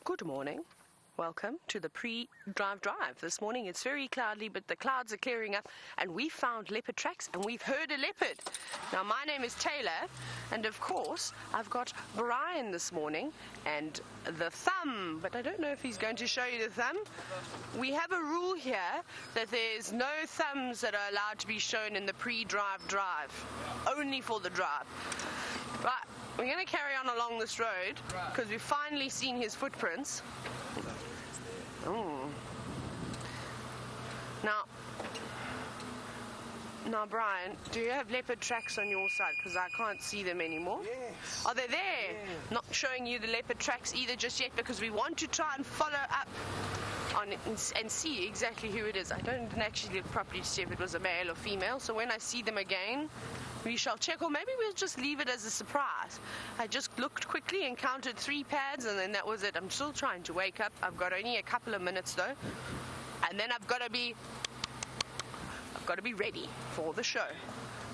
Good morning. Welcome to the pre-drive drive. This morning it's very cloudy, but the clouds are clearing up and we found leopard tracks and we've heard a leopard. Now, my name is Taylor and of course I've got Brian this morning and the thumb, but I don't know if he's going to show you the thumb. We have a rule here that there's no thumbs that are allowed to be shown in the pre-drive drive, only for the drive. Right, we're going to carry on along this road because we've finally seen his footprints. Oh. Now, Brian, do you have leopard tracks on your side? Because I can't see them anymore. Yes. Are they there? Yeah. Not showing you the leopard tracks either just yet because we want to try and follow up on it and see exactly who it is. I don't actually look properly to see if it was a male or female, so when I see them again, we shall check, or maybe we'll just leave it as a surprise. I just looked quickly and counted 3 pads, and then that was it. I'm still trying to wake up. I've got only a couple of minutes though, and then I've got to be ready for the show.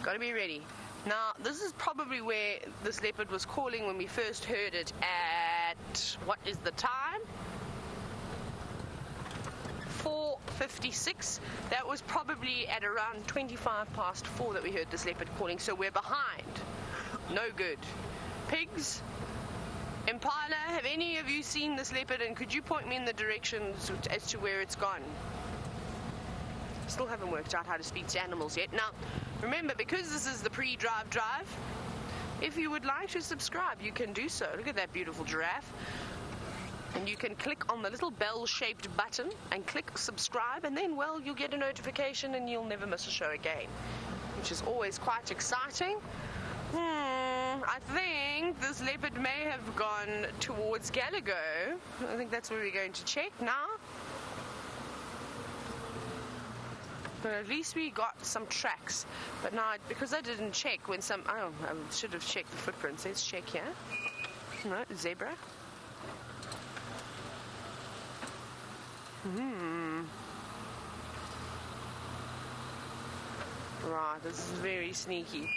Got to be ready. Now, this is probably where this leopard was calling when we first heard it at, what is the time? 4:56. That was probably at around 4:25 that we heard this leopard calling, so we're behind. No good. Pigs, Impala, have any of you seen this leopard, and could you point me in the directions as to where it's gone? Still haven't worked out how to speak to animals yet. Now, remember, because this is the pre-drive drive, if you would like to subscribe, you can do so. Look at that beautiful giraffe. And you can click on the little bell-shaped button and click subscribe, and then, well, you'll get a notification and you'll never miss a show again, which is always quite exciting. I think this leopard may have gone towards Gallagher. I think that's where we're going to check now. But at least we got some tracks. But now, because I didn't check when I should have checked the footprints. Let's check here. No, zebra. Right, this is very sneaky.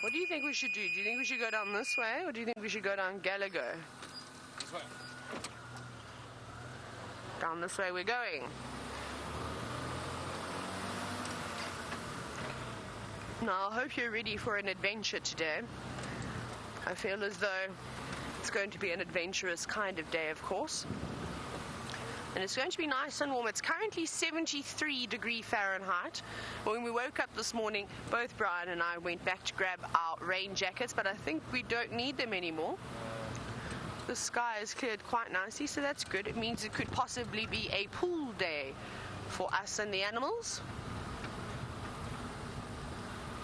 What do you think we should do? Do you think we should go down this way, or do you think we should go down Gallagher? This way. Down this way we're going. Now, I hope you're ready for an adventure today. I feel as though it's going to be an adventurous kind of day, of course. And it's going to be nice and warm. It's currently 73 degrees Fahrenheit. When we woke up this morning, both Brian and I went back to grab our rain jackets, but I think we don't need them anymore. The sky is cleared quite nicely, so that's good. It means it could possibly be a pool day for us and the animals.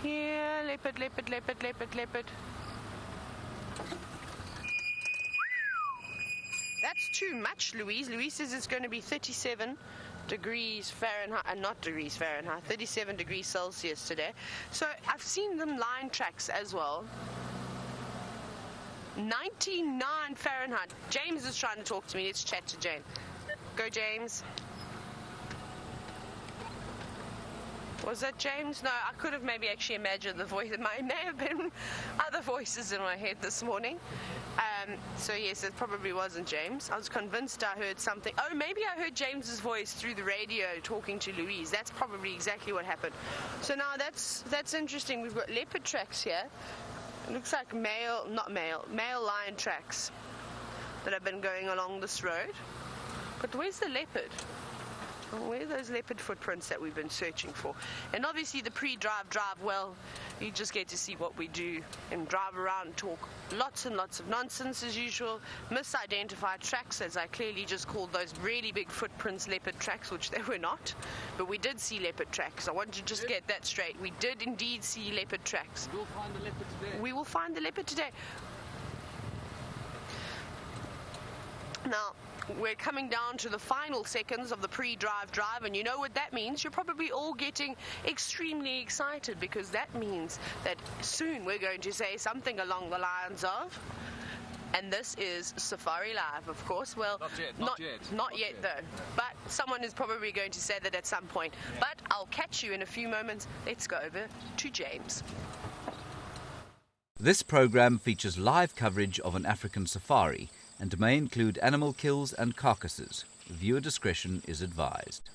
Yeah, leopard, leopard, leopard, leopard, leopard. That's too much, Louise. Louise says it's going to be 37 degrees Fahrenheit, not degrees Fahrenheit, 37 degrees Celsius today. So I've seen them line tracks as well. 99 Fahrenheit. James is trying to talk to me. Let's chat to James. Go, James. Was that James? No, I could have maybe actually imagined the voice. It may have been other voices in my head this morning. So yes, it probably wasn't James. I was convinced I heard something. Oh, maybe I heard James's voice through the radio talking to Louise. That's probably exactly what happened. So now that's interesting. We've got leopard tracks here. It looks like male lion tracks that have been going along this road. But where's the leopard? Where are those leopard footprints that we've been searching for? And obviously the pre-drive drive, well, you just get to see what we do and drive around and talk lots and lots of nonsense as usual. Misidentified tracks, as I clearly just called those really big footprints leopard tracks, which they were not. But we did see leopard tracks. I want to just get that straight. We did indeed see leopard tracks. We'll find the leopard today. We will find the leopard today. Now, we're coming down to the final seconds of the pre-drive drive, and you know what that means. You're probably all getting extremely excited because that means that soon we're going to say something along the lines of, and this is Safari Live, of course. Well, not yet though. But someone is probably going to say that at some point. Yeah. But I'll catch you in a few moments. Let's go over to James. This program features live coverage of an African safari and may include animal kills and carcasses. Viewer discretion is advised.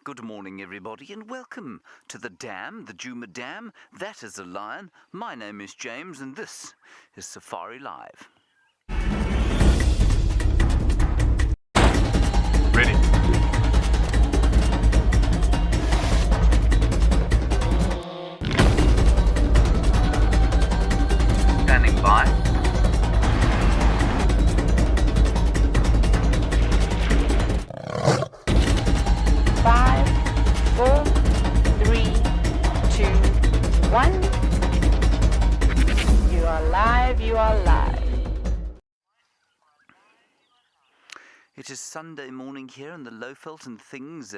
Good morning, everybody, and welcome to the dam, the Djuma Dam. That is a lion. My name is James, and this is Safari Live. Ready. Standing by. Five, 4, 3, 2, 1. You are live, you are live. It is Sunday morning here in the Lowveld, and things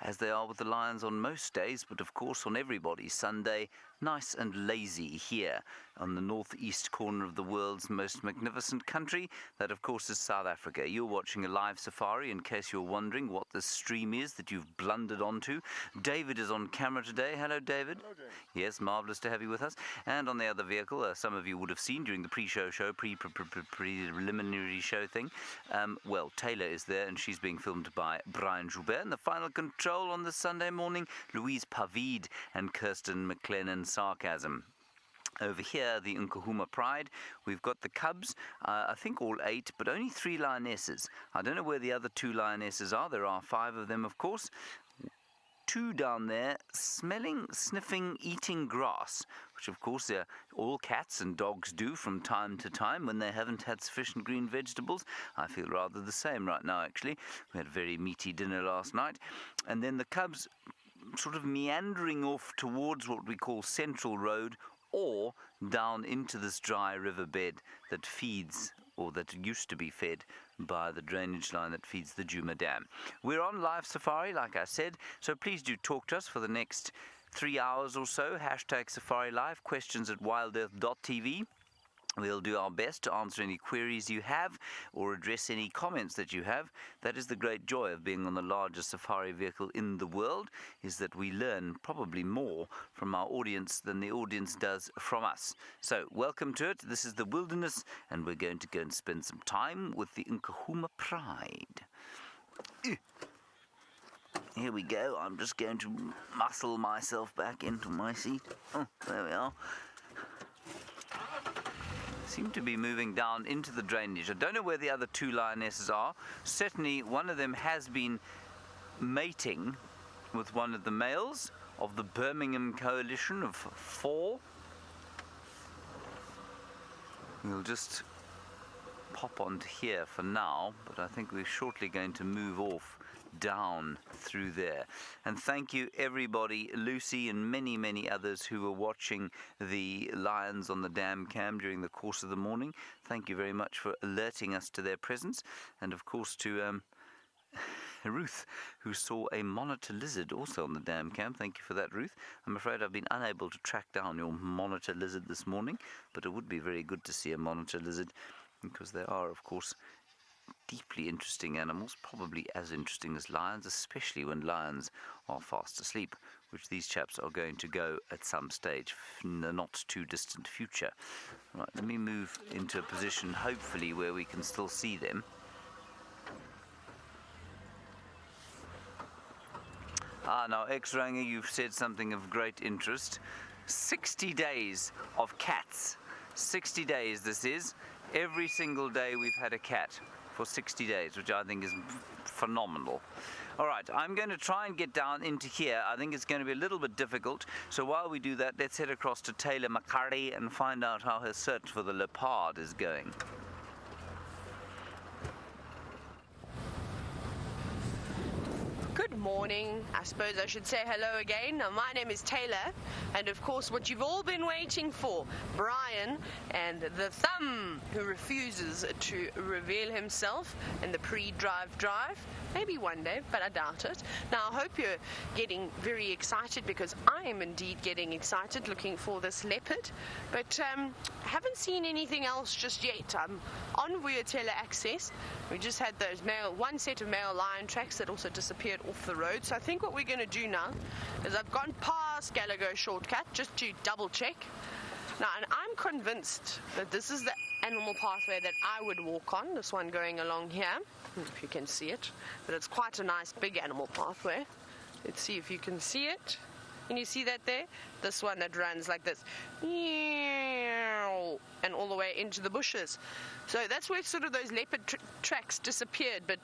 as they are with the lions on most days, but of course on everybody's Sunday, nice and lazy here on the northeast corner of the world's most magnificent country. That, of course, is South Africa. You're watching a live safari, in case you're wondering what this stream is that you've blundered onto. David is on camera today. Hello, David. Hello, James. Yes, marvellous to have you with us. And on the other vehicle, some of you would have seen during the preliminary show thing. Well, Taylor is there, and she's being filmed by Brian Joubert. And the final control on this Sunday morning, Louise Pavid and Kirsten McLennan Sarcasm. Over here, the Nkahuma Pride, we've got the cubs, I think all 8, but only 3 lionesses. I don't know where the other 2 lionesses are. There are 5 of them, of course. 2 down there, smelling, sniffing, eating grass, which of course all cats and dogs do from time to time when they haven't had sufficient green vegetables. I feel rather the same right now, actually. We had a very meaty dinner last night. And then the cubs sort of meandering off towards what we call Central Road, or down into this dry riverbed that feeds, or that used to be fed, by the drainage line that feeds the Djuma Dam. We're on live safari, like I said, so please do talk to us for the next 3 hours or so. Hashtag Safari Live, questions at wildearth.tv. We'll do our best to answer any queries you have or address any comments that you have. That is the great joy of being on the largest safari vehicle in the world, is that we learn probably more from our audience than the audience does from us. So, welcome to it. This is the wilderness, and we're going to go and spend some time with the Nkahuma Pride. Here we go. I'm just going to muscle myself back into my seat. Oh, there we are. Seem to be moving down into the drainage. I don't know where the other 2 lionesses are. Certainly one of them has been mating with one of the males of the Birmingham coalition of 4. We'll just pop onto here for now, but I think we're shortly going to move off down through there. And thank you everybody, Lucy and many others who were watching the lions on the dam cam during the course of the morning. Thank you very much for alerting us to their presence, and of course to Ruth, who saw a monitor lizard also on the dam cam. Thank you for that, Ruth. I'm afraid I've been unable to track down your monitor lizard this morning, but it would be very good to see a monitor lizard, because they are, of course, deeply interesting animals, probably as interesting as lions, especially when lions are fast asleep, which these chaps are going to go at some stage in the not too distant future. Right, let me move into a position, hopefully, where we can still see them. Now, X-Ranger, you've said something of great interest. 60 days of cats. 60 days this is. Every single day we've had a cat for 60 days, which I think is phenomenal. All right, I'm going to try and get down into here. I think it's going to be a little bit difficult. So while we do that, let's head across to Taylor McCurry and find out how her search for the leopard is going. Good morning. I suppose I should say hello again. Now, my name is Taylor, and of course what you've all been waiting for, Brian and the thumb, who refuses to reveal himself in the pre-drive drive. Maybe one day, but I doubt it. Now, I hope you're getting very excited, because I am indeed getting excited looking for this leopard, but haven't seen anything else just yet. I'm on Vuyatela Access. We just had those one set of male lion tracks that also disappeared off the road. So I think what we're going to do now is I've gone past Gallagher Shortcut just to double check. Now, and I'm convinced that this is the animal pathway that I would walk on, this one going along here, if you can see it. But it's quite a nice big animal pathway. Let's see if you can see it. Can you see that there? This one that runs like this. And all the way into the bushes. So that's where sort of those leopard tracks disappeared, but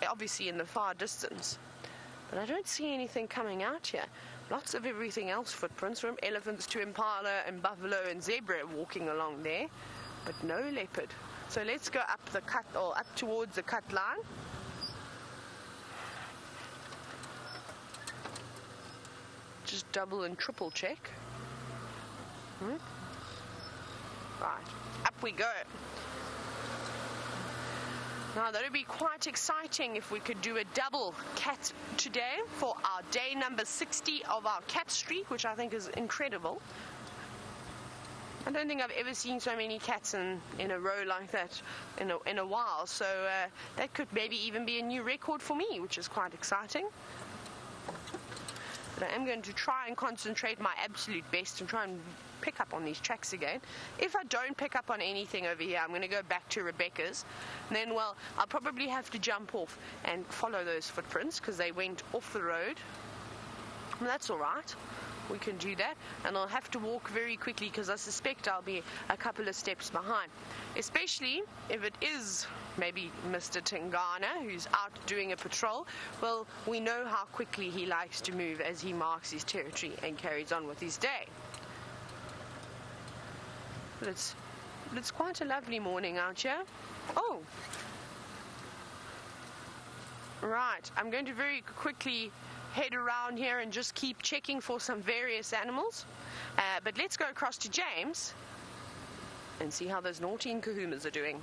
obviously in the far distance. But I don't see anything coming out here. Lots of everything else footprints, from elephants to impala and buffalo and zebra walking along there, but no leopard. So let's go up the cut, or up towards the cut line. Just double and triple check. Right, up we go. Now that would be quite exciting if we could do a double cat today for our day number 60 of our cat streak, which I think is incredible. I don't think I've ever seen so many cats in a row like that in a while, so that could maybe even be a new record for me, which is quite exciting. But I am going to try and concentrate my absolute best and try and pick up on these tracks again. If I don't pick up on anything over here, I'm going to go back to Rebecca's. And then, well, I'll probably have to jump off and follow those footprints because they went off the road. And that's all right. We can do that. And I'll have to walk very quickly because I suspect I'll be a couple of steps behind. Especially if it is maybe Mr. Tingana who's out doing a patrol. Well, we know how quickly he likes to move as he marks his territory and carries on with his day. But it's quite a lovely morning out here. Oh! Right, I'm going to very quickly head around here and just keep checking for some various animals. But let's go across to James and see how those naughty Nkuhumas are doing.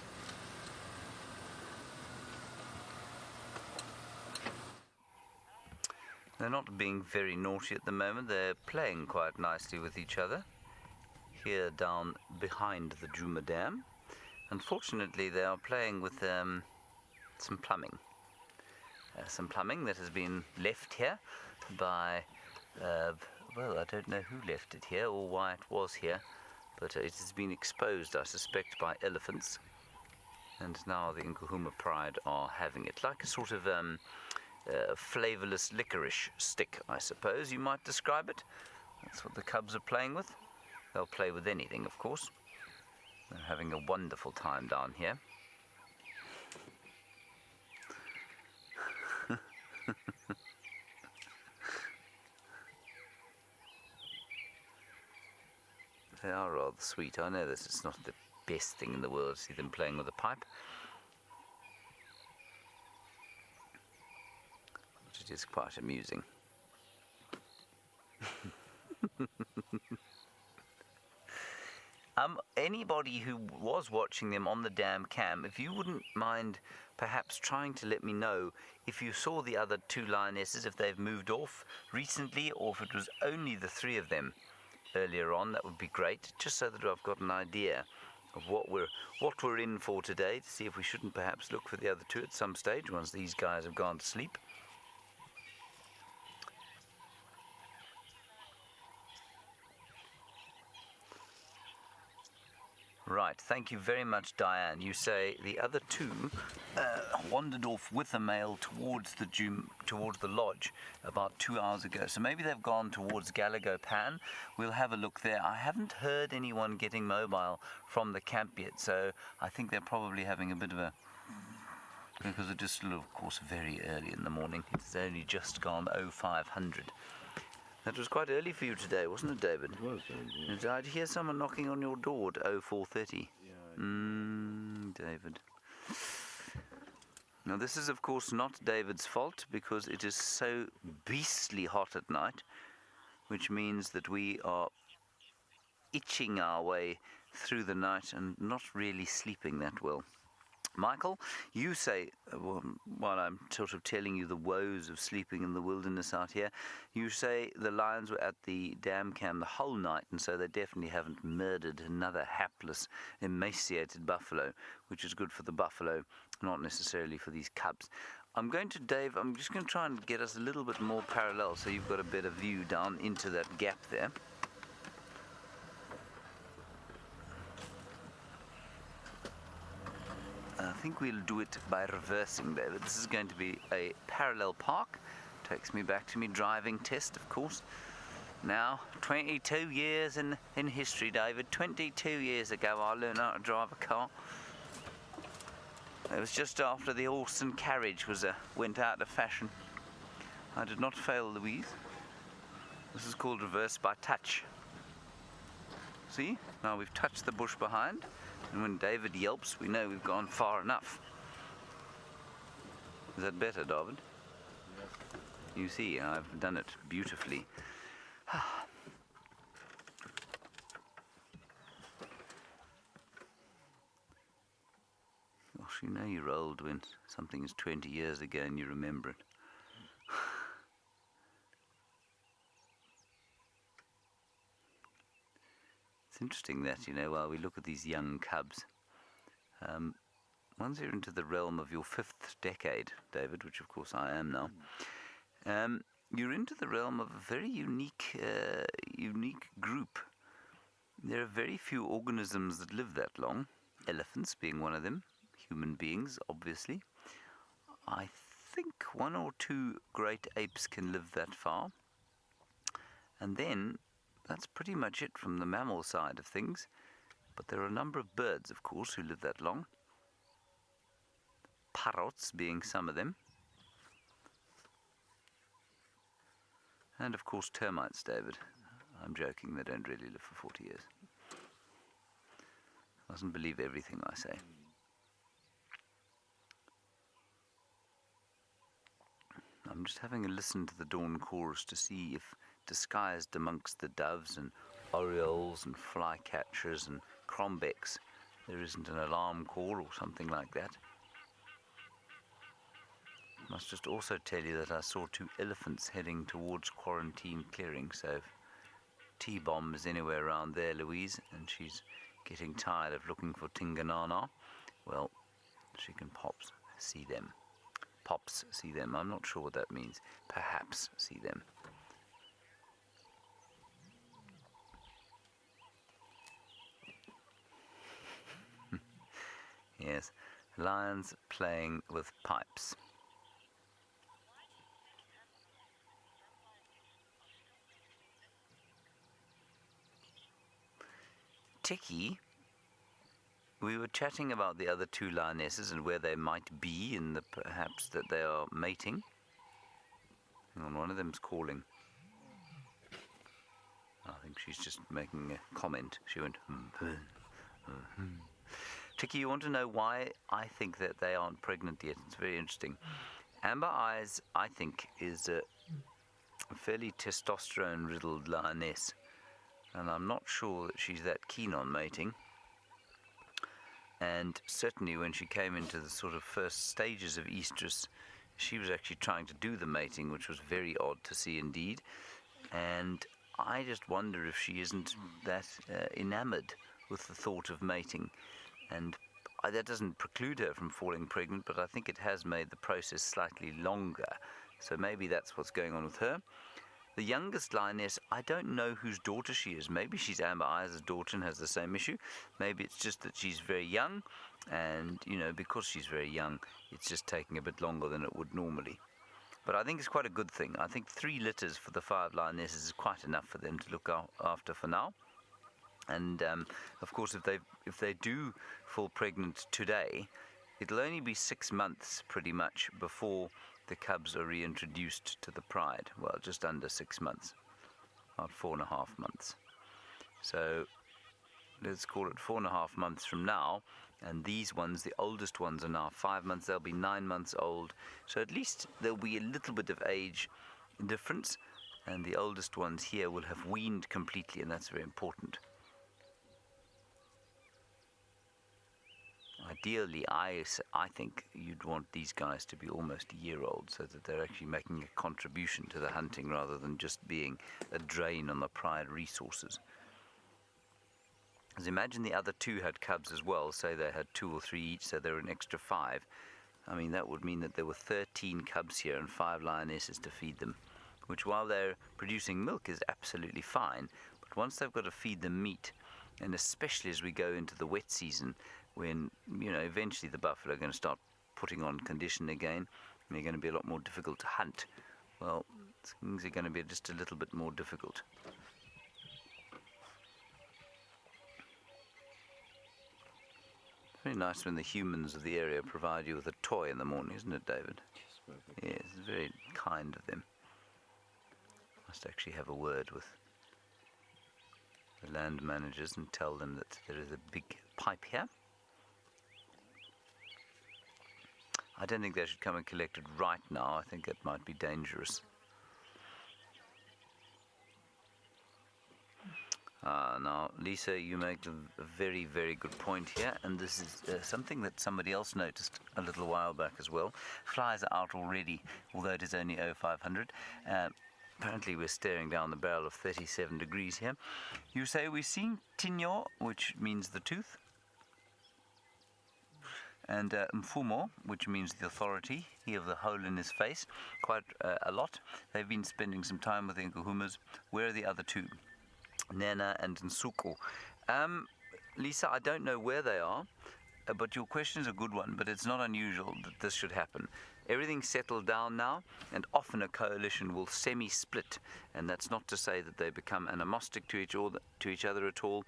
They're not being very naughty at the moment. They're playing quite nicely with each other here down behind the Djuma Dam. Unfortunately, they are playing with some plumbing. Some plumbing that has been left here by, well, I don't know who left it here or why it was here, but it has been exposed, I suspect, by elephants. And now the Nkuhuma Pride are having it, like a sort of flavourless licorice stick, I suppose you might describe it. That's what the cubs are playing with. They'll play with anything, of course. They're having a wonderful time down here. They are rather sweet. I know this is not the best thing in the world to see them playing with a pipe. But it is quite amusing. Anybody who was watching them on the dam cam, if you wouldn't mind perhaps trying to let me know if you saw the other two lionesses, if they've moved off recently or if it was only the three of them earlier on, that would be great, just so that I've got an idea of what we're in for today, to see if we shouldn't perhaps look for the other two at some stage once these guys have gone to sleep. Right, thank you very much, Diane. You say the other two wandered off with a male towards the lodge about 2 hours ago. So maybe they've gone towards Galago Pan. We'll have a look there. I haven't heard anyone getting mobile from the camp yet, so I think they're probably having a bit of a... because it is still, of course, very early in the morning. It's only just gone 0500. That was quite early for you today, wasn't it, David? It was, yeah. Did I hear someone knocking on your door at 0430? Yeah. David. Now, this is, of course, not David's fault, because it is so beastly hot at night, which means that we are itching our way through the night and not really sleeping that well. Michael, you say, while I'm sort of telling you the woes of sleeping in the wilderness out here, you say the lions were at the dam cam the whole night, and so they definitely haven't murdered another hapless, emaciated buffalo, which is good for the buffalo, not necessarily for these cubs. Dave, I'm just going to try and get us a little bit more parallel so you've got a better view down into that gap there. think we'll do it by reversing, David. This is going to be a parallel park. Takes me back to me driving test, of course. Now, 22 years in history, David. 22 years ago, I learned how to drive a car. It was just after the horse and carriage went out of fashion. I did not fail, Louise. This is called reverse by touch. See? Now we've touched the bush behind, and when David yelps, we know we've gone far enough. Is that better, David? Yes. You see, I've done it beautifully. Gosh, you know you're old when something is 20 years ago and you remember it. It's interesting that, while we look at these young cubs, once you're into the realm of your 5th decade, David, which of course I am now, you're into the realm of a very unique group. There are very few organisms that live that long, elephants being one of them, human beings, obviously. I think 1 or 2 great apes can live that far. And then, that's pretty much it from the mammal side of things. But there are a number of birds, of course, who live that long. Parrots being some of them. And of course termites, David. I'm joking, they don't really live for 40 years. Mustn't believe everything I say. I'm just having a listen to the dawn chorus to see if, disguised amongst the doves and orioles and flycatchers and crombecs, there isn't an alarm call or something like that. Must just also tell you that I saw 2 elephants heading towards quarantine clearing, so if T-Bomb is anywhere around there, Louise, and she's getting tired of looking for Tinganana, well, she can see them. Pops see them. I'm not sure what that means. Perhaps see them. Yes, lions playing with pipes. Tiki, we were chatting about the other 2 lionesses and where they might be in the perhaps that they are mating. Hang on, one of them's calling. I think she's just making a comment. She went, Tiki, you want to know why I think that they aren't pregnant yet? It's very interesting. Amber Eyes, I think, is a fairly testosterone-riddled lioness. And I'm not sure that she's that keen on mating. And certainly when she came into the sort of first stages of estrus, she was actually trying to do the mating, which was very odd to see indeed. And I just wonder if she isn't that enamored with the thought of mating. And that doesn't preclude her from falling pregnant, but I think it has made the process slightly longer. So maybe that's what's going on with her. The youngest lioness, I don't know whose daughter she is. Maybe she's Amber Eyes' daughter and has the same issue. Maybe it's just that she's very young, and, because she's very young, it's just taking a bit longer than it would normally. But I think it's quite a good thing. I think 3 litters for the 5 lionesses is quite enough for them to look after for now. And, of course, if they do fall pregnant today, it'll only be 6 months, pretty much, before the cubs are reintroduced to the pride. Well, just under 6 months, about 4.5 months. So let's call it 4.5 months from now. And these ones, the oldest ones, are now 5 months. They'll be 9 months old. So at least there'll be a little bit of age difference. And the oldest ones here will have weaned completely, and that's very important. Ideally, I think you'd want these guys to be almost a year old so that they're actually making a contribution to the hunting rather than just being a drain on the pride resources. Because imagine the other 2 had cubs as well, say they had 2 or 3 each, so there were an extra 5. I mean, that would mean that there were 13 cubs here and 5 lionesses to feed them, which while they're producing milk is absolutely fine, but once they've got to feed them meat, and especially as we go into the wet season, when, eventually the buffalo are going to start putting on condition again, and they're going to be a lot more difficult to hunt. Well, things are going to be just a little bit more difficult. Very nice when the humans of the area provide you with a toy in the morning, isn't it, David? Yes, perfect. Yes, it's very kind of them. Must actually have a word with the land managers and tell them that there is a big pipe here. I don't think they should come and collect it right now. I think that might be dangerous. Now, Lisa, you make a very, very good point here, and this is something that somebody else noticed a little while back as well. Flies are out already, although it is only 0500. Apparently we're staring down the barrel of 37 degrees here. You say we're seeing tinyo, which means the tooth, and mfumo, which means the authority. He of the hole in his face, quite a lot. They've been spending some time with the Nkuhumas. Where are the other two? Nena and Nsuku. Lisa, I don't know where they are, but your question is a good one, but it's not unusual that this should happen. Everything's settled down now, and often a coalition will semi-split, and that's not to say that they become animostic to each other at all.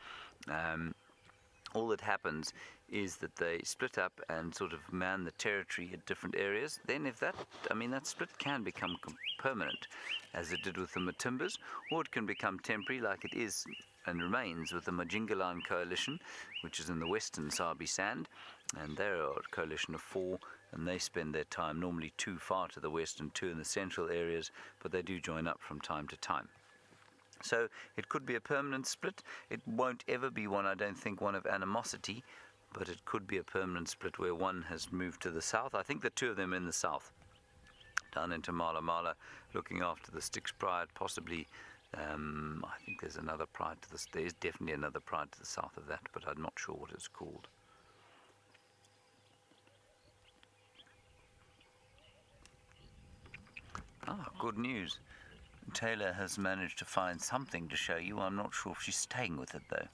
All that happens is that they split up and sort of man the territory at different areas. Then that split can become permanent, as it did with the Matimbas, or it can become temporary, like it is and remains with the Majingalan coalition, which is in the western Sabi Sand, and they're a coalition of 4, and they spend their time normally 2 far to the west and 2 in the central areas, but they do join up from time to time. So it could be a permanent split. It won't ever be one, I don't think, one of animosity, but it could be a permanent split where one has moved to the south. I think the 2 of them in the south, down into Mala Mala, looking after the Styx Pride, possibly. I think there's another pride to this. There's definitely another pride to the south of that, but I'm not sure what it's called. Good news. Taylor has managed to find something to show you. I'm not sure if she's staying with it, though.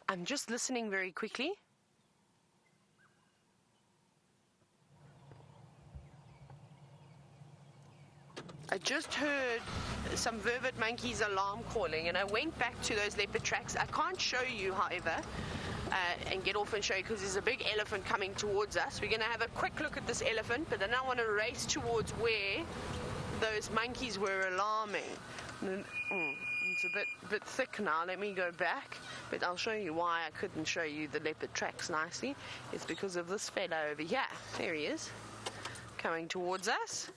I'm just listening very quickly. I just heard some vervet monkeys alarm calling, and I went back to those leopard tracks. I can't show you, however, and get off and show you because there's a big elephant coming towards us. We're going to have a quick look at this elephant, but then I want to race towards where those monkeys were alarming. It's a bit thick now. Let me go back, but I'll show you why I couldn't show you the leopard tracks nicely. It's because of this fella over here. There he is, coming towards us.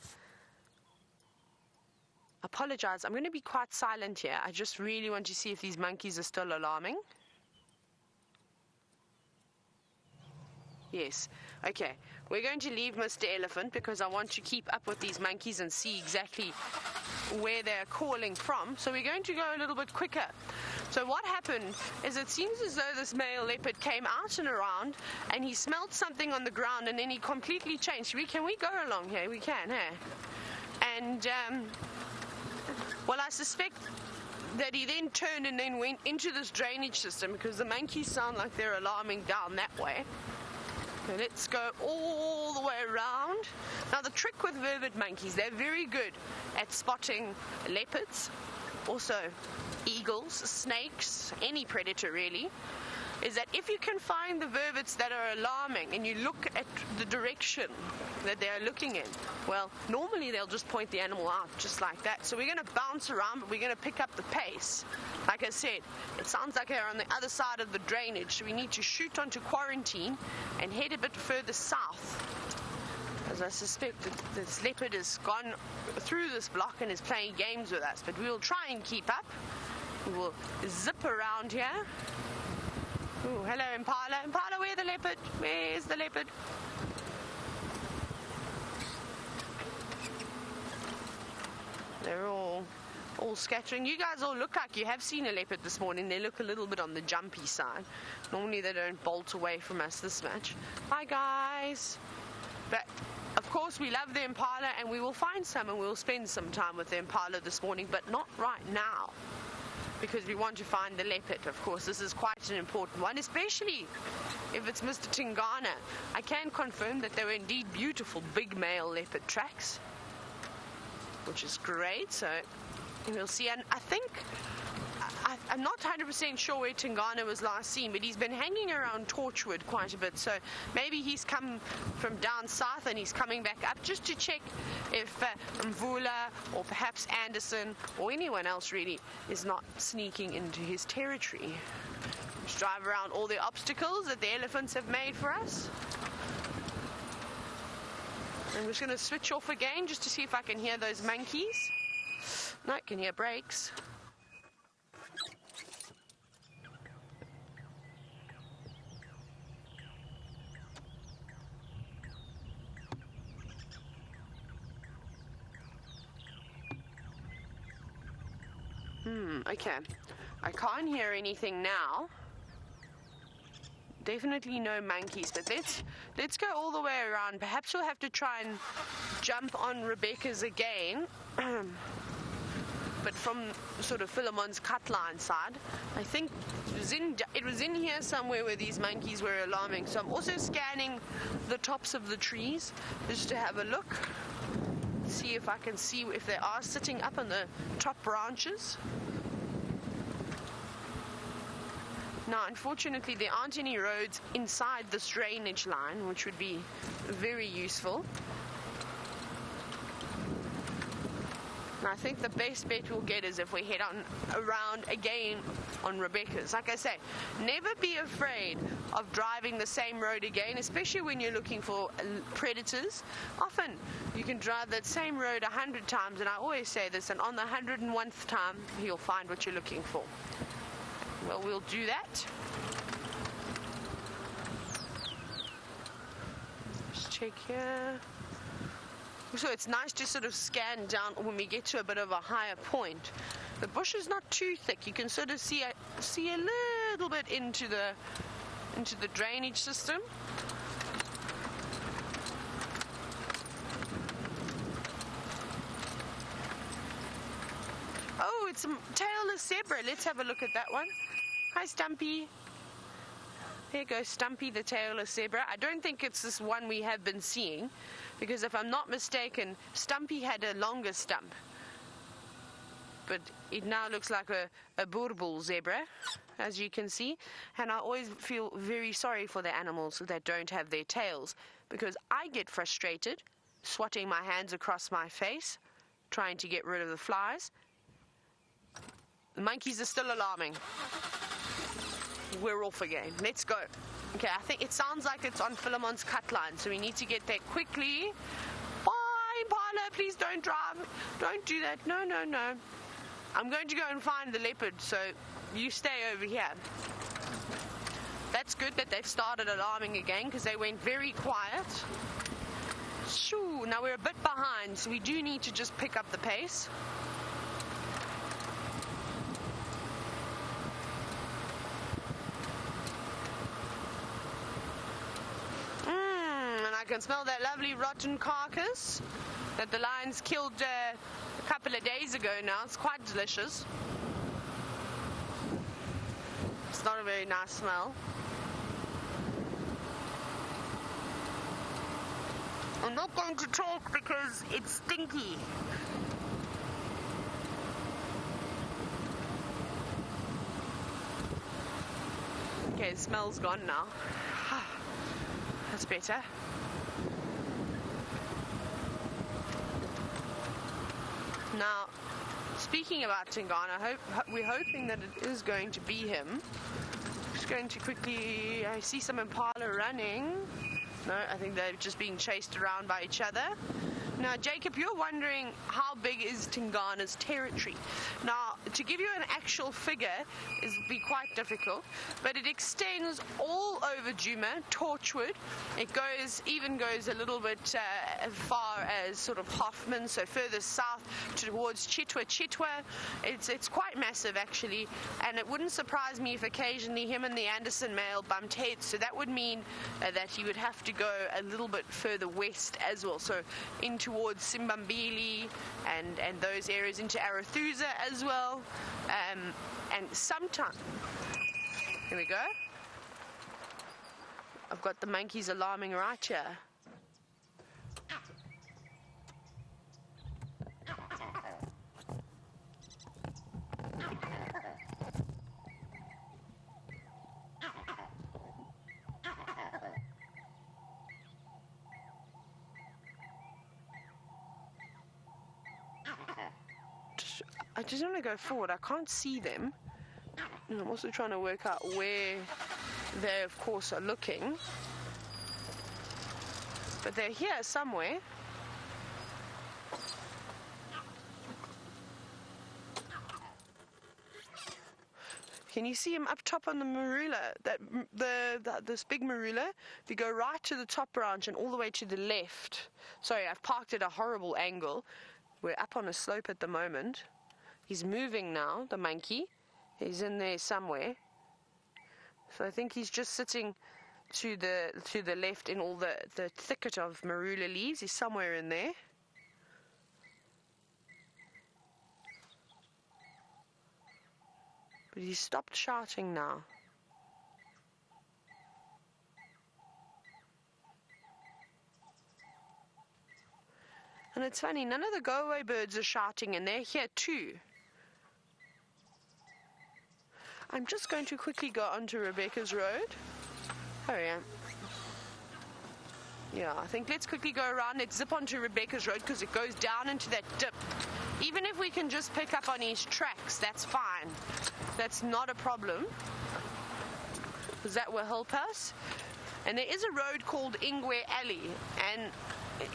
Apologize, I'm going to be quite silent here. I just really want to see if these monkeys are still alarming. Yes. Okay. We're going to leave Mr. Elephant because I want to keep up with these monkeys and see exactly where they're calling from. So we're going to go a little bit quicker. So what happened is it seems as though this male leopard came out and around and he smelled something on the ground and then he completely changed. Can we go along here? We can, hey? And, well, I suspect that he then turned and then went into this drainage system because the monkeys sound like they're alarming down that way. So let's go all the way around. Now the trick with vervet monkeys, they're very good at spotting leopards, also eagles, snakes, any predator really, is that if you can find the vervets that are alarming and you look at the direction that they're looking in, well, normally they'll just point the animal out just like that. So we're going to bounce around, but we're going to pick up the pace. Like I said, it sounds like they're on the other side of the drainage, so we need to shoot onto quarantine and head a bit further south. As I suspect that this leopard has gone through this block and is playing games with us, but we will try and keep up. We will zip around here. Ooh, hello, Impala. Impala, where's the leopard? Where's the leopard? They're all scattering. You guys all look like you have seen a leopard this morning. They look a little bit on the jumpy side. Normally they don't bolt away from us this much. Bye, guys. But, of course, we love the Impala, and we will find some, and we'll spend some time with the Impala this morning, but not right now. because we want to find the leopard. Of course, this is quite an important one, especially if it's Mr. Tingana. I can confirm that they were indeed beautiful big male leopard tracks, which is great. So we'll see. And I think I'm not 100% sure where Tingana was last seen, but he's been hanging around Torchwood quite a bit. So maybe he's come from down south and he's coming back up just to check if Mvula or perhaps Anderson or anyone else really is not sneaking into his territory. Let's drive around all the obstacles that the elephants have made for us. I'm just going to switch off again just to see if I can hear those monkeys. No, I can hear brakes. Okay. I can't hear anything now. Definitely no monkeys, but let's go all the way around. Perhaps we'll have to try and jump on Rebecca's again. But from sort of Philemon's cut line side. I think it was in here somewhere where these monkeys were alarming. So I'm also scanning the tops of the trees just to have a look. See if I can see if they are sitting up on the top branches. Now, unfortunately, there aren't any roads inside this drainage line, which would be very useful. And I think the best bet we'll get is if we head on around again on Rebecca's. Like I say, never be afraid of driving the same road again, especially when you're looking for predators. Often you can drive that same road 100 times, and I always say this, and on the 101st time, you'll find what you're looking for. Well, we'll do that. Just check here. So it's nice to sort of scan down when we get to a bit of a higher point. The bush is not too thick. You can sort of see a little bit into the drainage system. Oh, it's a tailless zebra. Let's have a look at that one. Hi, Stumpy. There goes Stumpy, the tailless zebra. I don't think it's this one we have been seeing, because if I'm not mistaken, Stumpy had a longer stump. But it now looks like a Boerboel zebra, as you can see. And I always feel very sorry for the animals that don't have their tails, because I get frustrated swatting my hands across my face, trying to get rid of the flies. The monkeys are still alarming. We're off again. Let's go. Okay, I think it sounds like it's on Philemon's cut line, so we need to get there quickly. Bye, Impala, please don't drive. Don't do that. No. I'm going to go and find the leopard, so you stay over here. That's good that they've started alarming again, because they went very quiet. Shoo, now we're a bit behind, so we do need to just pick up the pace. I can smell that lovely rotten carcass that the lions killed a couple of days ago now. It's quite delicious. It's not a very nice smell. I'm not going to talk because it's stinky. Okay, the smell's gone now. That's better. Now, speaking about Tingana, we're hoping that it is going to be him. Just going to quickly... I see some impala running. No, I think they're just being chased around by each other. Now, Jacob, you're wondering how big is Tingana's territory. Now, to give you an actual figure is be quite difficult, but it extends all over Djuma, Torchwood. It even goes a little bit as far as sort of Hoffman, so further south towards Chitwa. It's quite massive, actually, and it wouldn't surprise me if occasionally him and the Anderson male bumped heads, so that would mean that he would have to go a little bit further west as well, so in towards Simbambili and those areas, into Arathusa as well. now. And sometimes, here we go. I've got the monkeys alarming right here. I just want to go forward. I can't see them. And I'm also trying to work out where they, of course, are looking. But they're here somewhere. Can you see him up top on the marula? This big marula. If you go right to the top branch and all the way to the left. Sorry, I've parked at a horrible angle. We're up on a slope at the moment. He's moving now, the monkey. He's in there somewhere. So I think he's just sitting to the left in all the thicket of marula leaves. He's somewhere in there. But he's stopped shouting now. And it's funny, none of the go-away birds are shouting, and they're here too. I'm just going to quickly go onto Rebecca's Road. Oh yeah. Yeah, I think let's quickly go around. Let's zip onto Rebecca's Road because it goes down into that dip. Even if we can just pick up on his tracks, that's fine. That's not a problem, because that will help us. And there is a road called Ingwe Alley, and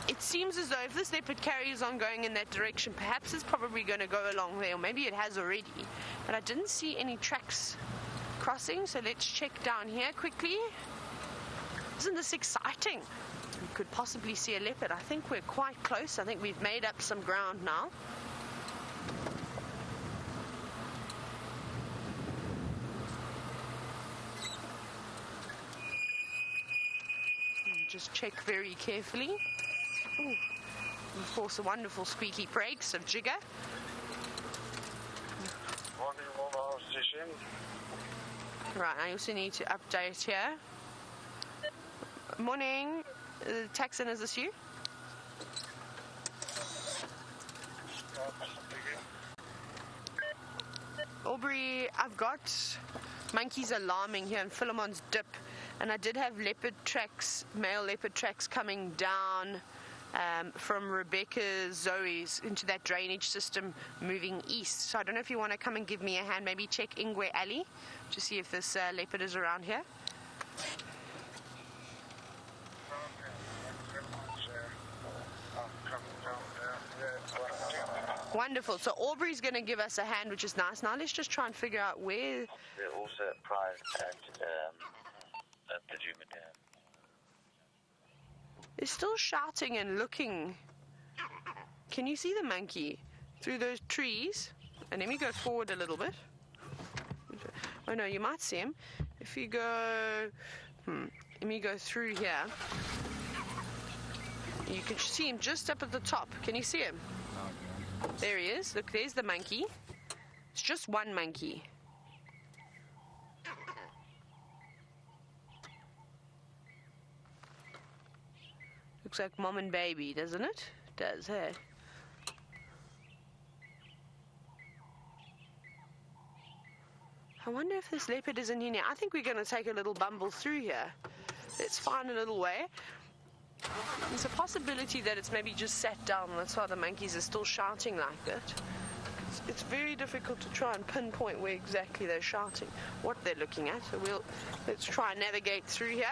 it seems as though if this leopard carries on going in that direction, perhaps it's probably going to go along there, or maybe it has already. But I didn't see any tracks crossing, so let's check down here quickly. Isn't this exciting? We could possibly see a leopard. I think we're quite close. I think we've made up some ground now. Just check very carefully. Ooh. Of course, the wonderful squeaky brakes of Jigger. Right, I also need to update here. Morning, Taxon, is this you? Aubrey, I've got monkeys alarming here in Philemon's Dip. And I did have leopard tracks, male leopard tracks coming down from Rebecca's Zoe's into that drainage system moving east. So I don't know if you want to come and give me a hand, maybe check Ingwe Alley to see if this leopard is around here. Wonderful. So Aubrey's going to give us a hand, which is nice. Now let's just try and figure out where... They're also prized at the Juma Dam. They're still shouting and looking. Can you see the monkey through those trees? And let me go forward a little bit. Oh no, you might see him. If you go... let me go through here. You can see him just up at the top. Can you see him? There he is. Look, there's the monkey. It's just one monkey. Looks like mom and baby, doesn't it? It does, hey? I wonder if this leopard is in here. I think we're going to take a little bumble through here. Let's find a little way. There's a possibility that it's maybe just sat down. That's why the monkeys are still shouting like that. It's very difficult to try and pinpoint where exactly they're shouting, what they're looking at. So let's try and navigate through here.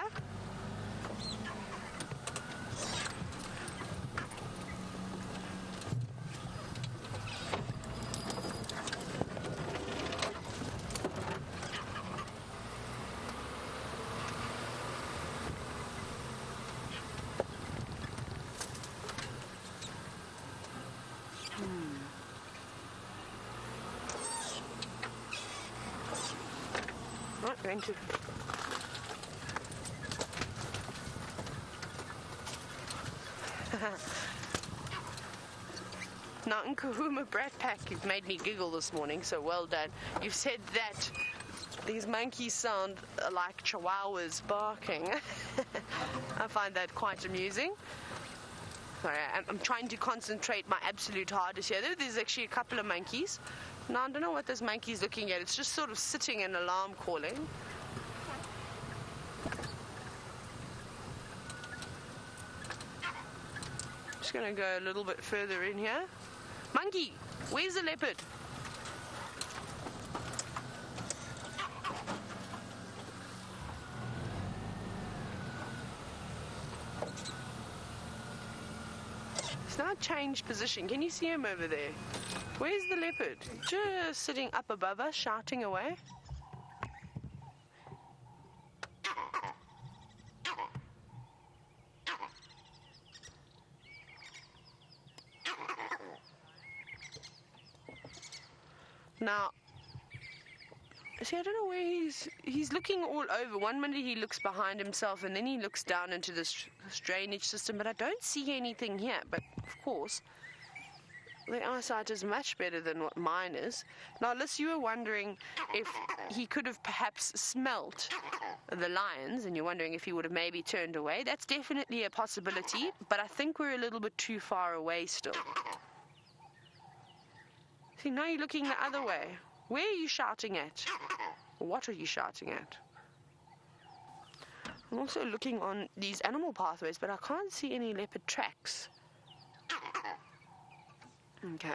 Not going to. Now, in Kahuma Brat Pack, you've made me giggle this morning, so well done. You've said that these monkeys sound like chihuahuas barking. I find that quite amusing. Sorry, I'm trying to concentrate my absolute hardest here. There's actually a couple of monkeys. Now, I don't know what this monkey's looking at. It's just sort of sitting and alarm calling. Just going to go a little bit further in here. Monkey, where's the leopard? He's now changed position. Can you see him over there? Where's the leopard? Just sitting up above us, shouting away. Now, see, I don't know where he's looking all over. One minute he looks behind himself and then he looks down into this drainage system, but I don't see anything here. But, of course, the eyesight is much better than what mine is. Now, Liz, you were wondering if he could have perhaps smelt the lions, and you're wondering if he would have maybe turned away. That's definitely a possibility, but I think we're a little bit too far away still. See, now you're looking the other way. Where are you shouting at? What are you shouting at? I'm also looking on these animal pathways, but I can't see any leopard tracks. Okay.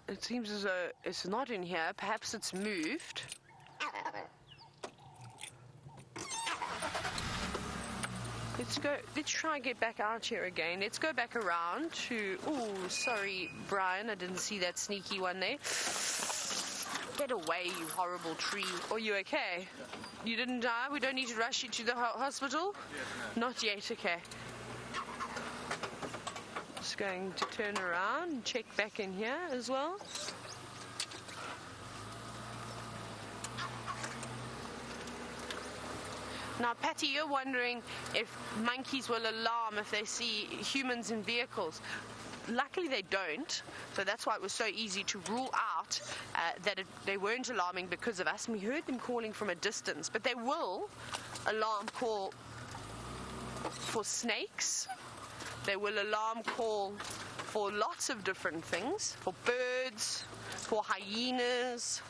It seems as though it's not in here. Perhaps it's moved. Let's try and get back out here again. Let's go back around to... Oh, sorry, Brian. I didn't see that sneaky one there. Get away, you horrible tree. Are you okay? You didn't die? We don't need to rush you to the hospital? Not yet, okay. Just going to turn around and check back in here as well. Now, Patty, you're wondering if monkeys will alarm if they see humans in vehicles. Luckily, they don't, so that's why it was so easy to rule out that they weren't alarming because of us. And we heard them calling from a distance, but they will alarm call for snakes. They will alarm call for lots of different things, for birds, for hyenas,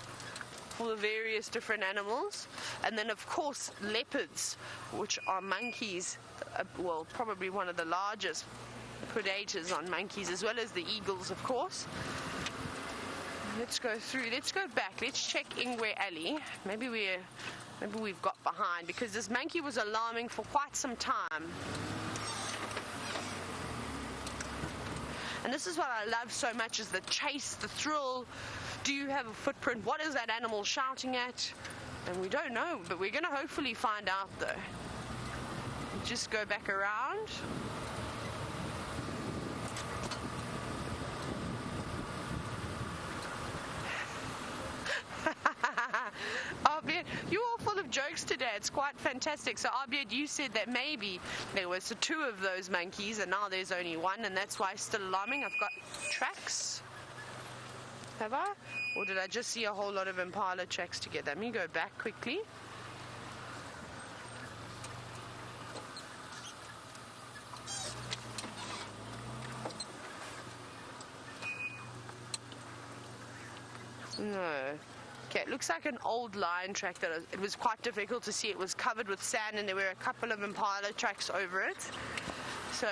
for the various different animals. And then, of course, leopards, which are monkeys, well, probably one of the largest predators on monkeys, as well as the eagles, of course. Let's go through. Let's go back. Let's check Ingwe Alley. Maybe we've got behind, because this monkey was alarming for quite some time. And this is what I love so much, is the chase, the thrill. Do you have a footprint? What is that animal shouting at? And we don't know, but we're going to hopefully find out, though. Just go back around. Abid, you're all full of jokes today. It's quite fantastic. So, Abid, you said that maybe there was two of those monkeys, and now there's only one, and that's why it's still alarming. I've got tracks. Have I? Or did I just see a whole lot of impala tracks together? Let me go back quickly. No. Okay, it looks like an old lion track that it was quite difficult to see. It was covered with sand and there were a couple of impala tracks over it. So,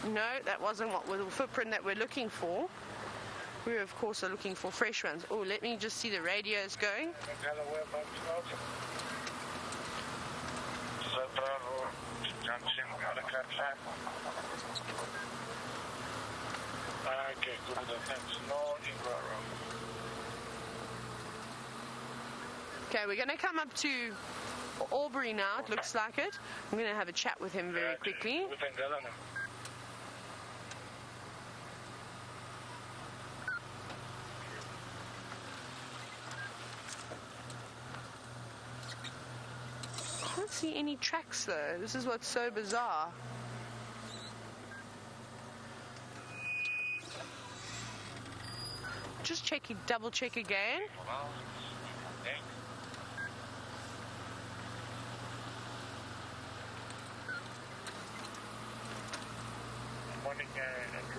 no, that wasn't what was the footprint that we're looking for. We, of course, are looking for fresh ones. Oh, let me just see the radios going. Okay, we're going to come up to Aubrey now, it looks like it. I'm going to have a chat with him very quickly. I can't see any tracks though. This is what's so bizarre. just double check again.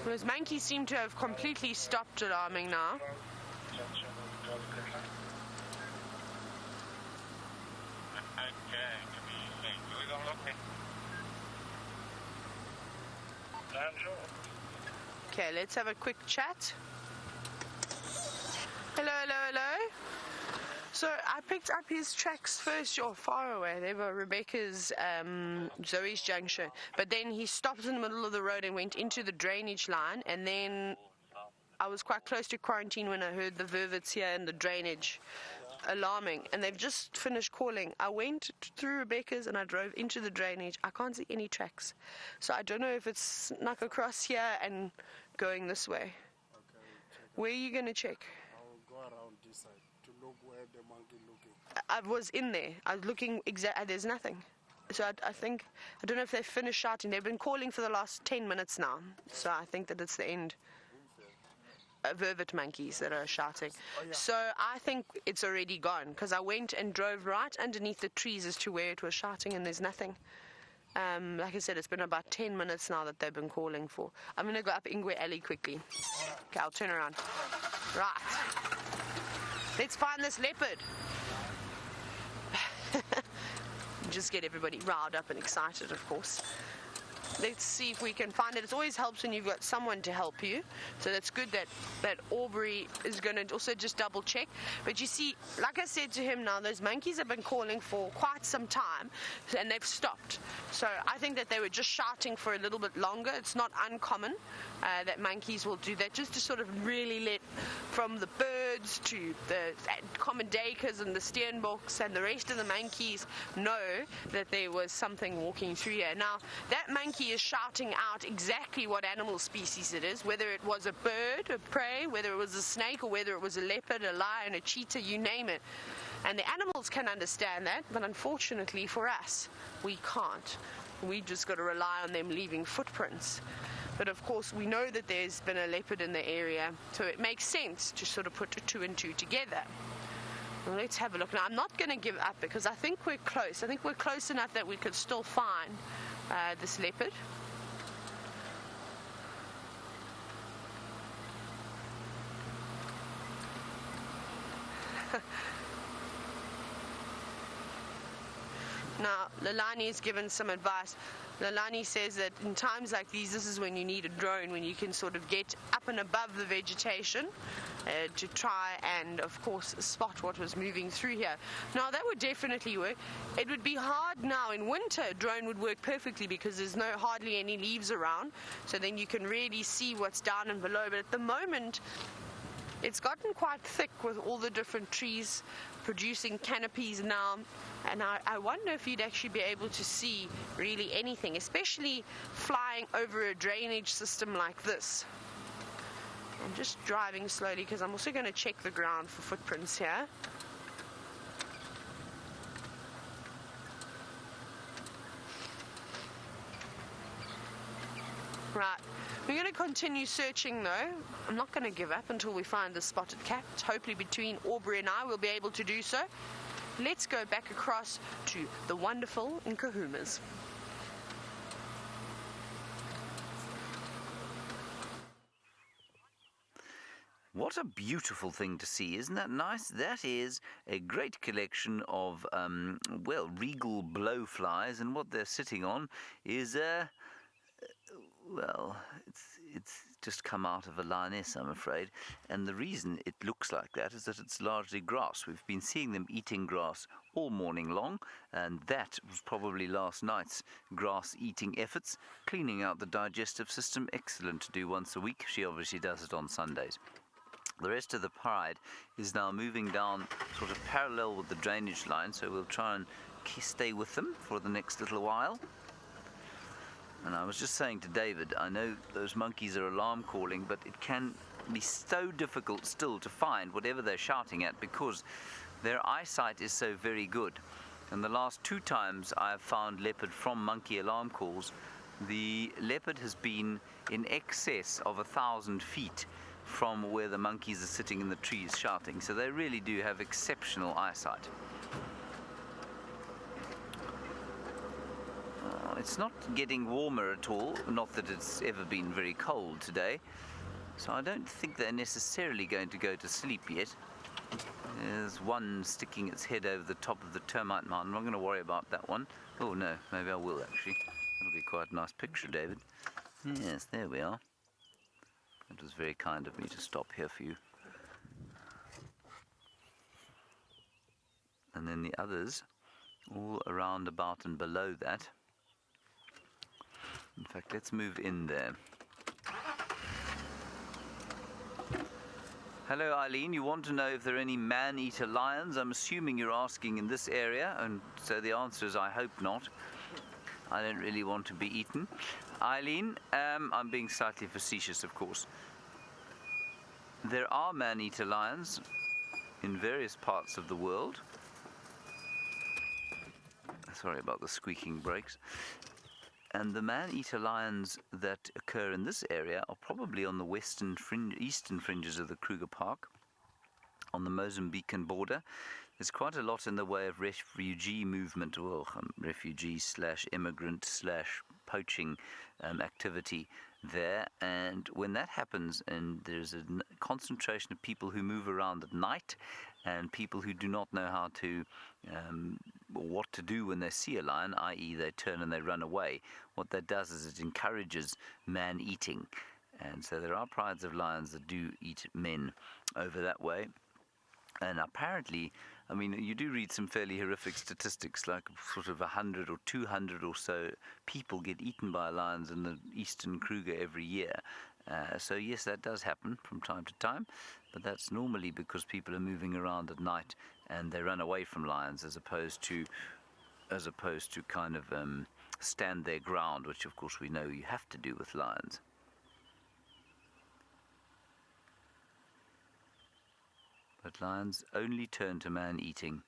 Those monkeys seem to have completely stopped alarming now. Okay, let's have a quick chat. Hello, hello, hello. So I picked up his tracks first, you're far away. They were Rebecca's, Zoe's junction. But then he stopped in the middle of the road and went into the drainage line. And then I was quite close to quarantine when I heard the vervets here and the drainage alarming. And they've just finished calling. I went through Rebecca's and I drove into the drainage. I can't see any tracks. So I don't know if it's snuck across here and going this way. Where are you going to check? I'll go around this side to look where the monkey looking. I was in there. I was looking there's nothing. So I think, I don't know if they've finished shouting. They've been calling for the last 10 minutes now. So I think that it's the end. Vervet monkeys that are shouting. So I think it's already gone because I went and drove right underneath the trees as to where it was shouting and there's nothing. Like I said, it's been about 10 minutes now that they've been calling for. I'm going to go up Ingwe Alley quickly. Okay, I'll turn around. Right. Let's find this leopard. Just get everybody riled up and excited, of course. Let's see if we can find it. It always helps when you've got someone to help you. So that's good that Aubrey is going to also just double check. But you see, like I said to him now, those monkeys have been calling for quite some time and they've stopped. So I think that they were just shouting for a little bit longer. It's not uncommon that monkeys will do that just to sort of really let from the birds to the common duikers and the steenboks and the rest of the monkeys know that there was something walking through here. Now, that monkey is shouting out exactly what animal species it is, whether it was a bird, a prey, whether it was a snake, or whether it was a leopard, a lion, a cheetah, you name it. And the animals can understand that, but unfortunately for us, we can't. We just got to rely on them leaving footprints. But of course, we know that there's been a leopard in the area, so it makes sense to sort of put two and two together. Well, let's have a look. Now, I'm not going to give up because I think we're close. I think we're close enough that we could still find this leopard. Now, Lalani has given some advice. Lalani says that in times like these, this is when you need a drone, when you can sort of get up and above the vegetation to try and, of course, spot what was moving through here. Now, that would definitely work. It would be hard now. In winter, a drone would work perfectly because there's hardly any leaves around, so then you can really see what's down and below. But at the moment, it's gotten quite thick with all the different trees producing canopies now, and I wonder if you'd actually be able to see really anything, especially flying over a drainage system like this. I'm just driving slowly because I'm also going to check the ground for footprints here. Right. We're going to continue searching though. I'm not going to give up until we find the spotted cat. Hopefully between Aubrey and I we'll be able to do so. Let's go back across to the wonderful Nkahumas. What a beautiful thing to see, isn't that nice? That is a great collection of, regal blowflies, and what they're sitting on is it's just come out of a lioness, I'm afraid. And the reason it looks like that is that it's largely grass. We've been seeing them eating grass all morning long, and that was probably last night's grass-eating efforts, cleaning out the digestive system. Excellent to do once a week. She obviously does it on Sundays. The rest of the pride is now moving down sort of parallel with the drainage line, so we'll try and stay with them for the next little while. And I was just saying to David, I know those monkeys are alarm calling, but it can be so difficult still to find whatever they're shouting at because their eyesight is so very good. And the last 2 times I have found leopard from monkey alarm calls, the leopard has been in excess of 1,000 feet from where the monkeys are sitting in the trees shouting. So they really do have exceptional eyesight. It's not getting warmer at all, not that it's ever been very cold today, so I don't think they're necessarily going to go to sleep yet. There's one sticking its head over the top of the termite mound. I'm not going to worry about that one. Oh no, maybe I will actually. That'll be quite a nice picture, David. Yes, there we are. It was very kind of me to stop here for you. And then the others, all around about and below that. In fact, let's move in there. Hello, Eileen. You want to know if there are any man-eater lions? I'm assuming you're asking in this area, and so the answer is I hope not. I don't really want to be eaten. Eileen, I'm being slightly facetious, of course. There are man-eater lions in various parts of the world. Sorry about the squeaking brakes. And the man-eater lions that occur in this area are probably on the eastern fringes of the Kruger Park, on the Mozambican border. There's quite a lot in the way of refugee movement, or refugee/immigrant/poaching activity there. And when that happens, and there's a concentration of people who move around at night, and people who do not know how to what to do when they see a lion, i.e. they turn and they run away, what that does is it encourages man-eating. And so there are prides of lions that do eat men over that way. And apparently, I mean, you do read some fairly horrific statistics, like sort of 100 or 200 or so people get eaten by lions in the eastern Kruger every year. So yes, that does happen from time to time, but that's normally because people are moving around at night and they run away from lions, as opposed to kind of stand their ground, which of course we know you have to do with lions. But lions only turn to man-eating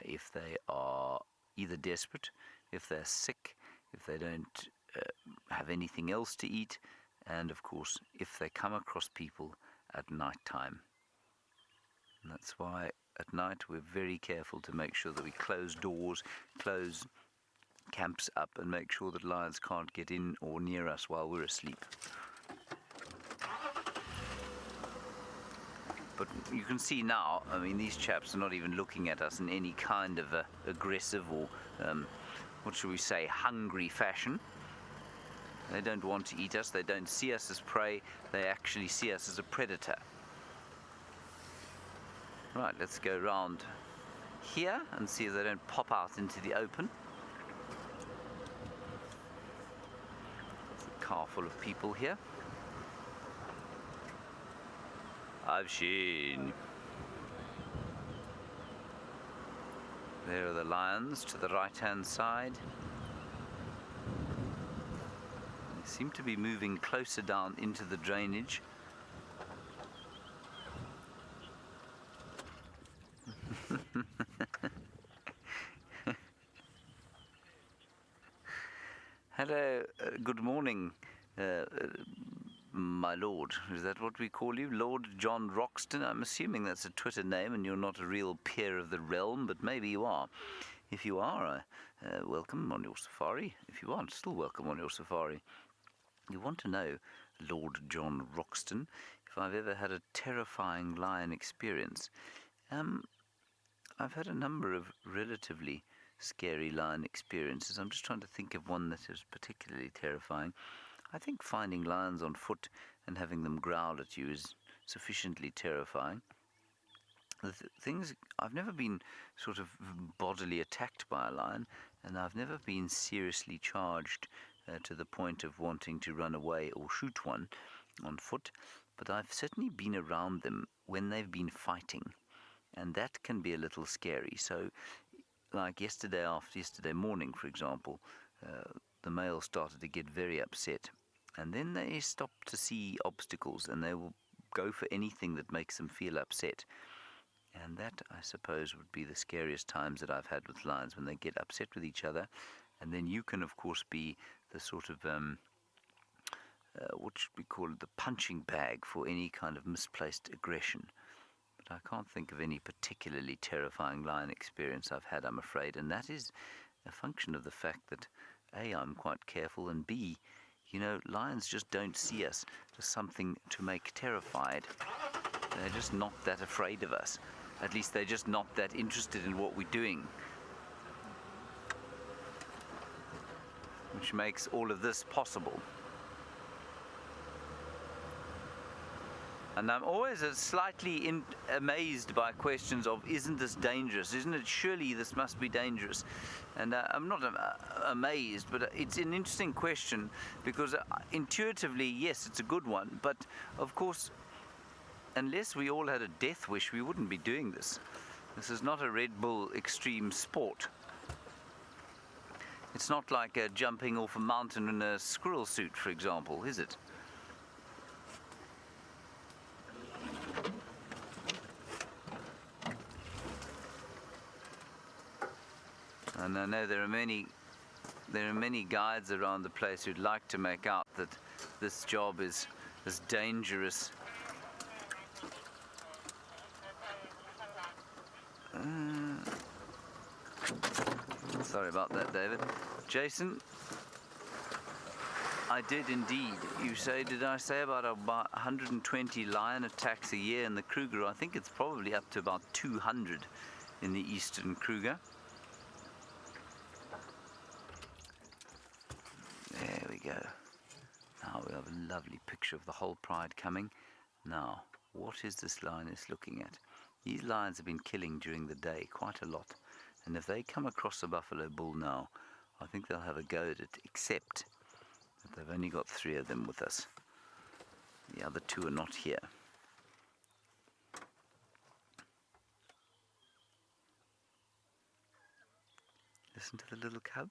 if they are either desperate, if they're sick, if they don't have anything else to eat, and of course if they come across people at night time. And that's why at night we're very careful to make sure that we close doors, close camps up, and make sure that lions can't get in or near us while we're asleep. But you can see now, I mean, these chaps are not even looking at us in any kind of aggressive or, what should we say, hungry fashion. They don't want to eat us. They don't see us as prey. They actually see us as a predator. Right, let's go around here and see if they don't pop out into the open. There's a car full of people here. I've seen. There are the lions to the right-hand side. They seem to be moving closer down into the drainage. Hello, good morning, my lord. Is that what we call you? Lord John Roxton? I'm assuming that's a Twitter name and you're not a real peer of the realm, but maybe you are. If you are, welcome on your safari. If you aren't, still welcome on your safari. You want to know, Lord John Roxton, if I've ever had a terrifying lion experience? I've had a number of relatively scary lion experiences. I'm just trying to think of one that is particularly terrifying. I think finding lions on foot and having them growl at you is sufficiently terrifying. The things, I've never been sort of bodily attacked by a lion, and I've never been seriously charged to the point of wanting to run away or shoot one on foot, but I've certainly been around them when they've been fighting, and that can be a little scary. So, like yesterday morning, for example, the male started to get very upset, and then they stop to see obstacles, and they will go for anything that makes them feel upset. And that, I suppose, would be the scariest times that I've had with lions, when they get upset with each other. And then you can, of course, be the sort of what should we call it, the punching bag for any kind of misplaced aggression. But I can't think of any particularly terrifying lion experience I've had, I'm afraid, and that is a function of the fact that A, I'm quite careful, and B, lions just don't see us as something to make terrified. They're just not that afraid of us. At least they're just not that interested in what we're doing. Which makes all of this possible. And I'm always slightly amazed by questions of, isn't this dangerous? Isn't it? Surely this must be dangerous. And I'm not amazed, but it's an interesting question because intuitively, yes, it's a good one. But of course, unless we all had a death wish, we wouldn't be doing this. This is not a Red Bull extreme sport. It's not like jumping off a mountain in a squirrel suit, for example, is it? And I know there are many guides around the place who'd like to make out that this job is as dangerous. Sorry about that, David. Jason, I did indeed. Did I say about 120 lion attacks a year in the Kruger? I think it's probably up to about 200 in the eastern Kruger. There we go. Now we have a lovely picture of the whole pride coming. Now, what is this lioness looking at? These lions have been killing during the day quite a lot. And if they come across a buffalo bull now, I think they'll have a go at it, except that they've only got 3 of them with us. The other 2 are not here. Listen to the little cubs.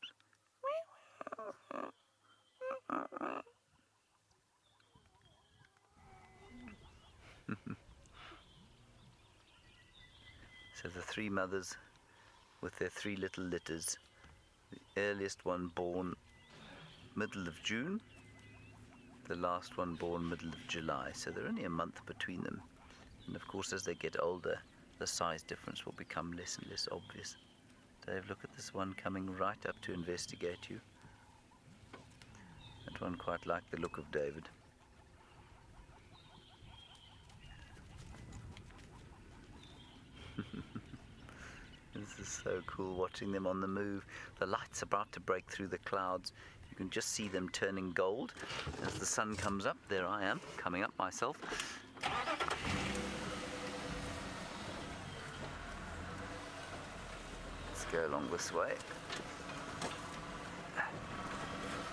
So the 3 mothers with their 3 little litters, the earliest one born middle of June, the last one born middle of July, so they're only a month between them. And of course, as they get older, the size difference will become less and less obvious. Dave, look at this one coming right up to investigate you. That one quite liked the look of David. This is so cool watching them on the move. The light's about to break through the clouds. You can just see them turning gold as the sun comes up. There I am, coming up myself. Let's go along this way.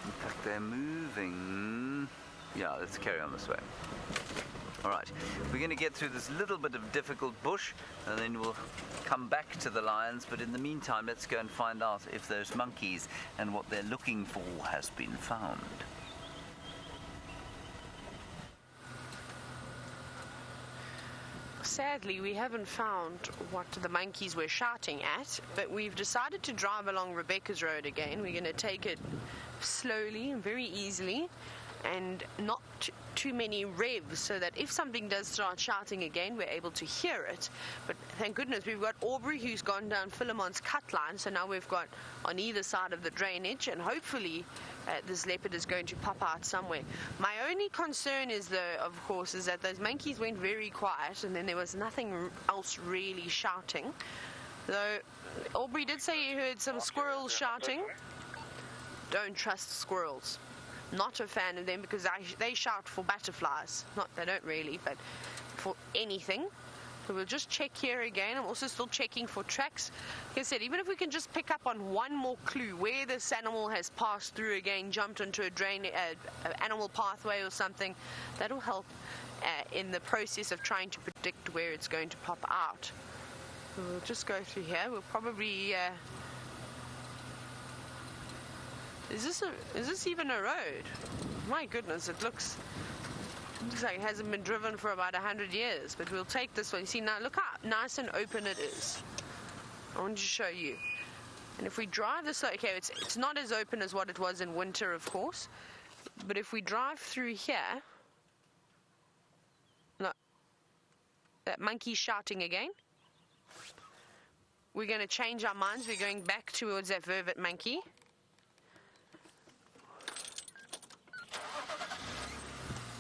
In fact, they're moving. Yeah, let's carry on this way. Alright, we're going to get through this little bit of difficult bush and then we'll come back to the lions, but in the meantime let's go and find out if those monkeys and what they're looking for has been found. Sadly, we haven't found what the monkeys were shouting at, but we've decided to drive along Rebecca's Road again. We're going to take it slowly and very easily and not too many revs, so that if something does start shouting again, we're able to hear it. But thank goodness we've got Aubrey, who's gone down Philemon's cut line, so now we've got on either side of the drainage, and hopefully this leopard is going to pop out somewhere. My only concern is, though, of course, is that those monkeys went very quiet and then there was nothing else really shouting. Though Aubrey did say he heard some squirrels shouting. Don't trust squirrels. Not a fan of them because they shout for butterflies. They don't really, but for anything. So we'll just check here again. I'm also still checking for tracks. Like I said, even if we can just pick up on one more clue where this animal has passed through again, jumped into a animal pathway or something, that'll help in the process of trying to predict where it's going to pop out. So we'll just go through here. We'll probably... Is this even a road? My goodness, it looks like it hasn't been driven for about 100 years, but we'll take this one. You see, now look how nice and open it is. I want to show you. And if we drive this, okay, it's not as open as what it was in winter, of course, But if we drive through here, no, that monkey's shouting again. We're going to change our minds. We're going back towards that vervet monkey.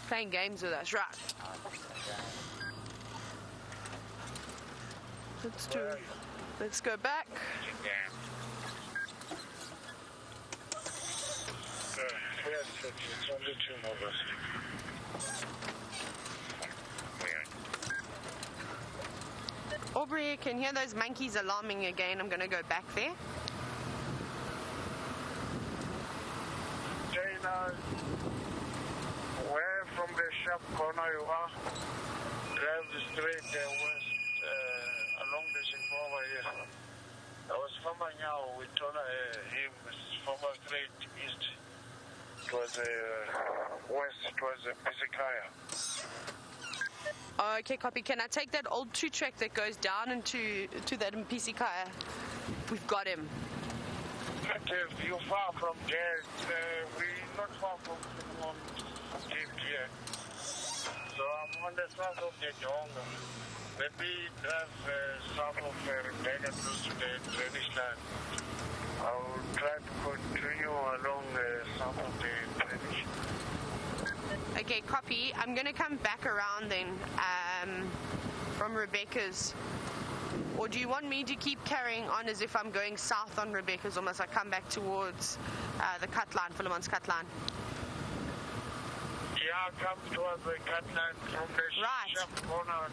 Playing games with us, right? Let's go back. Yes, it's only 2 movers. Aubrey, you can hear those monkeys alarming again. I'm going to go back there. China, where from the sharp corner you are, drive straight west along the Shimova here. I was from now, we told him from straight east. It was west, it was Pisikaya. Okay, copy. Can I take that old 2-track that goes down into that Mpisi Kaya? We've got him. You're far from there. We're not far from here. So I'm on the south of the jungle. Maybe drive south of Rebecca close to the drainage line. I'll try to continue along south of the drainage. Okay, copy. I'm going to come back around then from Rebecca's. Or do you want me to keep carrying on as if I'm going south on Rebecca's, or must I come back towards the cut line, Philemon's cut line? Yeah, come towards the cut line from the Right. sharp corner.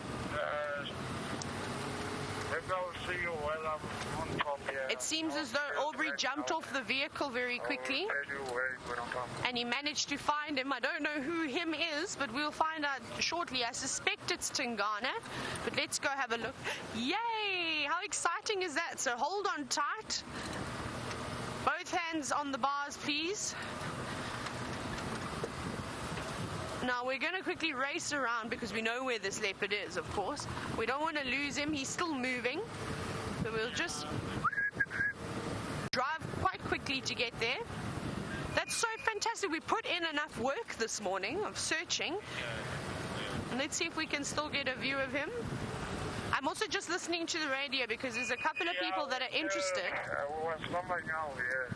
Maybe I'll see you while I'm on top here. It seems as though Aubrey jumped off the vehicle very quickly, I'll tell you where you're gonna come. and he managed to find him. I don't know who him is, but we'll find out shortly. I suspect it's Tingana, but let's go have a look. Yay! How exciting is that? So hold on tight. Both hands on the bars, please. Now we're going to quickly race around because we know where this leopard is, of course. We don't want to lose him. He's still moving. So we'll just drive quite quickly to get there. That's so fantastic. We put in enough work this morning of searching. Let's see if we can still get a view of him. I'm also just listening to the radio because there's a couple of people that are interested. I was coming now, yes.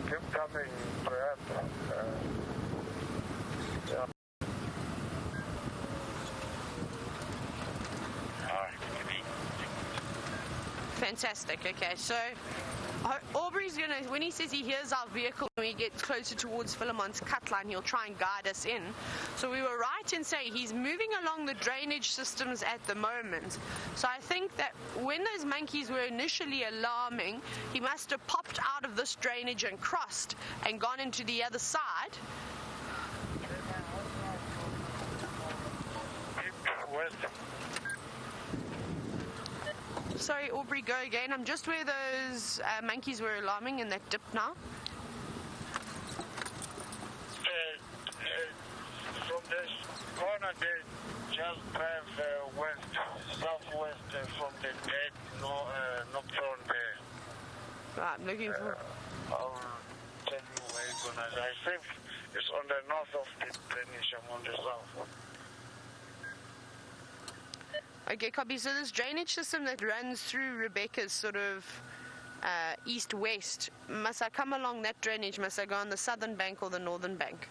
Keep coming, perhaps. Yeah. Fantastic. Okay, so Aubrey's gonna, when he says he hears our vehicle when we get closer towards Philemon's cut line, he'll try and guide us in. So we were right in saying he's moving along the drainage systems at the moment. So I think that when those monkeys were initially alarming, he must have popped out of this drainage and crossed and gone into the other side. West. Sorry, Aubrey, go again. I'm just where those monkeys were alarming in that dip now. From this corner, they just drive west, southwest from the dead nocturne there. Right, I'm looking for... I'll tell you where it's gonna. I think it's on the north of the drainage. I'm on the south. Okay, copy. So this drainage system that runs through Rebecca's sort of east-west, must I come along that drainage? Must I go on the southern bank or the northern bank?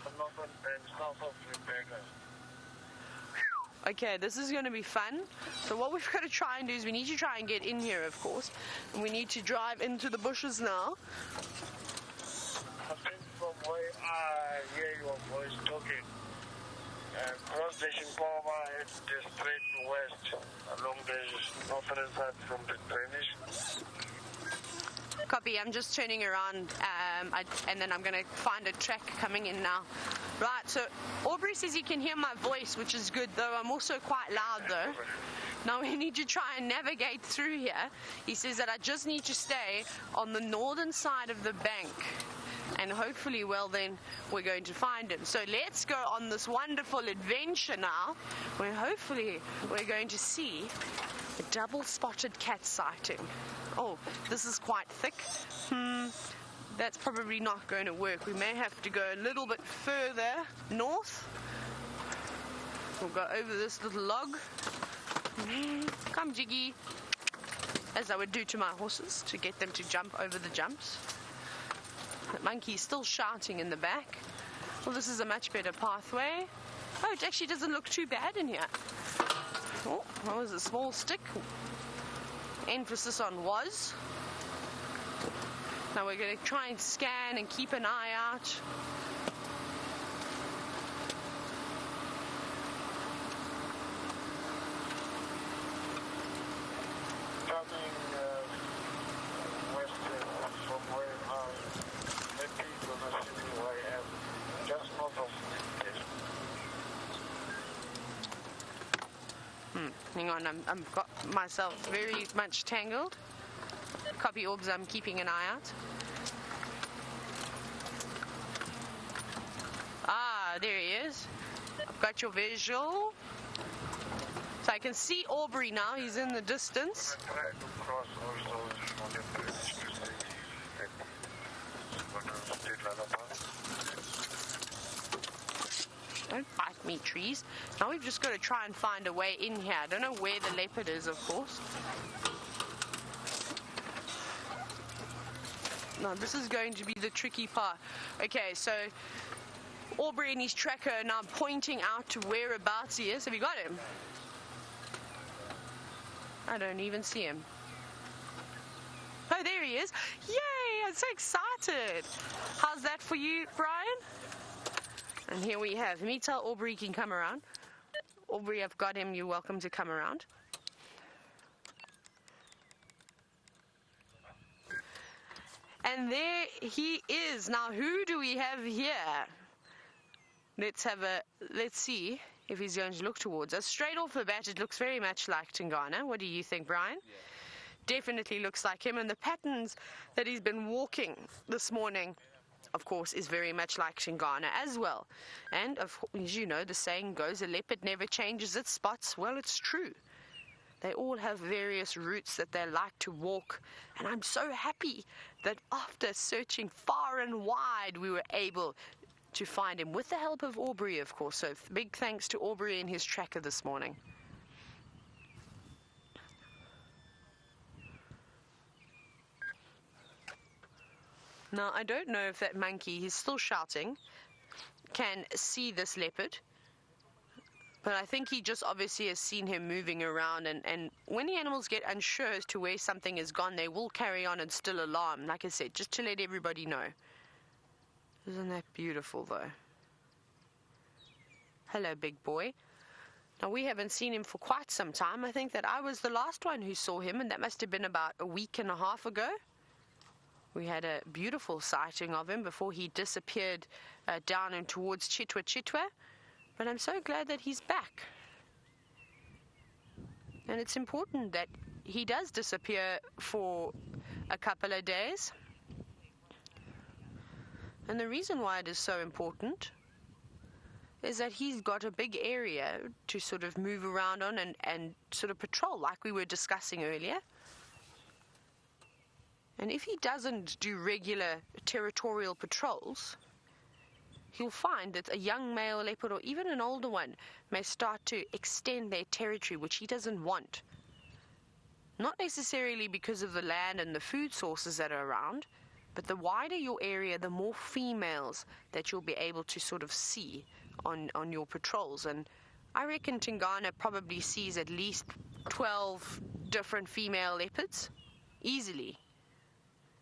The northern bank, south of Rebecca. Okay, this is going to be fun. So what we've got to try and do is we need to try and get in here, of course. And we need to drive into the bushes now. I think from where I hear your voice talking, cross the Shimpova, head straight west along the northern side from the drainage. Copy, I'm just turning around and then I'm going to find a track coming in now. Right, so Aubrey says he can hear my voice, which is good, though I'm also quite loud, though. Now we need to try and navigate through here. He says that I just need to stay on the northern side of the bank. And hopefully, well then, we're going to find him. So let's go on this wonderful adventure now, where hopefully we're going to see a double-spotted cat sighting. Oh, this is quite thick. that's probably not going to work. We may have to go a little bit further north. We'll go over this little log. Come, Jiggy. As I would do to my horses to get them to jump over the jumps. The monkey's still shouting in the back. Well, this is a much better pathway. Oh, it actually doesn't look too bad in here. Oh, that was a small stick. Emphasis on was. Now we're going to try and scan and keep an eye out. Coming west from where I maybe gonna see me where I am, just north of this. Hang on, I've got myself very much tangled. Copy, Orbs, I'm keeping an eye out. Ah, there he is. I've got your visual. So I can see Aubrey now, he's in the distance. I try to cross also on the bridge to see what is the lullaby. Don't bite me, trees. Now we've just got to try and find a way in here. I don't know where the leopard is, of course. No, this is going to be the tricky part. Okay, so Aubrey and his tracker are now pointing out to whereabouts he is. Have you got him? I don't even see him. Oh, there he is. Yay, I'm so excited. How's that for you, Brian? And here we have, me tell Aubrey can come around. Aubrey, I've got him, you're welcome to come around. And there he is. Now, who do we have here? Let's see if he's going to look towards us. Straight off the bat, it looks very much like Tingana. What do you think, Brian? Yeah. Definitely looks like him. And the patterns that he's been walking this morning, of course, is very much like Tingana as well. And as you know, the saying goes, a leopard never changes its spots. Well, it's true. They all have various routes that they like to walk. And I'm so happy that after searching far and wide, we were able to find him with the help of Aubrey, of course. So big thanks to Aubrey and his tracker this morning. Now, I don't know if that monkey, he's still shouting, can see this leopard. But I think he just obviously has seen him moving around. And when the animals get unsure as to where something is gone, they will carry on and still alarm, like I said, just to let everybody know. Isn't that beautiful, though? Hello, big boy. Now, we haven't seen him for quite some time. I think that I was the last one who saw him, and that must have been about a week and a half ago. We had a beautiful sighting of him before he disappeared down and towards Chitwa Chitwa. But I'm so glad that he's back. And it's important that he does disappear for a couple of days. And the reason why it is so important is that he's got a big area to sort of move around on and sort of patrol like we were discussing earlier. And if he doesn't do regular territorial patrols, he'll find that a young male leopard or even an older one may start to extend their territory, which he doesn't want. Not necessarily because of the land and the food sources that are around, but the wider your area, the more females that you'll be able to sort of see on your patrols. And I reckon Tingana probably sees at least 12 different female leopards, easily.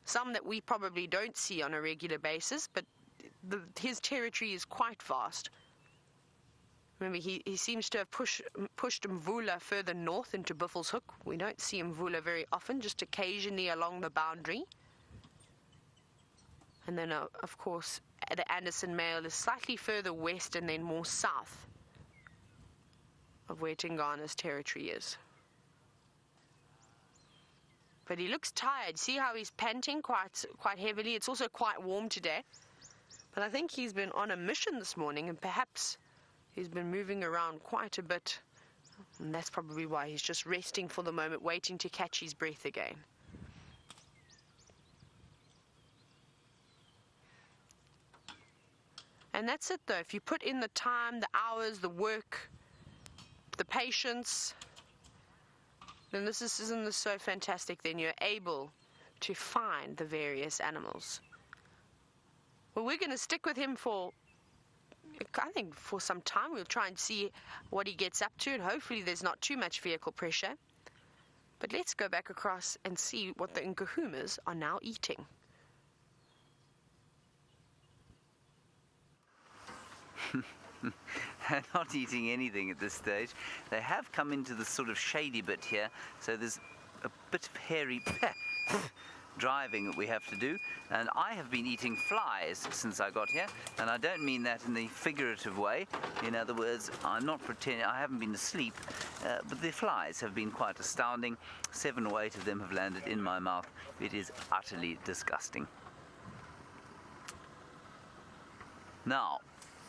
Some that we probably don't see on a regular basis, but his territory is quite vast. Remember, he seems to have pushed Mvula further north into Buffelshoek. We don't see Mvula very often, just occasionally along the boundary. And then, of course, the Anderson male is slightly further west and then more south of where Tingana's territory is. But he looks tired. See how he's panting quite heavily? It's also quite warm today. But I think he's been on a mission this morning, and perhaps he's been moving around quite a bit. And that's probably why he's just resting for the moment, waiting to catch his breath again. And that's it though. If you put in the time, the hours, the work, the patience, then isn't this so fantastic? Then you're able to find the various animals. Well, we're going to stick with him for, I think, for some time. We'll try and see what he gets up to, and hopefully there's not too much vehicle pressure. But let's go back across and see what the Nkuhumas are now eating. They're not eating anything at this stage. They have come into the sort of shady bit here, so there's a bit of hairy driving that we have to do. And I have been eating flies since I got here, and I don't mean that in the figurative way. In other words, I'm not pretending, I haven't been asleep, but the flies have been quite astounding. 7 or 8 of them have landed in my mouth. It is utterly disgusting. Now,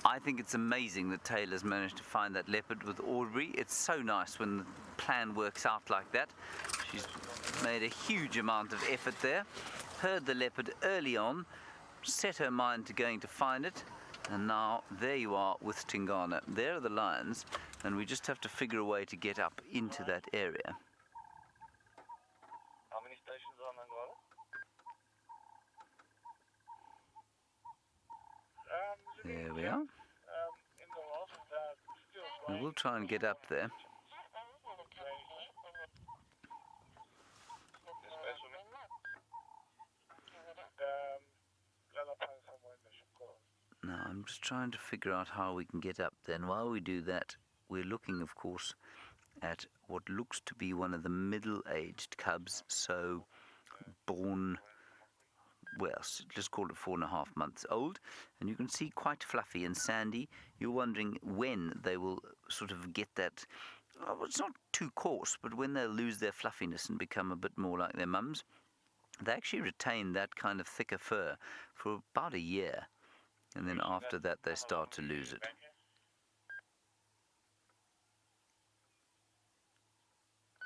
I think it's amazing that Taylor's managed to find that leopard with Aubrey. It's so nice when the plan works out like that. She's made a huge amount of effort there, heard the leopard early on, set her mind to going to find it, and now there you are with Tingana. There are the lions, and we just have to figure a way to get up into that area. How many stations are on Angola? There we are. In the last, still And we'll try and get up there. Now, I'm just trying to figure out how we can get up there. And while we do that, we're looking, of course, at what looks to be one of the middle-aged cubs, so born, well, just call it 4.5 months old. And you can see quite fluffy and sandy. You're wondering when they will sort of get that, well, it's not too coarse, but when they'll lose their fluffiness and become a bit more like their mums. They actually retain that kind of thicker fur for about a year. And then after that, they start to lose it.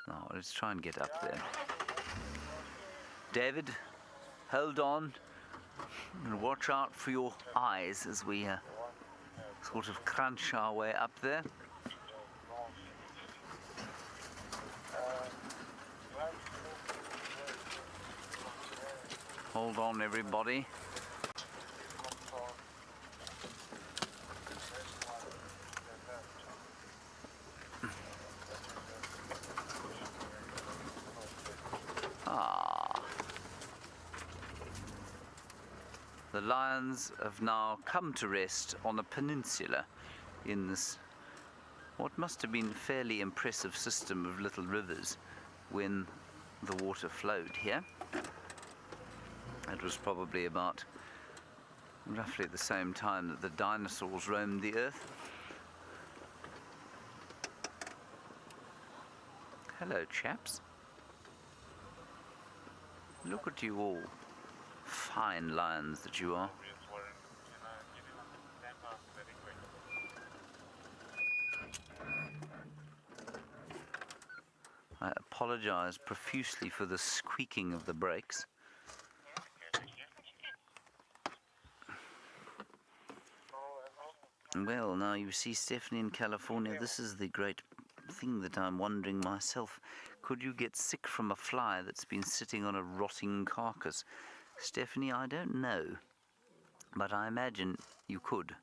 Now, let's try and get up there. David, hold on and watch out for your eyes as we sort of crunch our way up there. Hold on, everybody. The lions have now come to rest on a peninsula in this, what must have been a fairly impressive system of little rivers when the water flowed here. It was probably about roughly the same time that the dinosaurs roamed the earth. Hello, chaps. Look at you all. Fine lions that you are. I apologize profusely for the squeaking of the brakes. Well, now you see, Stephanie, in California, this is the great thing that I'm wondering myself. Could you get sick from a fly that's been sitting on a rotting carcass? Stephanie, I don't know, but I imagine you could.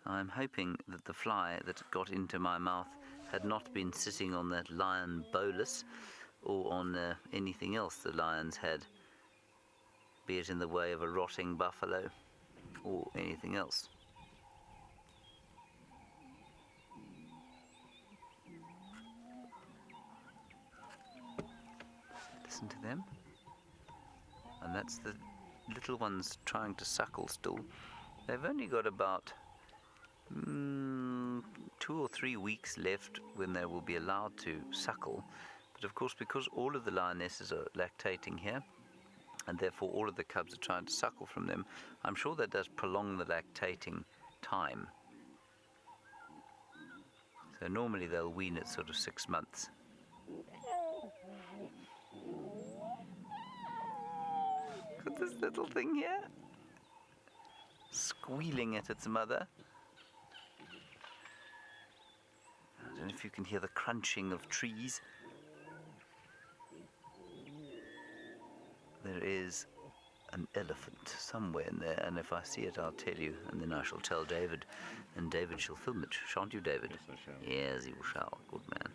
I'm hoping that the fly that got into my mouth had not been sitting on that lion bolus or on anything else the lions had, be it in the way of a rotting buffalo or anything else. Listen to them. And that's the little ones trying to suckle still. They've only got about 2 or 3 weeks left when they will be allowed to suckle. But of course, because all of the lionesses are lactating here, and therefore all of the cubs are trying to suckle from them, I'm sure that does prolong the lactating time. So normally they'll wean at sort of 6 months. Look at this little thing here. squealing at its mother. I don't know if you can hear the crunching of trees. There is an elephant somewhere in there, and if I see it, I'll tell you, and then I shall tell David, and David shall film it. Shan't you, David? Yes, I shall. Yes, he shall. Good man.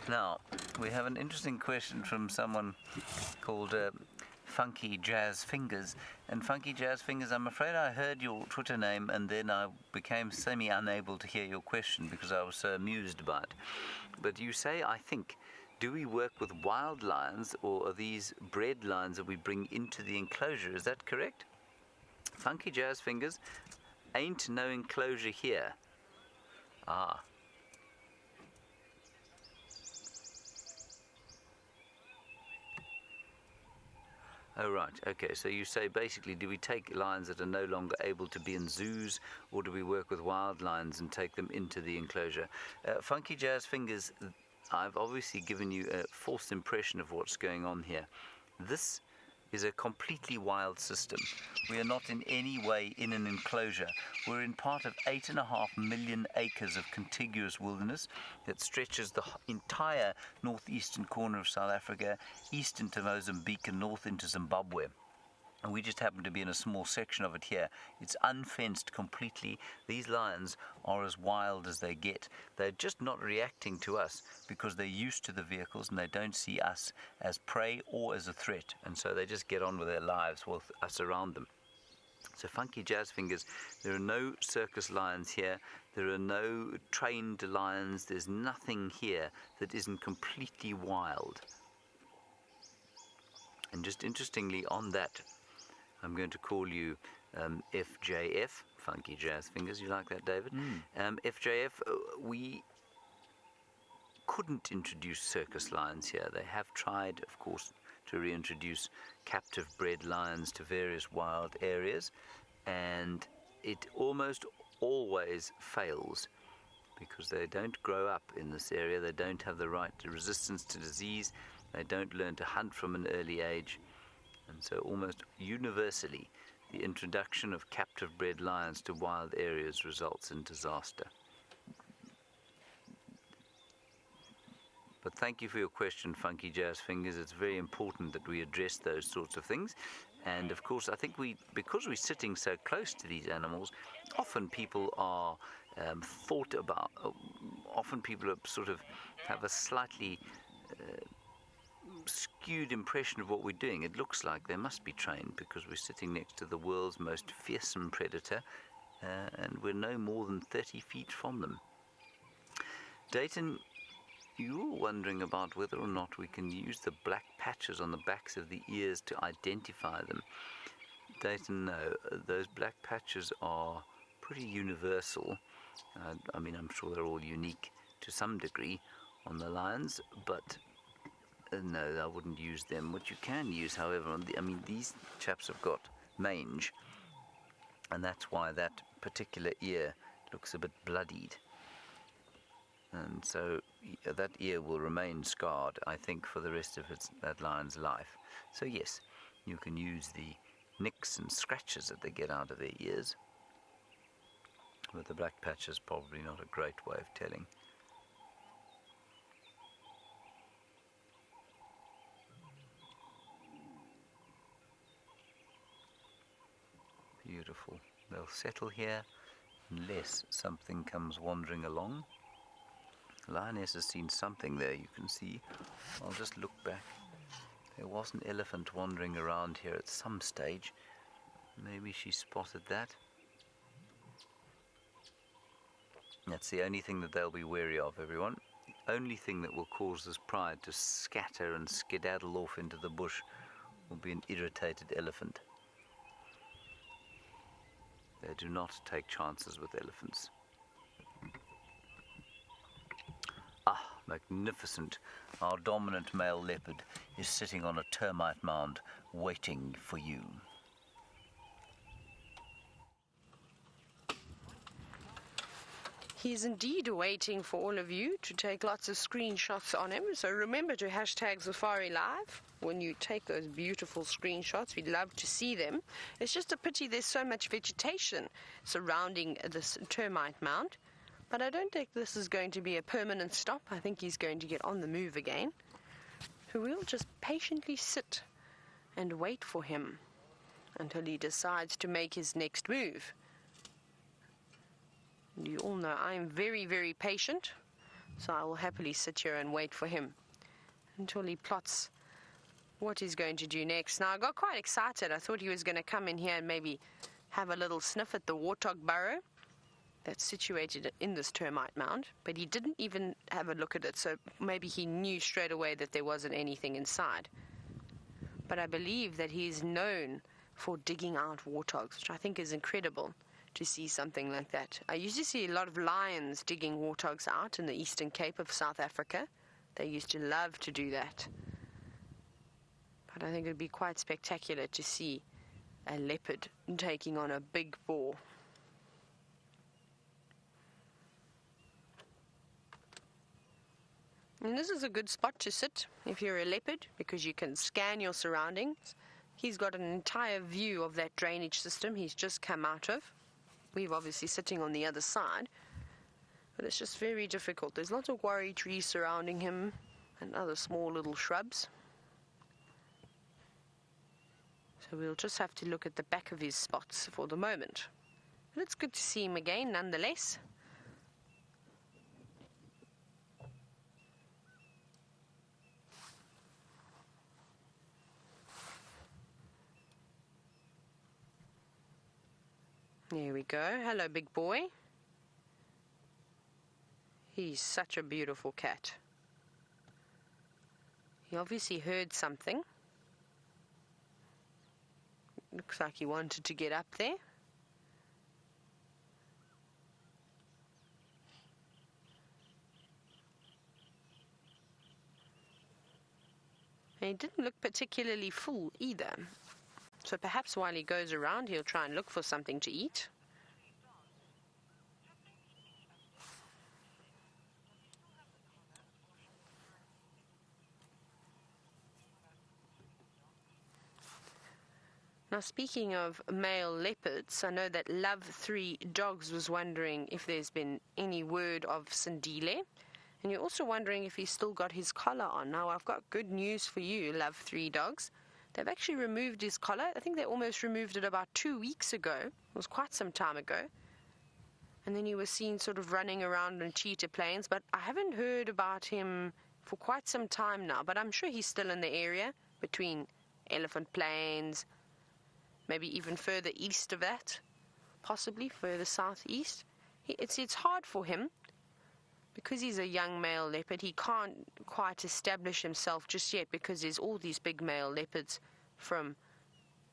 Now, we have an interesting question from someone called Funky Jazz Fingers. And Funky Jazz Fingers, I'm afraid I heard your Twitter name and then I became semi-unable to hear your question because I was so amused by it. But you say, I think, do we work with wild lions or are these bred lions that we bring into the enclosure? Is that correct? Funky Jazz Fingers, ain't no enclosure here. Ah. Oh, right. Okay. So you say basically, do we take lions that are no longer able to be in zoos, or do we work with wild lions and take them into the enclosure? Funky Jazz Fingers, I've obviously given you a false impression of what's going on here. This is a completely wild system. We are not in any way in an enclosure. We're in part of 8.5 million acres of contiguous wilderness that stretches the entire northeastern corner of South Africa, east into Mozambique and north into Zimbabwe. And we just happen to be in a small section of it here. It's unfenced completely. These lions are as wild as they get. They're just not reacting to us because they're used to the vehicles and they don't see us as prey or as a threat. And so they just get on with their lives with us around them. So Funky Jazz Fingers, there are no circus lions here. There are no trained lions. There's nothing here that isn't completely wild. And just interestingly on that, I'm going to call you FJF, Funky Jazz Fingers. You like that, David? FJF, we couldn't introduce circus lions here. They have tried, of course, to reintroduce captive bred lions to various wild areas, and it almost always fails because they don't grow up in this area. They don't have the right resistance to disease. They don't learn to hunt from an early age. And so almost universally, the introduction of captive bred lions to wild areas results in disaster. But thank you for your question, Funky Jazz Fingers. It's very important that we address those sorts of things. And of course, I think because we're sitting so close to these animals, often people are often people are sort of have a slightly skewed impression of what we're doing. It looks like they must be trained because we're sitting next to the world's most fearsome predator and we're no more than 30 feet from them. Dayton, you're wondering about whether or not we can use the black patches on the backs of the ears to identify them. Dayton, no. Those black patches are pretty universal. I mean, I'm sure they're all unique to some degree on the lions, but no, I wouldn't use them. What you can use, however, these chaps have got mange, and that's why that particular ear looks a bit bloodied. And so that ear will remain scarred, I think, for the rest of that lion's life. So yes, you can use the nicks and scratches that they get out of their ears, but the black patch is probably not a great way of telling. Beautiful. They'll settle here unless something comes wandering along. The lioness has seen something there, you can see. I'll just look back. There was an elephant wandering around here at some stage. Maybe she spotted that. That's the only thing that they'll be wary of, everyone. The only thing that will cause this pride to scatter and skedaddle off into the bush will be an irritated elephant. They do not take chances with elephants. Ah, magnificent. Our dominant male leopard is sitting on a termite mound waiting for you. He's indeed waiting for all of you to take lots of screenshots on him. So remember to hashtag Safari Live when you take those beautiful screenshots. We'd love to see them. It's just a pity there's so much vegetation surrounding this termite mound. But I don't think this is going to be a permanent stop. I think he's going to get on the move again. So we'll just patiently sit and wait for him until he decides to make his next move. And you all know I'm very, very patient, so I will happily sit here and wait for him until he plots what he's going to do next. Now, I got quite excited. I thought he was going to come in here and maybe have a little sniff at the warthog burrow that's situated in this termite mound, but he didn't even have a look at it, so maybe he knew straight away that there wasn't anything inside. But I believe that he's known for digging out warthogs, which I think is incredible to see something like that. I used to see a lot of lions digging warthogs out in the Eastern Cape of South Africa. They used to love to do that. But I think it would be quite spectacular to see a leopard taking on a big boar. And this is a good spot to sit if you're a leopard, because you can scan your surroundings. He's got an entire view of that drainage system he's just come out of. We're obviously sitting on the other side, but it's just very difficult. There's lots of worry trees surrounding him and other small little shrubs. So we'll just have to look at the back of his spots for the moment. But it's good to see him again nonetheless. There we go. Hello, big boy. He's such a beautiful cat. He obviously heard something. Looks like he wanted to get up there. And he didn't look particularly full either. So perhaps while he goes around, he'll try and look for something to eat. Now, speaking of male leopards, I know that Love 3 Dogs was wondering if there's been any word of Sindile. And you're also wondering if he's still got his collar on. Now, I've got good news for you, Love 3 Dogs. They've actually removed his collar. I think they almost removed it about 2 weeks ago. It was quite some time ago. And then he was seen sort of running around on cheetah plains. But I haven't heard about him for quite some time now. But I'm sure he's still in the area between Elephant Plains, maybe even further east of that, possibly further southeast. It's hard for him because he's a young male leopard. He can't quite establish himself just yet because there's all these big male leopards from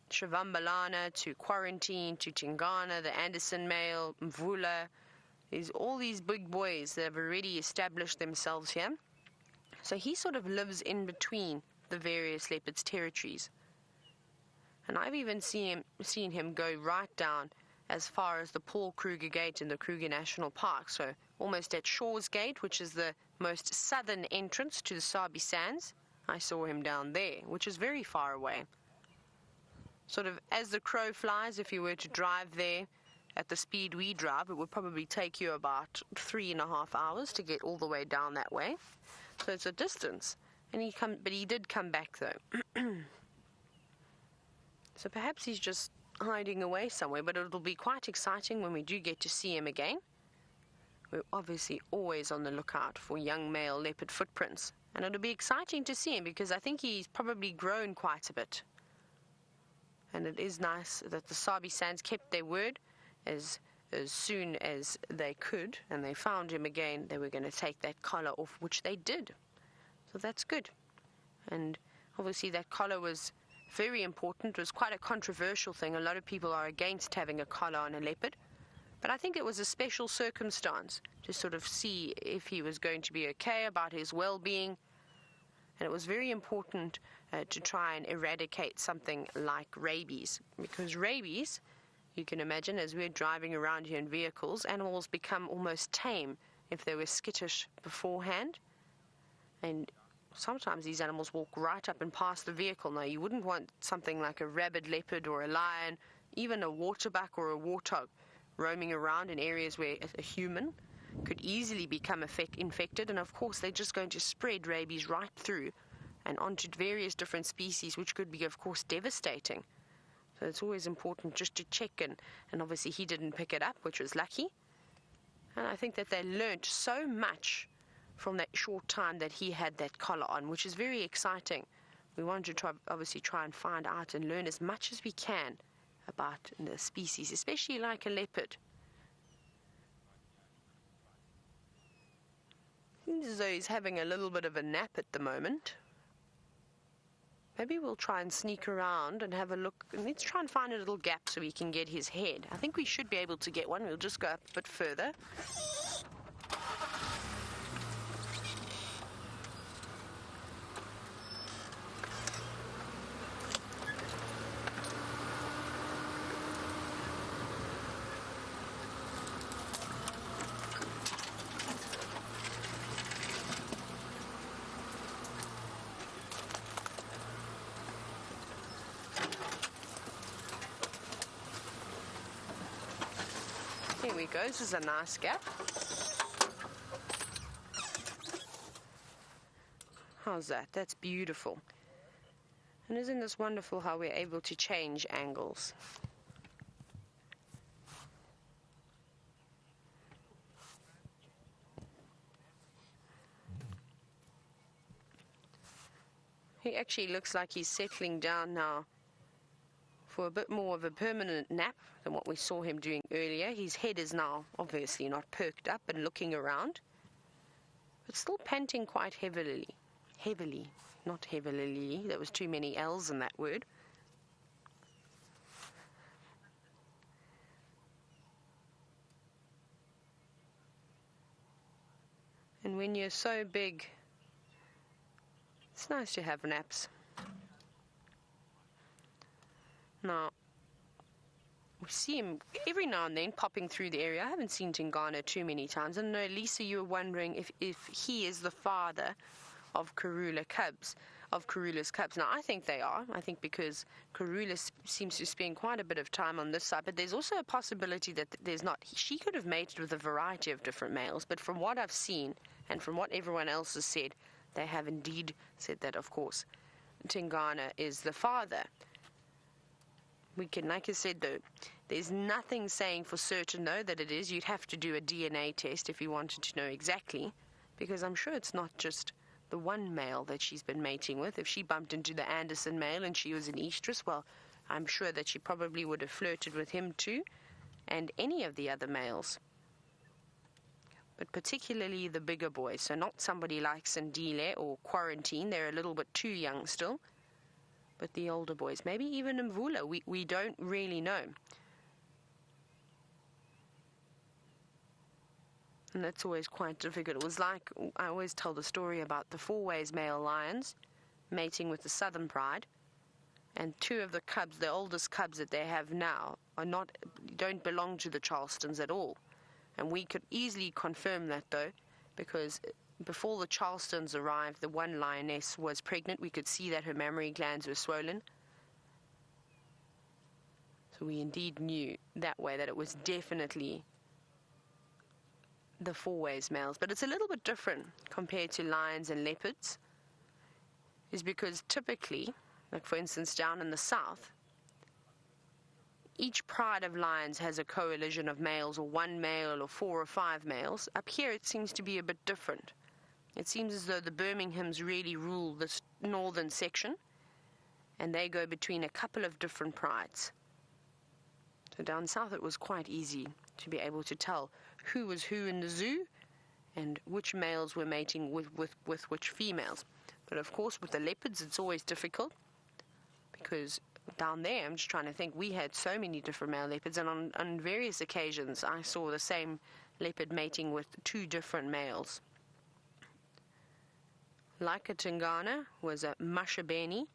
Shivambalana to Quarantine to Tingana, the Anderson male, Mvula. There's all these big boys that have already established themselves here. So he sort of lives in between the various leopards' territories. And I've even seen him go right down as far as the Paul Kruger Gate in the Kruger National Park. So almost at Shaw's Gate, which is the most southern entrance to the Sabi Sands. I saw him down there, which is very far away. Sort of as the crow flies, if you were to drive there at the speed we drive, it would probably take you about 3.5 hours to get all the way down that way. So it's a distance. But he did come back though. So perhaps he's just hiding away somewhere, but it'll be quite exciting when we do get to see him again. We're obviously always on the lookout for young male leopard footprints. And it'll be exciting to see him because I think he's probably grown quite a bit. And it is nice that the Sabi Sands kept their word as soon as they could, and they found him again. They were going to take that collar off, which they did. So that's good. And obviously that collar was very important. It was quite a controversial thing. A lot of people are against having a collar on a leopard. But I think it was a special circumstance to sort of see if he was going to be okay about his well-being. And it was very important to try and eradicate something like rabies. Because rabies, You can imagine, as we're driving around here in vehicles, animals become almost tame if they were skittish beforehand. And sometimes these animals walk right up and past the vehicle. Now, you wouldn't want something like a rabid leopard or a lion, even a waterbuck or a warthog roaming around in areas where a human could easily become infected. And of course, they're just going to spread rabies right through and onto various different species, which could be, of course, devastating. So it's always important just to check in. And obviously, he didn't pick it up, which was lucky. And I think that they learnt so much from that short time that he had that collar on, which is very exciting. We want to obviously try and find out and learn as much as we can about the species, especially like a leopard. Seems as though he's having a little bit of a nap at the moment. Maybe we'll try and sneak around and have a look. And let's try and find a little gap so we can get his head. I think we should be able to get one. We'll just go up a bit further. Here we go. This is a nice gap. How's that? That's beautiful. And isn't this wonderful how we're able to change angles? He actually looks like he's settling down now for a bit more of a permanent nap than what we saw him doing earlier. His head is now obviously not perked up and looking around, but still panting quite heavily. Not heavily. There was too many L's in that word. And when you're so big, it's nice to have naps. Now, we see him every now and then popping through the area. I haven't seen Tingana too many times. And no, Lisa, you were wondering if he is the father of Karula's cubs. Now, I think they are. I think because Karula seems to spend quite a bit of time on this side. But there's also a possibility that there's not. She could have mated with a variety of different males. But from what I've seen and from what everyone else has said, they have indeed said that, of course, Tingana is the father. We can, like I said, though, there's nothing saying for certain, though, that it is. You'd have to do a DNA test if you wanted to know exactly, because I'm sure it's not just the one male that she's been mating with. If she bumped into the Anderson male and she was an estrus, well, I'm sure that she probably would have flirted with him too, and any of the other males. But particularly the bigger boys, so not somebody like Sandile or Quarantine. They're a little bit too young still. But the older boys, maybe even Mvula, we don't really know. And that's always quite difficult. It was like, I always tell the story about the four-ways male lions mating with the Southern Pride. And two of the cubs, the oldest cubs that they have now, don't belong to the Charlestons at all. And we could easily confirm that, though, because before the Charlestons arrived, the one lioness was pregnant. We could see that her mammary glands were swollen. So we indeed knew that way that it was definitely the four-ways males. But it's a little bit different compared to lions and leopards, is because typically, like for instance down in the south, each pride of lions has a coalition of males, or one male or 4 or 5 males. Up here it seems to be a bit different. It seems as though the Birminghams really rule this northern section, and they go between a couple of different prides. So down south it was quite easy to be able to tell who was who in the zoo and which males were mating with which females. But of course with the leopards it's always difficult, because down there, I'm just trying to think, we had so many different male leopards, and on various occasions I saw the same leopard mating with 2 different males. Like a Tingana was a Mashabeni,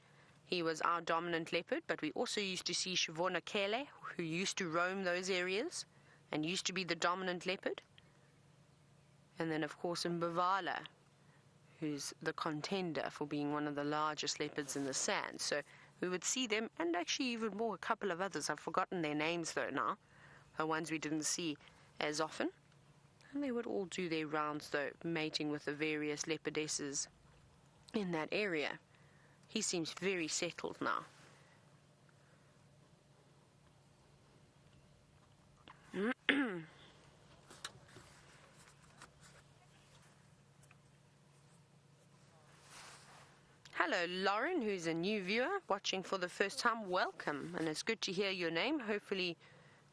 He was our dominant leopard, but we also used to see Shivonakele, who used to roam those areas and used to be the dominant leopard. And then, of course, Mbavala, who's the contender for being one of the largest leopards in the sand. So we would see them, and actually even more, a couple of others. I've forgotten their names, though, now. The ones we didn't see as often. And they would all do their rounds, though, mating with the various leopardesses in that area. He seems very settled now. Hello, Lauren, who's a new viewer watching for the first time. Welcome, and it's good to hear your name. Hopefully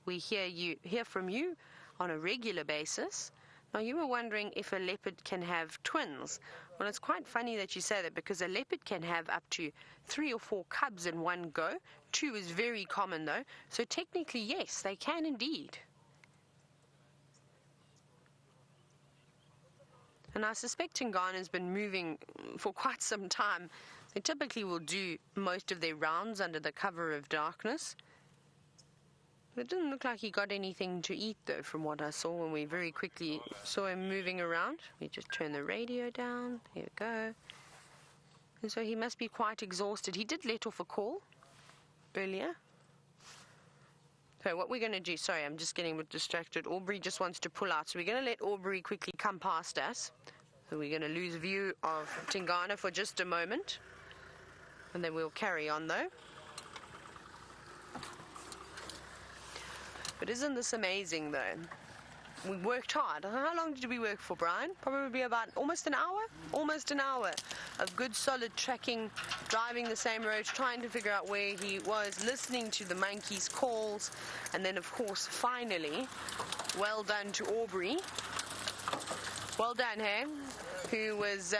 we hear from you on a regular basis. Now, you were wondering if a leopard can have twins. Well, it's quite funny that you say that, because a leopard can have up to 3 or 4 cubs in one go. 2 is very common, though. So technically, yes, they can indeed. And I suspect Tingana's been moving for quite some time. They typically will do most of their rounds under the cover of darkness. It didn't look like he got anything to eat, though, from what I saw when we very quickly saw him moving around. We just turned the radio down. There we go. And so he must be quite exhausted. He did let off a call earlier. So what we're going to do, sorry, I'm just getting a bit distracted. Aubrey just wants to pull out. So we're going to let Aubrey quickly come past us. So we're going to lose view of Tingana for just a moment. And then we'll carry on, though. But isn't this amazing, though? We worked hard. How long did we work for, Brian? Probably about almost an hour? Almost an hour of good, solid tracking, driving the same road, trying to figure out where he was, listening to the monkeys' calls, and then, of course, finally, well done to Aubrey. Well done, hey? Who was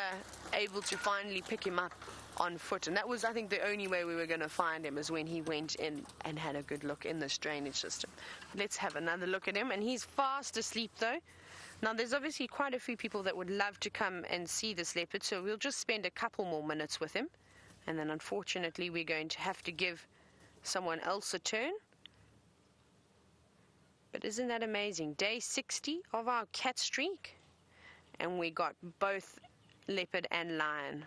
able to finally pick him up on foot. And that was, I think, the only way we were going to find him, is when he went in and had a good look in this drainage system. Let's have another look at him. And he's fast asleep, though. Now, there's obviously quite a few people that would love to come and see this leopard, so we'll just spend a couple more minutes with him. And then, unfortunately, we're going to have to give someone else a turn. But isn't that amazing? Day 60 of our cat streak. And we got both leopard and lion.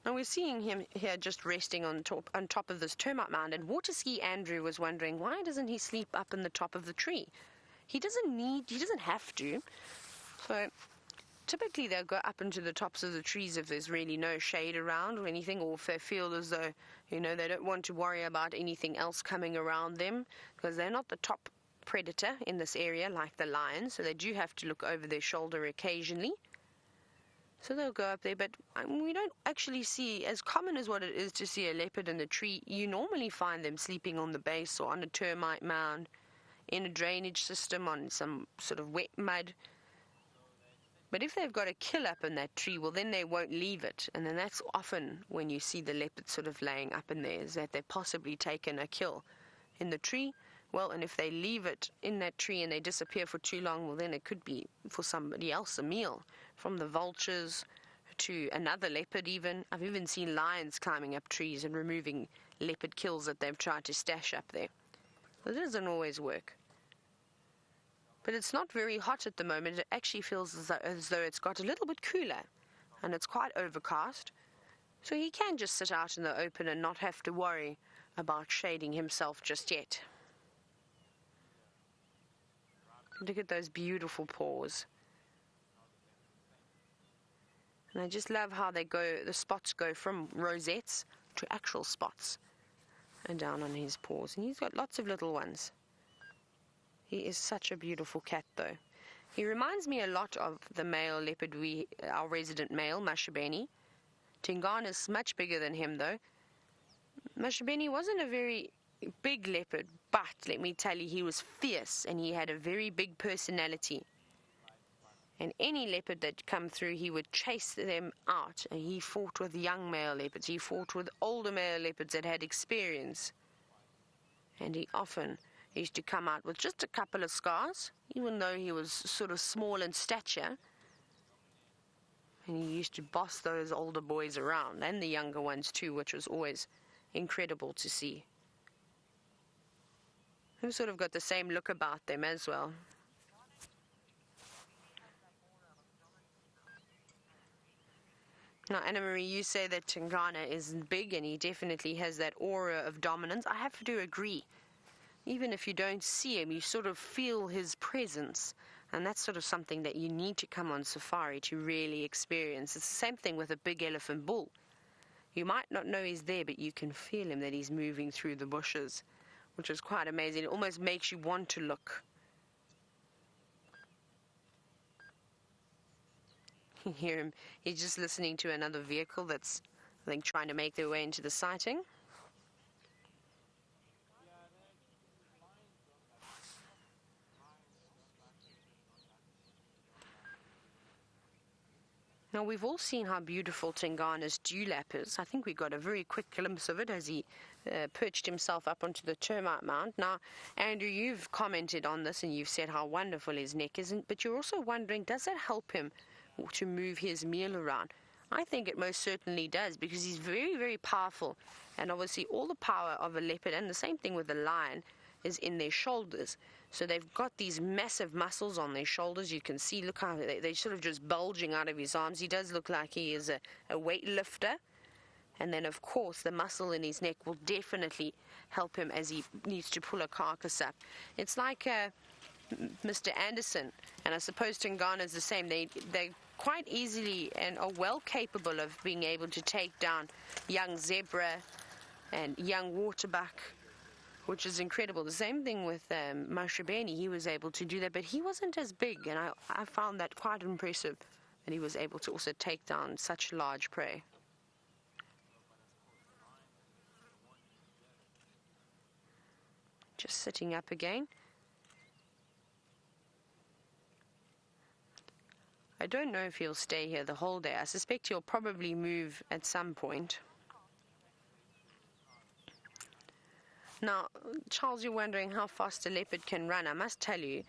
Now we're seeing him here just resting on top of this termite mound, and Waterski Andrew was wondering, why doesn't he sleep up in the top of the tree? He doesn't have to. So typically they'll go up into the tops of the trees if there's really no shade around or anything, or if they feel as though, they don't want to worry about anything else coming around them, because they're not the top predator in this area like the lion, so they do have to look over their shoulder occasionally. So they'll go up there, but we don't actually see, as common as what it is to see a leopard in the tree, you normally find them sleeping on the base or on a termite mound, in a drainage system, on some sort of wet mud. But if they've got a kill up in that tree, well, then they won't leave it. And then that's often when you see the leopard sort of laying up in there, is that they've possibly taken a kill in the tree. Well, and if they leave it in that tree and they disappear for too long, well, then it could be for somebody else a meal, from the vultures to another leopard even. I've even seen lions climbing up trees and removing leopard kills that they've tried to stash up there. It doesn't always work. But it's not very hot at the moment. It actually feels as though it's got a little bit cooler, and it's quite overcast. So he can just sit out in the open and not have to worry about shading himself just yet. Look at those beautiful paws. And I just love how the spots go from rosettes to actual spots and down on his paws. And he's got lots of little ones. He is such a beautiful cat, though. He reminds me a lot of the male leopard, our resident male, Mashabeni. Tingana's much bigger than him, though. Mashabeni wasn't a very big leopard, but let me tell you, he was fierce and he had a very big personality. And any leopard that come through, he would chase them out. And he fought with young male leopards. He fought with older male leopards that had experience. And he often used to come out with just a couple of scars, even though he was sort of small in stature. And he used to boss those older boys around, and the younger ones too, which was always incredible to see. Who sort of got the same look about them as well. Now, Anna Marie, you say that Tingana is big and he definitely has that aura of dominance. I have to agree. Even if you don't see him, you sort of feel his presence. And that's sort of something that you need to come on safari to really experience. It's the same thing with a big elephant bull. You might not know he's there, but you can feel him, that he's moving through the bushes, which is quite amazing. It almost makes you want to look. You hear him. He's just listening to another vehicle that's, I think, trying to make their way into the sighting. Now, we've all seen how beautiful Tingana's dewlap is. I think we got a very quick glimpse of it as he perched himself up onto the termite mound. Now, Andrew, you've commented on this and you've said how wonderful his neck is, but you're also wondering, does that help him to move his meal around? I think it most certainly does, because he's very, very powerful. And obviously all the power of a leopard, and the same thing with a lion, is in their shoulders. So they've got these massive muscles on their shoulders. You can see, look how they're sort of just bulging out of his arms. He does look like he is a weightlifter. And then, of course, the muscle in his neck will definitely help him as he needs to pull a carcass up. It's like Mr. Anderson, and I suppose Tingana is the same. They quite easily and are well capable of being able to take down young zebra and young waterbuck, which is incredible. The same thing with Mashabeni. He was able to do that, but he wasn't as big, and I found that quite impressive, that he was able to also take down such large prey. Just sitting up again. I don't know if he'll stay here the whole day. I suspect he'll probably move at some point. Now, Charles, you're wondering how fast a leopard can run. I must tell you,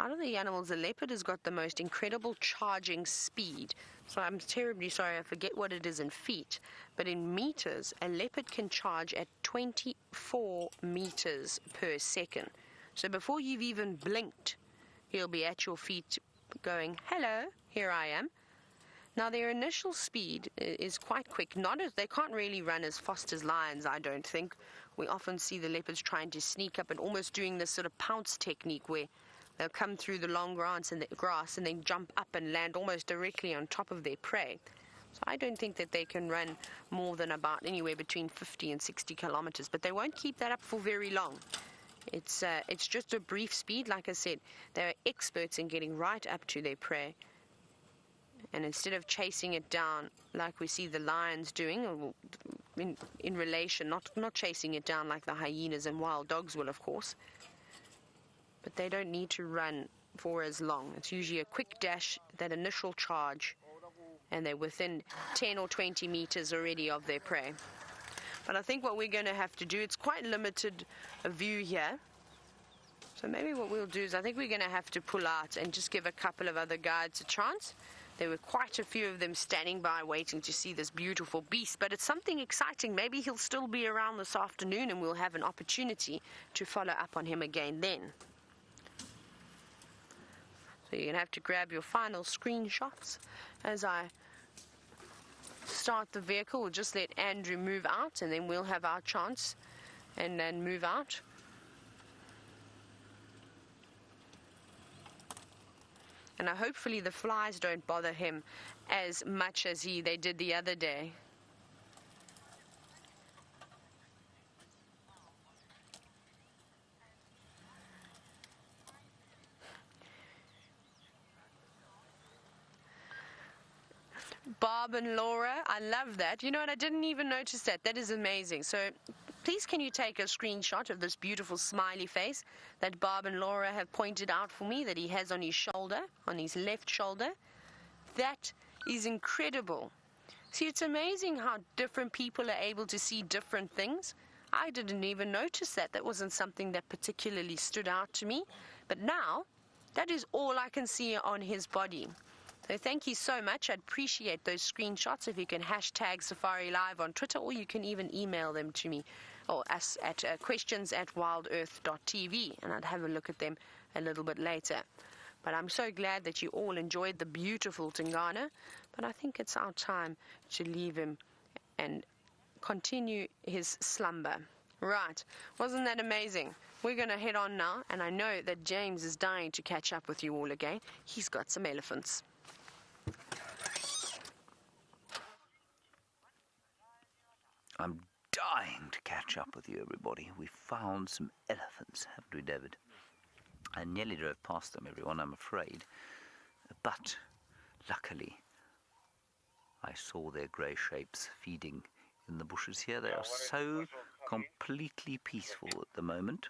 out of the animals, the leopard has got the most incredible charging speed. So I'm terribly sorry, I forget what it is in feet. But in meters, a leopard can charge at 24 meters per second. So before you've even blinked, he'll be at your feet going, hello, here I am. Now, their initial speed is quite quick. They can't really run as fast as lions, I don't think. We often see the leopards trying to sneak up and almost doing this sort of pounce technique where they'll come through the long grass and then jump up and land almost directly on top of their prey. So I don't think that they can run more than about anywhere between 50 and 60 kilometers, but they won't keep that up for very long. It's just a brief speed. Like I said, they're experts in getting right up to their prey. And instead of chasing it down like we see the lions doing, in relation, not chasing it down like the hyenas and wild dogs will, of course, but they don't need to run for as long. It's usually a quick dash, that initial charge, and they're within 10 or 20 meters already of their prey. But I think what we're going to have to do, it's quite limited a view here. So maybe what we'll do is I think we're going to have to pull out and just give a couple of other guides a chance. There were quite a few of them standing by waiting to see this beautiful beast, but it's something exciting. Maybe he'll still be around this afternoon and we'll have an opportunity to follow up on him again then. So you're going to have to grab your final screenshots as I start the vehicle. We'll just let Andrew move out and then we'll have our chance and then move out. And hopefully the flies don't bother him as much as they did the other day. Bob and Laura, I love that. You know what, I didn't even notice that. That is amazing. So please can you take a screenshot of this beautiful smiley face that Bob and Laura have pointed out for me that he has on his shoulder, on his left shoulder. That is incredible. See, it's amazing how different people are able to see different things. I didn't even notice that. That wasn't something that particularly stood out to me. But now, that is all I can see on his body. So thank you so much. I'd appreciate those screenshots if you can hashtag Safari Live on Twitter, or you can even email them to me or us at questions@wildearth.tv, and I'd have a look at them a little bit later. But I'm so glad that you all enjoyed the beautiful Tingana, but I think it's our time to leave him and continue his slumber. Right, wasn't that amazing? We're going to head on now, and I know that James is dying to catch up with you all again. He's got some elephants. I'm dying to catch up with you, everybody. We found some elephants, haven't we, David? I nearly drove past them, everyone, I'm afraid. But, luckily, I saw their grey shapes feeding in the bushes here. They are so completely peaceful at the moment.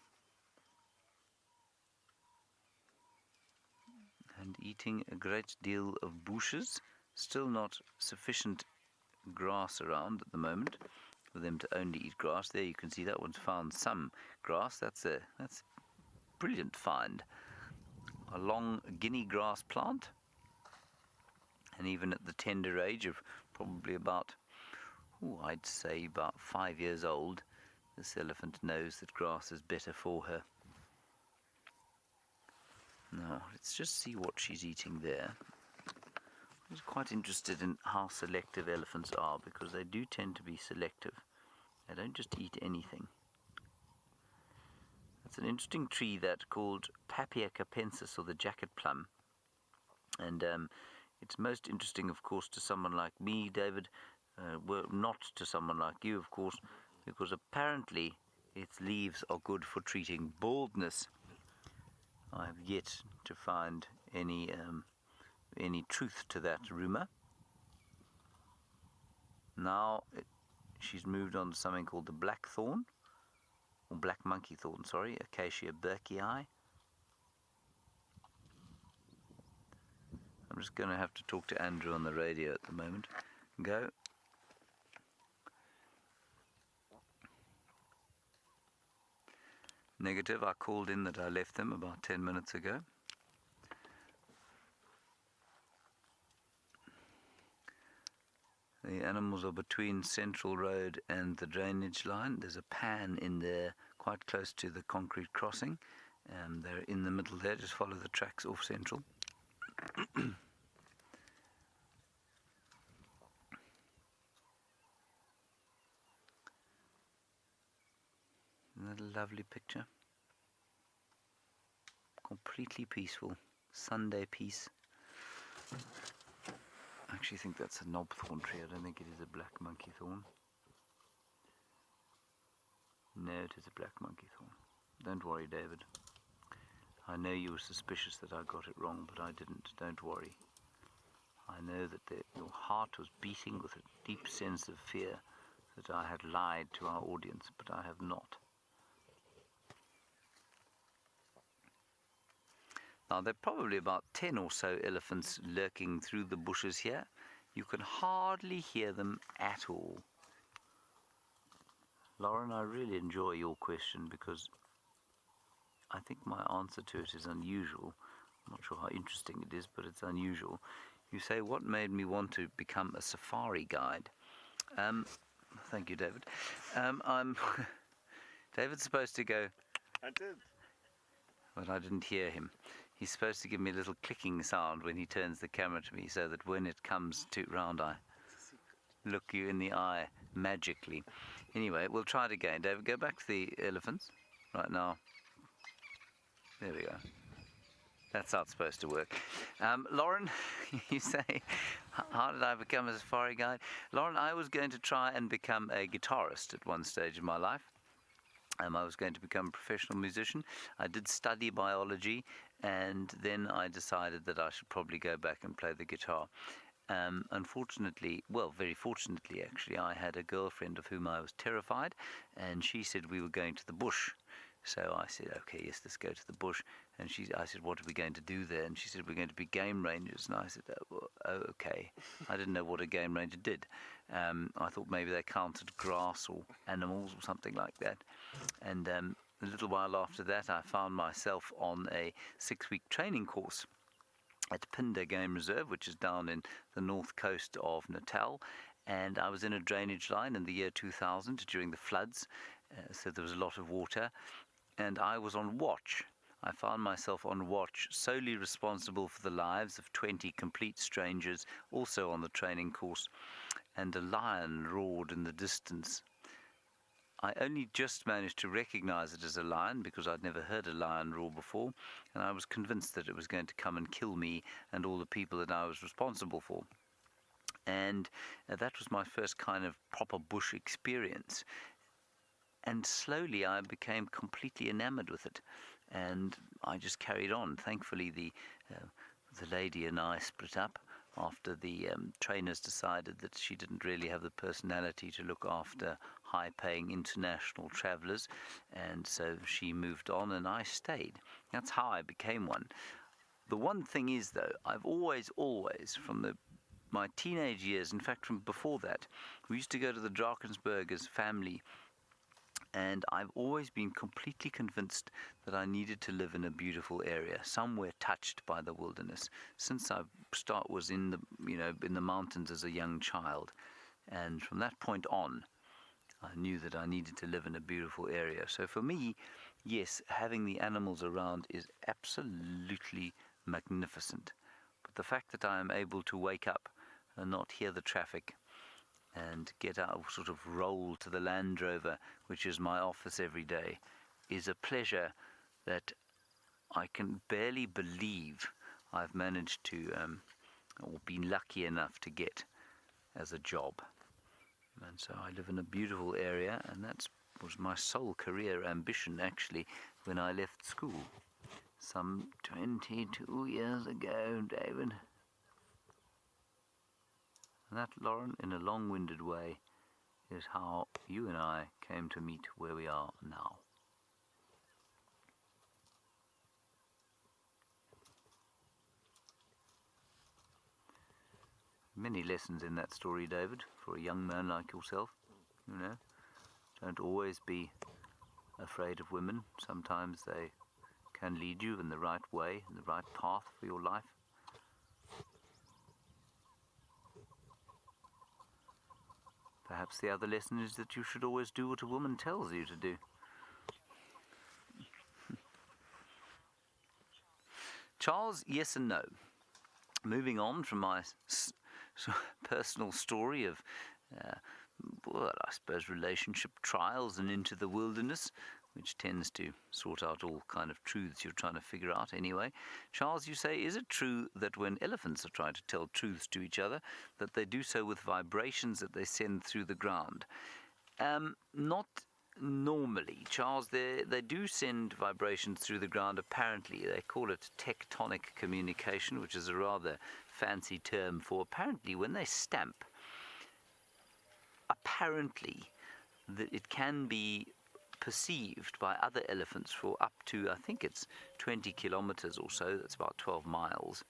And eating a great deal of bushes. Still not sufficient grass around at the moment for them to only eat grass. There you can see that one's found some grass. That's a brilliant find. A long Guinea grass plant, and even at the tender age of probably about, I'd say about 5 years old, this elephant knows that grass is better for her. Now, let's just see what she's eating there. I was quite interested in how selective elephants are, because they do tend to be selective. They don't just eat anything. It's an interesting tree that called Papia capensis, or the jacket plum. And it's most interesting, of course, to someone like me, David, well, not to someone like you, of course, because apparently its leaves are good for treating baldness. I have yet to find any truth to that rumor. Now she's moved on to something called the blackthorn, or black monkey thorn, sorry, Acacia burkii. I'm just going to have to talk to Andrew on the radio at the moment. Go. Negative, I called in that I left them about 10 minutes ago. The animals are between Central Road and the drainage line. There's a pan in there quite close to the concrete crossing. They're in the middle there. Just follow the tracks off Central. Isn't that a lovely picture? Completely peaceful. Sunday peace. I actually think that's a knobthorn tree. I don't think it is a black monkey thorn. No, it is a black monkey thorn. Don't worry, David. I know you were suspicious that I got it wrong, but I didn't. Don't worry. I know that your heart was beating with a deep sense of fear that I had lied to our audience, but I have not. Now, there are probably about 10 or so elephants lurking through the bushes here. You can hardly hear them at all. Lauren, I really enjoy your question, because I think my answer to it is unusual. I'm not sure how interesting it is, but it's unusual. You say, what made me want to become a safari guide? Thank you, David. David's supposed to go... I did. But I didn't hear him. He's supposed to give me a little clicking sound when he turns the camera to me, so that when it comes to round, I look you in the eye magically. Anyway, we'll try it again. David, go back to the elephants right now. There we go. That's how it's supposed to work. Lauren, you say, how did I become a safari guide? Lauren, I was going to try and become a guitarist at one stage in my life. I was going to become a professional musician. I did study biology, and then I decided that I should probably go back and play the guitar. Unfortunately, well, very fortunately actually, I had a girlfriend of whom I was terrified, and she said we were going to the bush. So I said, okay, yes, let's go to the bush. And I said, what are we going to do there? And she said, we're going to be game rangers. And I said, oh, okay. I didn't know what a game ranger did. I thought maybe they counted grass or animals or something like that. And a little while after that, I found myself on a 6-week training course at Pinde Game Reserve, which is down in the north coast of Natal. And I was in a drainage line in the year 2000 during the floods, so there was a lot of water. And I was on watch. I found myself on watch, solely responsible for the lives of 20 complete strangers, also on the training course. And a lion roared in the distance. I only just managed to recognize it as a lion because I'd never heard a lion roar before, and I was convinced that it was going to come and kill me and all the people that I was responsible for. And that was my first kind of proper bush experience. And slowly I became completely enamored with it, and I just carried on. Thankfully, the lady and I split up after the trainers decided that she didn't really have the personality to look after high-paying international travelers, and so she moved on and I stayed. That's how I became one. The one thing is, though, I've always, from my teenage years, in fact from before that, we used to go to the Drakensberg as family, and I've always been completely convinced that I needed to live in a beautiful area, somewhere touched by the wilderness, since I was in the mountains as a young child. And from that point on, I knew that I needed to live in a beautiful area. So for me, yes, having the animals around is absolutely magnificent. But the fact that I am able to wake up and not hear the traffic and get out, sort of roll to the Land Rover, which is my office every day, is a pleasure that I can barely believe I've managed to, or been lucky enough to get as a job. And so I live in a beautiful area, and that was my sole career ambition, actually, when I left school some 22 years ago, David. And that, Lauren, in a long-winded way, is how you and I came to meet where we are now. Many lessons in that story, David, for a young man like yourself. You know, don't always be afraid of women. Sometimes they can lead you in the right way, in the right path for your life. Perhaps the other lesson is that you should always do what a woman tells you to do. Charles, yes and no. Moving on from my personal story of, I suppose, relationship trials and into the wilderness, which tends to sort out all kind of truths you're trying to figure out anyway. Charles, you say, is it true that when elephants are trying to tell truths to each other, that they do so with vibrations that they send through the ground? Not normally, Charles. They do send vibrations through the ground, apparently. They call it tectonic communication, which is a rather fancy term for, apparently, when they stamp, apparently, that it can be perceived by other elephants for up to, I think it's 20 kilometers or so, that's about 12 miles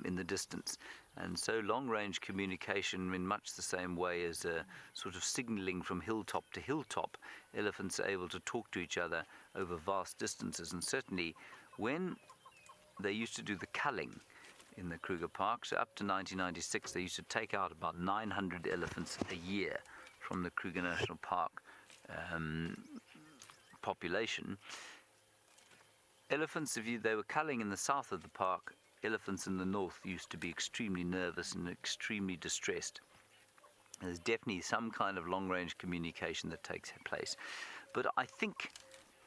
in the distance. And so long-range communication, in much the same way as sort of signaling from hilltop to hilltop, elephants are able to talk to each other over vast distances. And certainly when they used to do the culling in the Kruger Park, so up to 1996, they used to take out about 900 elephants a year from the Kruger National Park population. Elephants, they were culling in the south of the park, elephants in the north used to be extremely nervous and extremely distressed. There's definitely some kind of long-range communication that takes place. But I think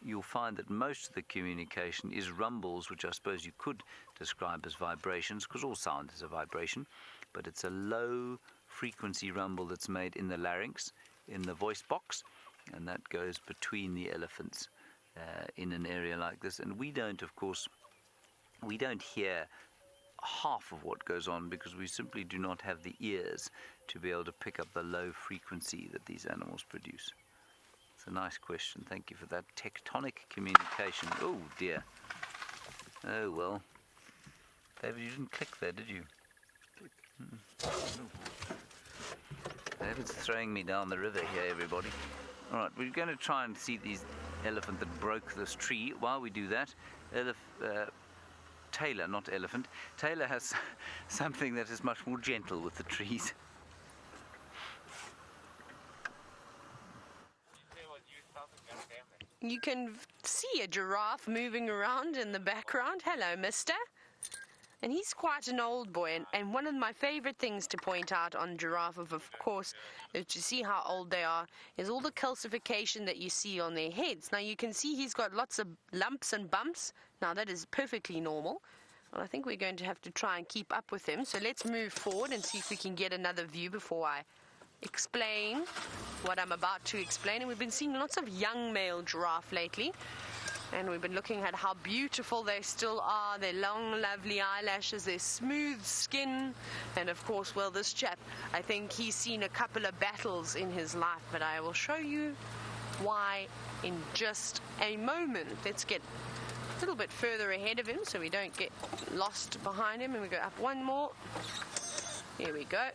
you'll find that most of the communication is rumbles, which I suppose you could describe as vibrations, because all sound is a vibration, but it's a low-frequency rumble that's made in the larynx, in the voice box, and that goes between the elephants in an area like this. And we don't, of course, we don't hear half of what goes on because we simply do not have the ears to be able to pick up the low frequency that these animals produce. It's a nice question. Thank you for that. Tectonic communication. Oh dear. Oh well. David, you didn't click there, did you? David's throwing me down the river here, everybody. Alright, we're going to try and see these elephant that broke this tree. While we do that, Taylor, not elephant. Taylor has something that is much more gentle with the trees. You can see a giraffe moving around in the background. Hello, mister. And he's quite an old boy. And one of my favorite things to point out on giraffe, of course, is to see how old they are, is all the calcification that you see on their heads. Now, you can see he's got lots of lumps and bumps. Now, that is perfectly normal. Well, I think we're going to have to try and keep up with him. So let's move forward and see if we can get another view before I explain what I'm about to explain. And we've been seeing lots of young male giraffe lately, and we've been looking at how beautiful they still are, their long lovely eyelashes, their smooth skin, and of course, well, this chap, I think he's seen a couple of battles in his life, but I will show you why in just a moment. Let's get a little bit further ahead of him so we don't get lost behind him, and we go up one more. Here we go.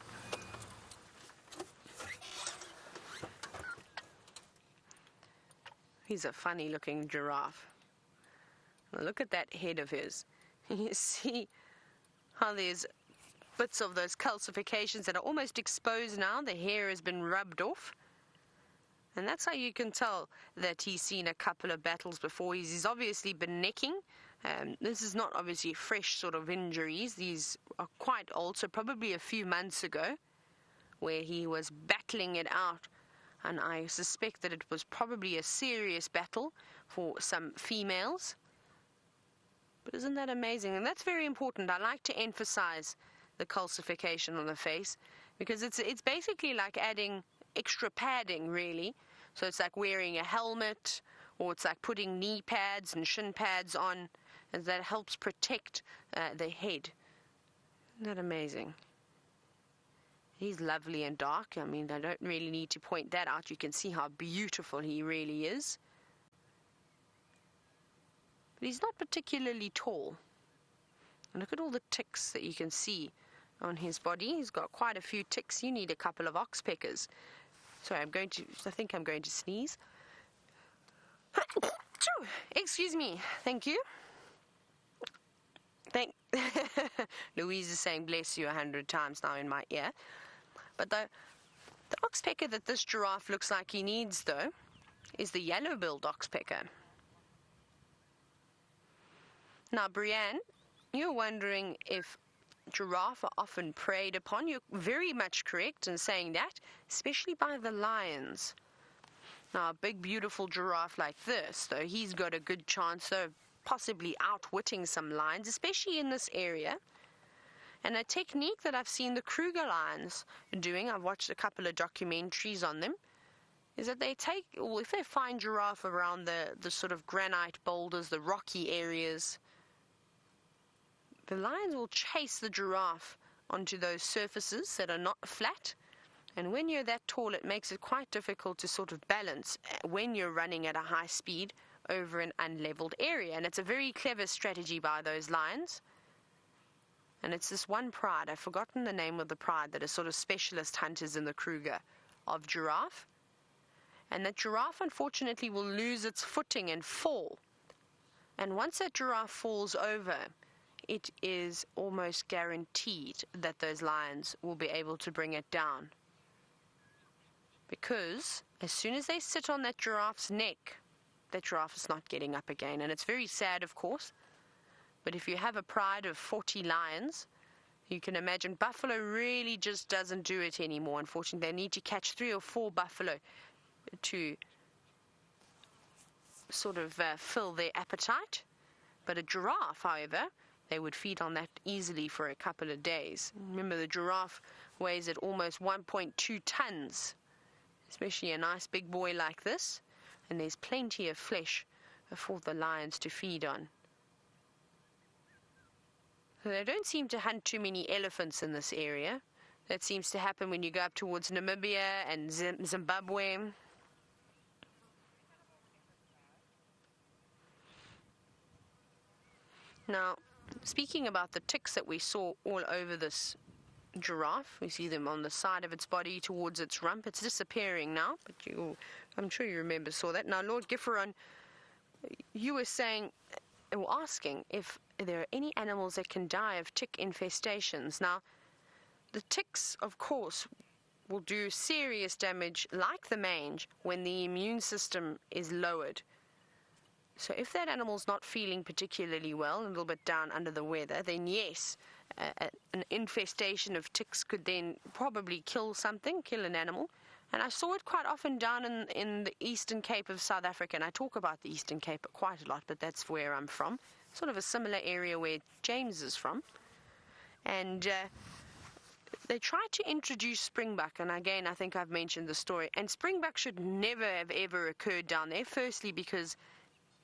He's a funny looking giraffe. Now look at that head of his. You see how there's bits of those calcifications that are almost exposed now. The hair has been rubbed off. And that's how you can tell that he's seen a couple of battles before. He's obviously been necking. This is not obviously fresh sort of injuries. These are quite old, so probably a few months ago, where he was battling it out. And I suspect that it was probably a serious battle for some females. But isn't that amazing? And that's very important. I like to emphasize the calcification on the face, because it's basically like adding extra padding, really. So it's like wearing a helmet, or it's like putting knee pads and shin pads on, and that helps protect the head. Isn't that amazing? He's lovely and dark. I mean, I don't really need to point that out. You can see how beautiful he really is. But he's not particularly tall. And look at all the ticks that you can see on his body. He's got quite a few ticks. You need a couple of oxpeckers. Sorry, I think I'm going to sneeze. Excuse me. Thank you. Louise is saying bless you 100 times now in my ear. But the oxpecker that this giraffe looks like he needs, though, is the yellow-billed oxpecker. Now, Brianne, you're wondering if giraffe are often preyed upon. You're very much correct in saying that, especially by the lions. Now, a big, beautiful giraffe like this, though, he's got a good chance, though, possibly outwitting some lions, especially in this area. And a technique that I've seen the Kruger lions doing, I've watched a couple of documentaries on them, is that they take, or if they find giraffe around the sort of granite boulders, the rocky areas, the lions will chase the giraffe onto those surfaces that are not flat. And when you're that tall, it makes it quite difficult to sort of balance when you're running at a high speed over an unleveled area. And it's a very clever strategy by those lions. And it's this one pride, I've forgotten the name of the pride, that are sort of specialist hunters in the Kruger of giraffe. And that giraffe, unfortunately, will lose its footing and fall. And once that giraffe falls over, it is almost guaranteed that those lions will be able to bring it down. Because as soon as they sit on that giraffe's neck, that giraffe is not getting up again. And it's very sad, of course. But if you have a pride of 40 lions, you can imagine buffalo really just doesn't do it anymore. Unfortunately, they need to catch 3 or 4 buffalo to sort of fill their appetite. But a giraffe, however, they would feed on that easily for a couple of days. Remember, the giraffe weighs at almost 1.2 tons, especially a nice big boy like this. And there's plenty of flesh for the lions to feed on. So they don't seem to hunt too many elephants in this area. That seems to happen when you go up towards Namibia and Zimbabwe. Now, speaking about the ticks that we saw all over this giraffe, we see them on the side of its body towards its rump. It's disappearing now, but I'm sure you saw that. Now, Lord Gifferon, you were saying were asking if there are any animals that can die of tick infestations. Now, the ticks, of course, will do serious damage, like the mange, when the immune system is lowered. So if that animal's not feeling particularly well, a little bit down under the weather, then yes, an infestation of ticks could then probably kill an animal. And I saw it quite often down in the Eastern Cape of South Africa. And I talk about the Eastern Cape quite a lot, but that's where I'm from. Sort of a similar area where James is from. And they tried to introduce springbuck. And again, I think I've mentioned the story. And springbuck should never have ever occurred down there. Firstly, because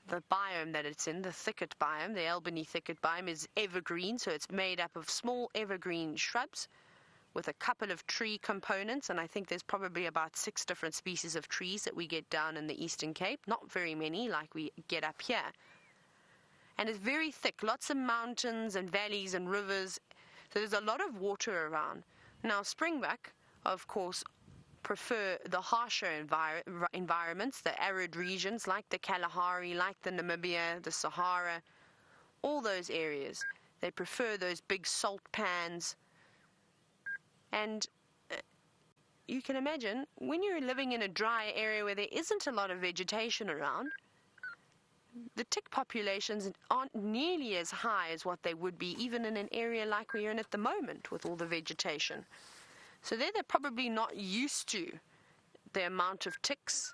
the biome that it's in, the thicket biome, the Albany thicket biome, is evergreen. So it's made up of small evergreen shrubs with a couple of tree components, and I think there's probably about 6 different species of trees that we get down in the Eastern Cape. Not very many like we get up here. And it's very thick, lots of mountains and valleys and rivers, so there's a lot of water around. Now, springbuck, of course, prefer the harsher environments, the arid regions like the Kalahari, like the Namibia, the Sahara, all those areas. They prefer those big salt pans. And you can imagine, when you're living in a dry area where there isn't a lot of vegetation around, the tick populations aren't nearly as high as what they would be even in an area like we're in at the moment with all the vegetation. So they're probably not used to the amount of ticks.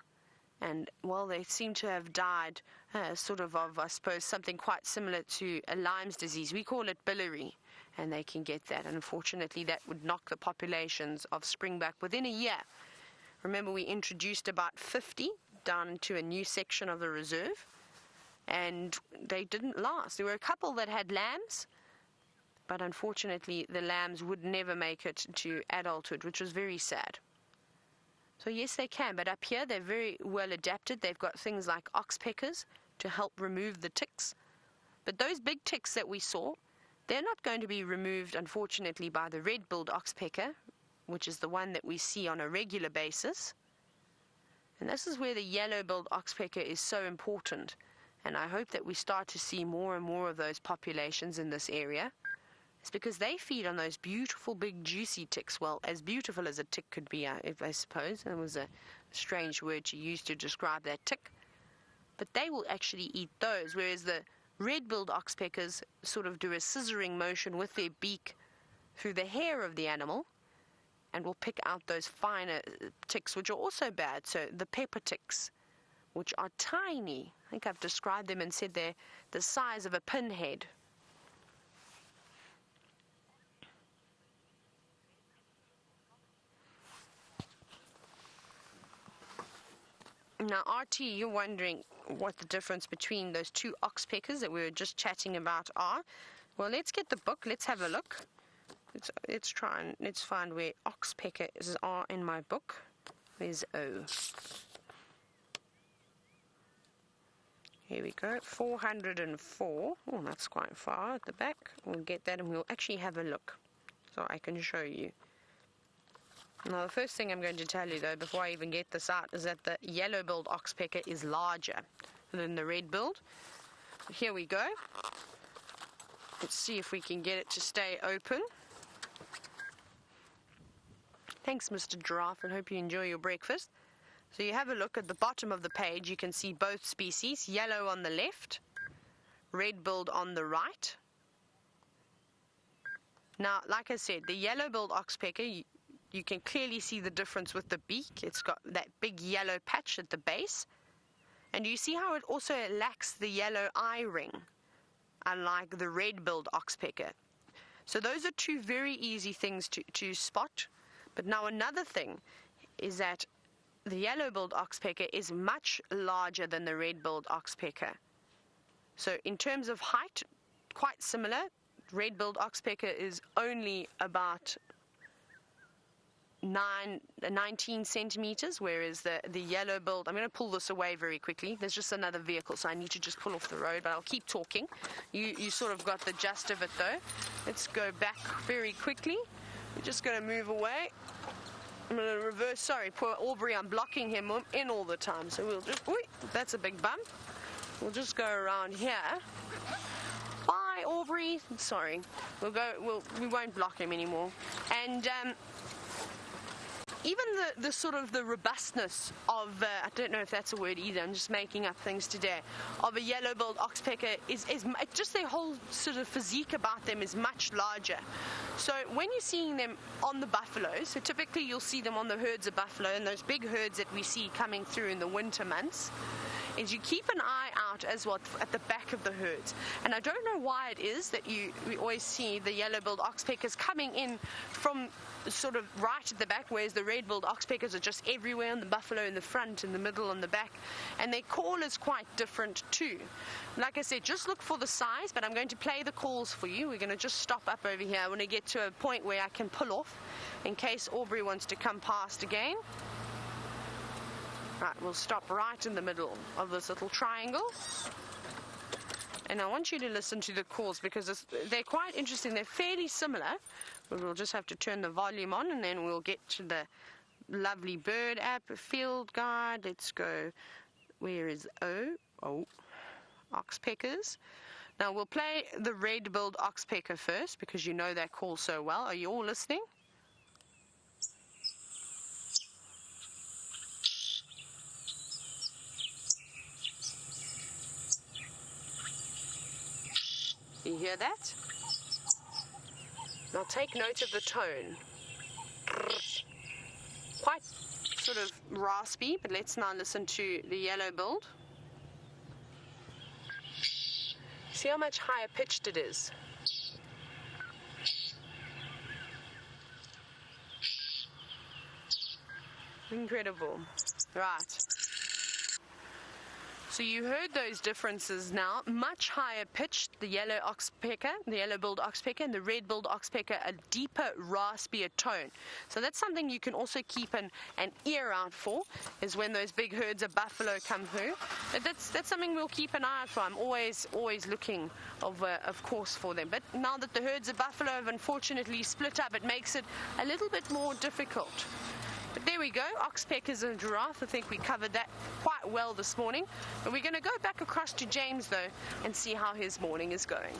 And, well, they seem to have died I suppose, something quite similar to a Lyme's disease. We call it biliary. And they can get that. And unfortunately, that would knock the populations of springbuck within a year. Remember, we introduced about 50 down into a new section of the reserve, and they didn't last. There were a couple that had lambs, but unfortunately, the lambs would never make it to adulthood, which was very sad. So yes, they can, but up here, they're very well adapted. They've got things like oxpeckers to help remove the ticks. But those big ticks that we saw, they're not going to be removed, unfortunately, by the red-billed oxpecker, which is the one that we see on a regular basis. And this is where the yellow-billed oxpecker is so important. And I hope that we start to see more and more of those populations in this area. It's because they feed on those beautiful, big, juicy ticks. Well, as beautiful as a tick could be, I suppose. It was a strange word to use to describe that tick. But they will actually eat those, whereas the red-billed oxpeckers sort of do a scissoring motion with their beak through the hair of the animal and will pick out those finer ticks, which are also bad. So the pepper ticks, which are tiny. I think I've described them and said they're the size of a pinhead. Now, RT, you're wondering what the difference between those two oxpeckers that we were just chatting about are. Well, let's get the book. Let's have a look. Let's find where oxpeckers are in my book. Where's O? Here we go. 404. Oh, that's quite far at the back. We'll get that and we'll actually have a look so I can show you. Now, the first thing I'm going to tell you, though, before I even get this out, is that the yellow-billed oxpecker is larger than the red-billed. Here we go. Let's see if we can get it to stay open. Thanks, Mr. Giraffe, and hope you enjoy your breakfast. So you have a look at the bottom of the page. You can see both species, yellow on the left, red-billed on the right. Now, like I said, the yellow-billed oxpecker, you can clearly see the difference with the beak. It's got that big yellow patch at the base. And you see how it also lacks the yellow eye ring, unlike the red-billed oxpecker. So those are two very easy things to spot. But now another thing is that the yellow-billed oxpecker is much larger than the red-billed oxpecker. So in terms of height, quite similar. Red-billed oxpecker is only about 19 centimeters, whereas the yellow-billed, I'm going to pull this away very quickly. There's just another vehicle, so I need to just pull off the road, but I'll keep talking. You sort of got the gist of it, though. Let's go back very quickly. We're just going to move away. I'm going to reverse. Sorry, poor Aubrey, I'm blocking him in all the time, so we'll just, that's a big bump. we'll just go around here. Bye, Aubrey. Sorry, we won't block him anymore. And even the sort of the robustness of, I don't know if that's a word either, I'm just making up things today, of a yellow-billed oxpecker is just their whole sort of physique about them is much larger. So when you're seeing them on the buffaloes, so typically you'll see them on the herds of buffalo and those big herds that we see coming through in the winter months, is you keep an eye out as well at the back of the herds. And I don't know why it is that we always see the yellow-billed oxpeckers coming in from sort of right at the back, whereas the red-billed oxpeckers are just everywhere, on the buffalo in the front, in the middle, on the back, and their call is quite different too. Like I said, just look for the size, but I'm going to play the calls for you. We're going to just stop up over here. I want to get to a point where I can pull off in case Aubrey wants to come past again. Right, we'll stop right in the middle of this little triangle. And I want you to listen to the calls because they're quite interesting. They're fairly similar, but we'll just have to turn the volume on and then we'll get to the lovely bird app, field guide. Let's go. Where is oxpeckers. Now we'll play the red-billed oxpecker first because you know that call so well. Are you all listening? You hear that? Now take note of the tone. Quite sort of raspy, but let's now listen to the yellow-billed. See how much higher pitched it is. Incredible. Right. So you heard those differences now. Much higher pitched, the yellow oxpecker, the yellow-billed oxpecker, and the red-billed oxpecker, a deeper, raspier tone. So that's something you can also keep an ear out for, is when those big herds of buffalo come through. But that's something we'll keep an eye out for. I'm always looking, of course, for them. But now that the herds of buffalo have unfortunately split up, it makes it a little bit more difficult. But there we go, oxpeckers and giraffe. I think we covered that quite well this morning. But we're going to go back across to James, though, and see how his morning is going.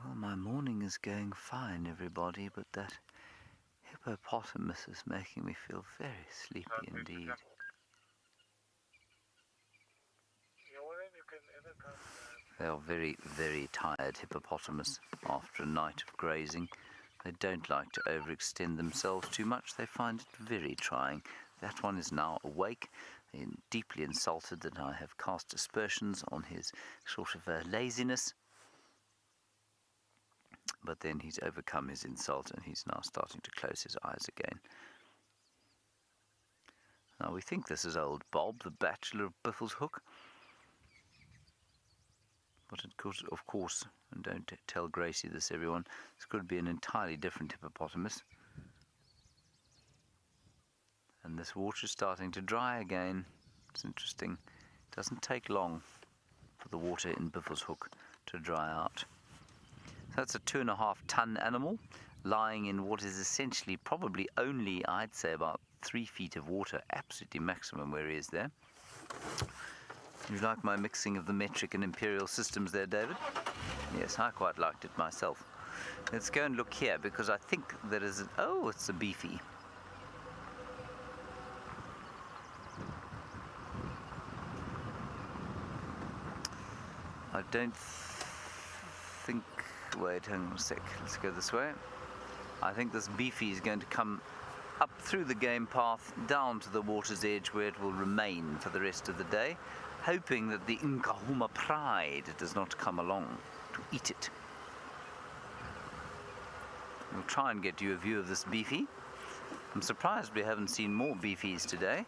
Well, my morning is going fine, everybody, but that hippopotamus is making me feel very sleepy indeed. They are very, very tired hippopotamus after a night of grazing. They don't like to overextend themselves too much. They find it very trying. That one is now awake and deeply insulted that I have cast aspersions on his sort of laziness. But then he's overcome his insult and he's now starting to close his eyes again. Now we think this is old Bob, the bachelor of Buffelshoek. But of course, and don't tell Gracie this, everyone, this could be an entirely different hippopotamus. And this water is starting to dry again. It's interesting. It doesn't take long for the water in Buffelshoek to dry out. So that's a 2.5 ton animal lying in what is essentially probably only, I'd say, about 3 feet of water. Absolutely maximum where he is there. You like my mixing of the metric and imperial systems there, David? Yes, I quite liked it myself. Let's go and look here, because I think there is oh, it's a beefy. I don't think... Wait, hang on a sec. Let's go this way. I think this beefy is going to come up through the game path, down to the water's edge, where it will remain for the rest of the day, hoping that the Nkahuma pride does not come along to eat it. We'll try and get you a view of this beefy. I'm surprised we haven't seen more beefies today.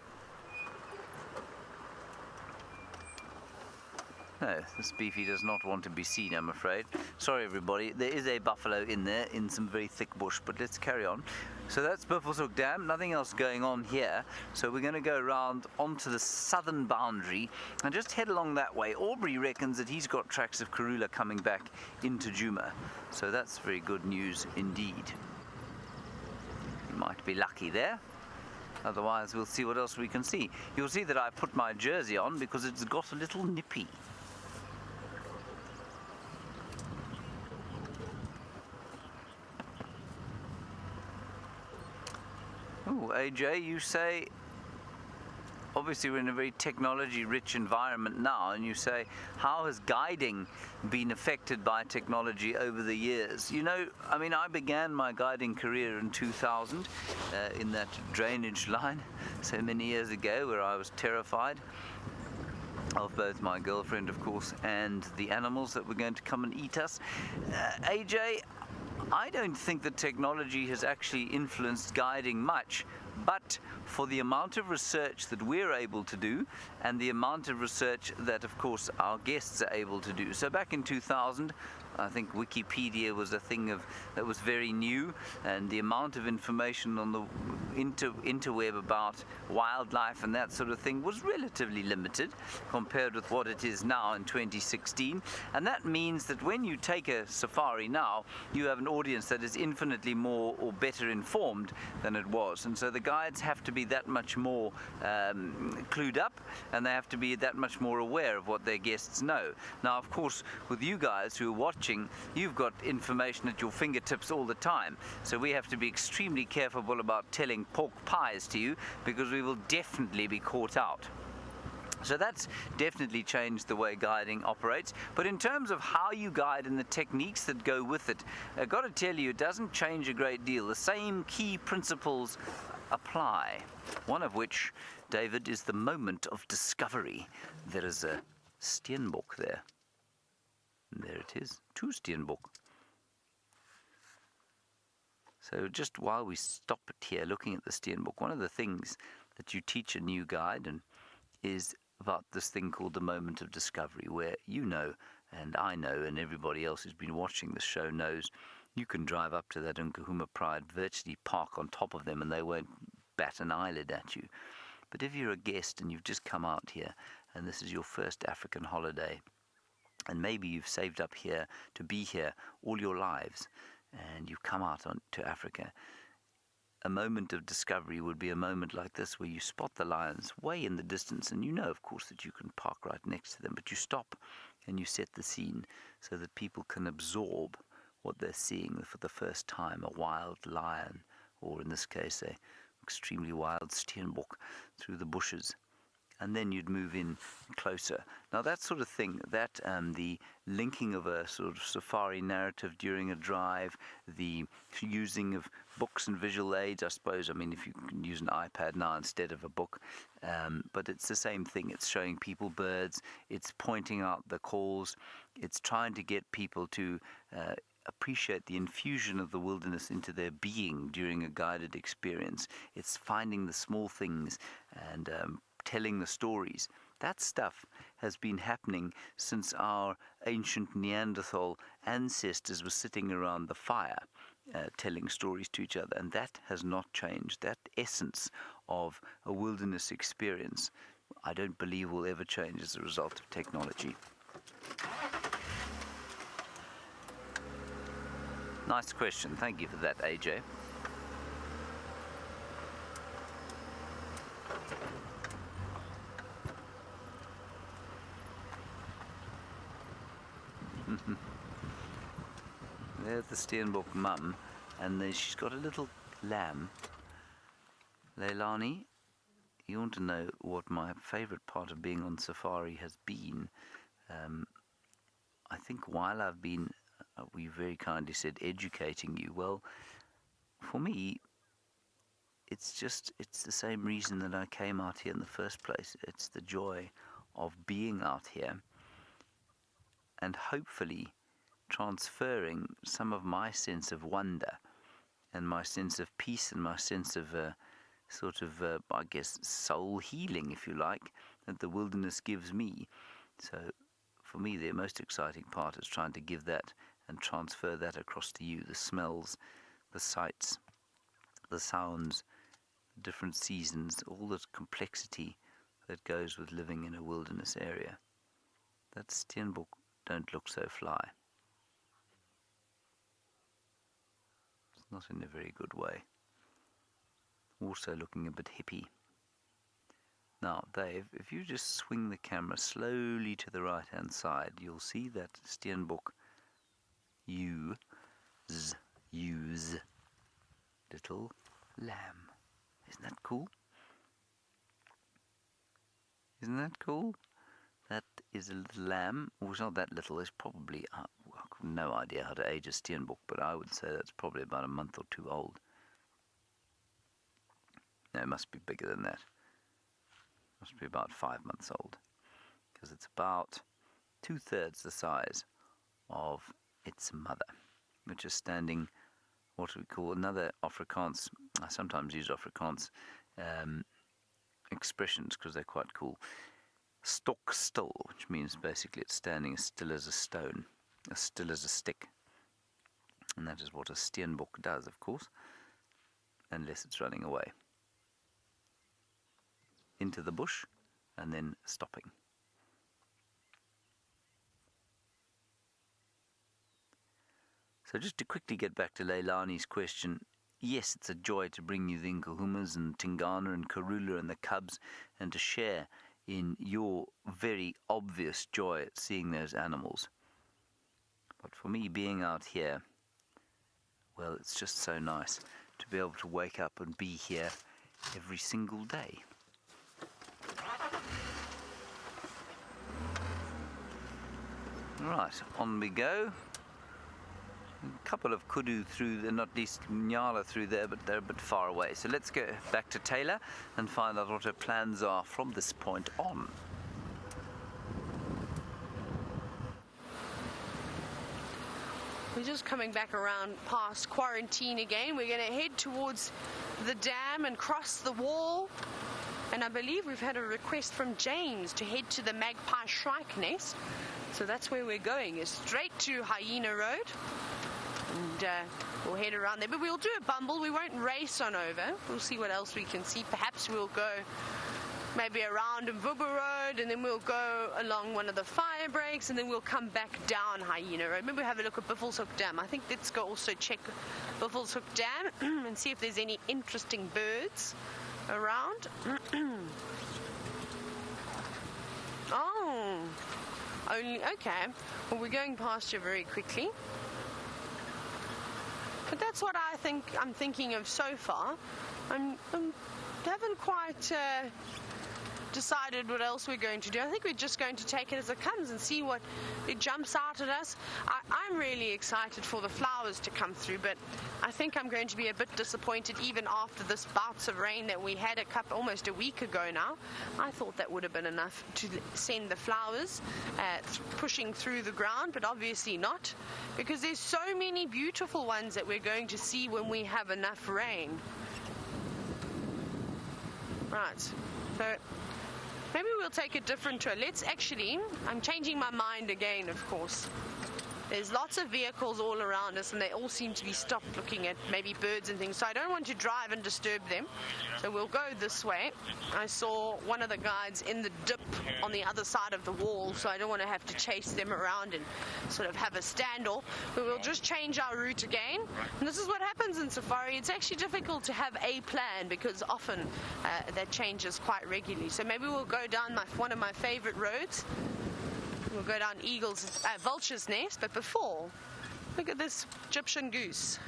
No, this beefy does not want to be seen, I'm afraid. Sorry, everybody. There is a buffalo in there, in some very thick bush, but let's carry on. So that's Buffelshoek Dam. Nothing else going on here. So we're going to go around onto the southern boundary and just head along that way. Aubrey reckons that he's got tracks of Karula coming back into Djuma. So that's very good news indeed. We might be lucky there. Otherwise, we'll see what else we can see. You'll see that I put my jersey on because it's got a little nippy. Oh, AJ, you say, obviously we're in a very technology-rich environment now, and you say, how has guiding been affected by technology over the years? You know, I mean, I began my guiding career in 2000 in that drainage line so many years ago, where I was terrified of both my girlfriend, of course, and the animals that were going to come and eat us. AJ, I don't think that technology has actually influenced guiding much, but for the amount of research that we're able to do and the amount of research that, of course, our guests are able to do. So back in 2000, I think Wikipedia was a thing that was very new, and the amount of information on the interweb about wildlife and that sort of thing was relatively limited compared with what it is now in 2016. And that means that when you take a safari now, you have an audience that is infinitely more or better informed than it was. And so the guides have to be that much more clued up, and they have to be that much more aware of what their guests know. Now, of course, with you guys who are watching, you've got information at your fingertips all the time. So we have to be extremely careful about telling pork pies to you, because we will definitely be caught out. So that's definitely changed the way guiding operates. But in terms of how you guide and the techniques that go with it, I've got to tell you, it doesn't change a great deal. The same key principles apply. One of which, David, is the moment of discovery. There is a steenbok there. And there it is, 2 steenbok. So just while we stop it here, looking at the steenbok, one of the things that you teach a new guide is about this thing called the moment of discovery, where you know, and I know, and everybody else who's been watching the show knows, you can drive up to that Nkahuma Pride, virtually park on top of them, and they won't bat an eyelid at you. But if you're a guest and you've just come out here, and this is your first African holiday, and maybe you've saved up here to be here all your lives, and you've come out to Africa, a moment of discovery would be a moment like this, where you spot the lions way in the distance, and you know, of course, that you can park right next to them, but you stop and you set the scene so that people can absorb what they're seeing for the first time, a wild lion, or in this case, a extremely wild steenbok through the bushes. And then you'd move in closer. Now that sort of thing, that the linking of a sort of safari narrative during a drive, the using of books and visual aids, I suppose. I mean, if you can use an iPad now instead of a book, but it's the same thing. It's showing people birds, it's pointing out the calls, it's trying to get people to appreciate the infusion of the wilderness into their being during a guided experience. It's finding the small things and telling the stories. That stuff has been happening since our ancient Neanderthal ancestors were sitting around the fire telling stories to each other, and that has not changed. That essence of a wilderness experience, I don't believe will ever change as a result of technology. Nice question. Thank you for that, AJ. There's the steenbok mum, and she's got a little lamb. Leilani, you want to know what my favourite part of being on safari has been? I think while I've been, we very kindly said, educating you. Well, for me, it's the same reason that I came out here in the first place. It's the joy of being out here, and hopefully transferring some of my sense of wonder and my sense of peace and my sense of I guess, soul healing, if you like, that the wilderness gives me. So for me, the most exciting part is trying to give that and transfer that across to you. The smells, the sights, the sounds, different seasons, all the complexity that goes with living in a wilderness area. That steenbok don't look so fly. It's not in a very good way. also looking a bit hippie. Now, Dave, if you just swing the camera slowly to the right-hand side, you'll see that Steenbok use little lamb. Isn't that cool? Isn't that cool? That is a little lamb. Well, it's not that little. It's probably, I've no idea how to age a Steenbok, but I would say that's probably about a month or two old. No, it must be bigger than that. Must be about 5 months old, because it's about 2/3 the size of its mother, which is standing, what we call another Afrikaans. I sometimes use Afrikaans expressions because they're quite cool. Stock still, which means basically it's standing as still as a stone, as still as a stick. And that is what a Steenbok does, of course, unless it's running away into the bush and then stopping. So just to quickly get back to Leilani's question, yes, it's a joy to bring you the Nkuhumas and Tingana and Karula and the cubs, and to share in your very obvious joy at seeing those animals. But for me, being out here, well, it's just so nice to be able to wake up and be here every single day. Right, on we go. A couple of kudu through there, not least Nyala through there, but they're a bit far away. So let's go back to Taylor and find out what her plans are from this point on. We're just coming back around past quarantine again. We're going to head towards the dam and cross the wall. And I believe we've had a request from James to head to the Magpie Shrike Nest. So that's where we're going, is straight to Hyena Road. And we'll head around there. But we'll do a bumble. We won't race on over. We'll see what else we can see. Perhaps we'll go maybe around Mvubu Road, and then we'll go along one of the fire breaks, and then we'll come back down Hyena Road. Maybe we'll have a look at Buffelshoek Dam. I think let's go also check Buffelshoek Dam and see if there's any interesting birds around. Oh, only, okay. Well, we're going past you very quickly. But that's what I'm thinking of so far. I haven't quite decided what else we're going to do. I think we're just going to take it as it comes and see what it jumps out at us. I'm really excited for the flowers to come through, but I think I'm going to be a bit disappointed even after this bouts of rain that we had almost a week ago now. I thought that would have been enough to send the flowers pushing through the ground, but obviously not, because there's so many beautiful ones that we're going to see when we have enough rain. Right, so maybe we'll take a different tour. I'm changing my mind again, of course. There's lots of vehicles all around us, and they all seem to be stopped looking at maybe birds and things, so I don't want to drive and disturb them. So we'll go this way. I saw one of the guides in the dip on the other side of the wall, so I don't want to have to chase them around and sort of have a standoff. But we'll just change our route again. And this is what happens in safari. It's actually difficult to have a plan, because often that changes quite regularly. So maybe we'll go down one of my favorite roads. We'll go down Vulture's Nest, but before, look at this Egyptian goose.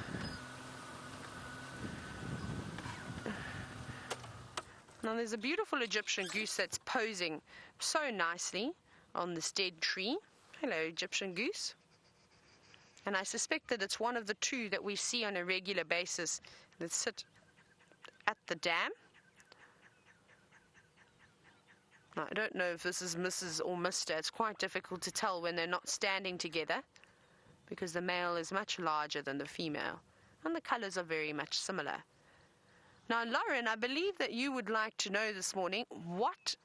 Now there's a beautiful Egyptian goose that's posing so nicely on this dead tree. Hello, Egyptian goose. And I suspect that it's one of the two that we see on a regular basis that sit at the dam. I don't know if this is Mrs. or Mr. It's quite difficult to tell when they're not standing together, because the male is much larger than the female, and the colors are very much similar. Now, Lauren, I believe that you would like to know this morning what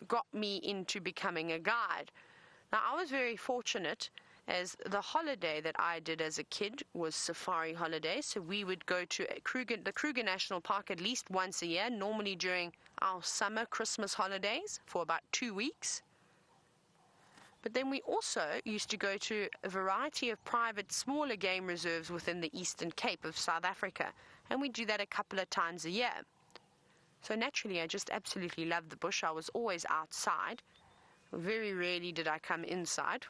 got me into becoming a guide. Now, I was very fortunate, as the holiday that I did as a kid was safari holiday, so we would go to the Kruger National Park at least once a year, normally during our summer Christmas holidays for about 2 weeks. But then we also used to go to a variety of private smaller game reserves within the Eastern Cape of South Africa, and we do that a couple of times a year. So naturally, I just absolutely loved the bush. I was always outside. Very rarely did I come inside.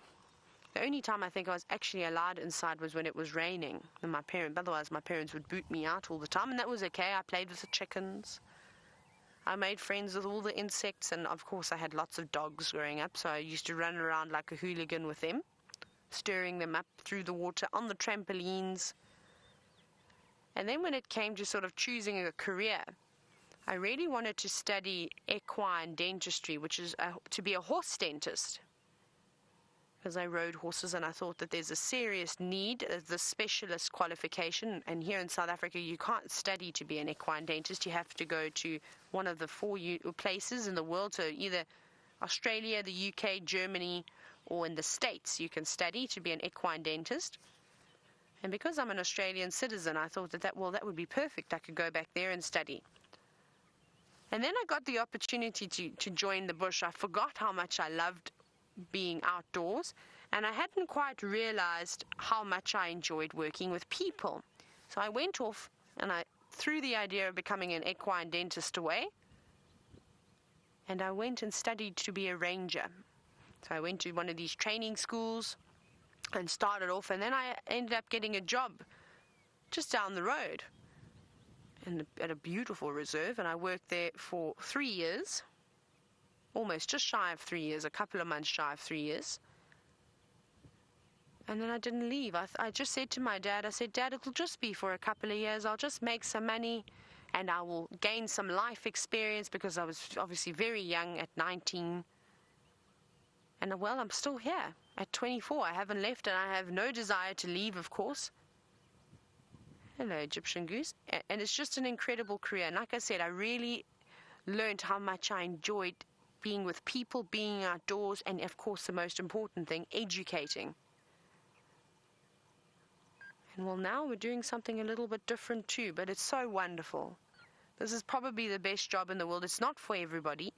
The only time I think I was actually allowed inside was when it was raining. And otherwise my parents would boot me out all the time, and that was okay. I played with the chickens. I made friends with all the insects, and of course I had lots of dogs growing up, so I used to run around like a hooligan with them, stirring them up through the water on the trampolines. And then when it came to sort of choosing a career, I really wanted to study equine dentistry, which is to be a horse dentist, because I rode horses, and I thought that there's a serious need of the specialist qualification. And here in South Africa, you can't study to be an equine dentist. You have to go to one of the 4 places in the world, so either Australia, the UK, Germany, or in the States, you can study to be an equine dentist. And because I'm an Australian citizen, I thought that would be perfect. I could go back there and study. And then I got the opportunity to join the bush. I forgot how much I loved being outdoors, and I hadn't quite realized how much I enjoyed working with people. So I went off and I threw the idea of becoming an equine dentist away, and I went and studied to be a ranger. So I went to one of these training schools and started off, and then I ended up getting a job just down the road at a beautiful reserve, and I worked there for 3 years. Almost just shy of 3 years, a couple of months shy of 3 years. And then I didn't leave. I just said to my dad, I said, Dad, it'll just be for a couple of years. I'll just make some money and I will gain some life experience, because I was obviously very young at 19. And well, I'm still here at 24. I haven't left, and I have no desire to leave, of course. Hello, Egyptian Goose. And it's just an incredible career. And like I said, I really learned how much I enjoyed being with people, being outdoors, and of course the most important thing, educating. And well, now we're doing something a little bit different too, but it's so wonderful. This is probably the best job in the world. It's not for everybody.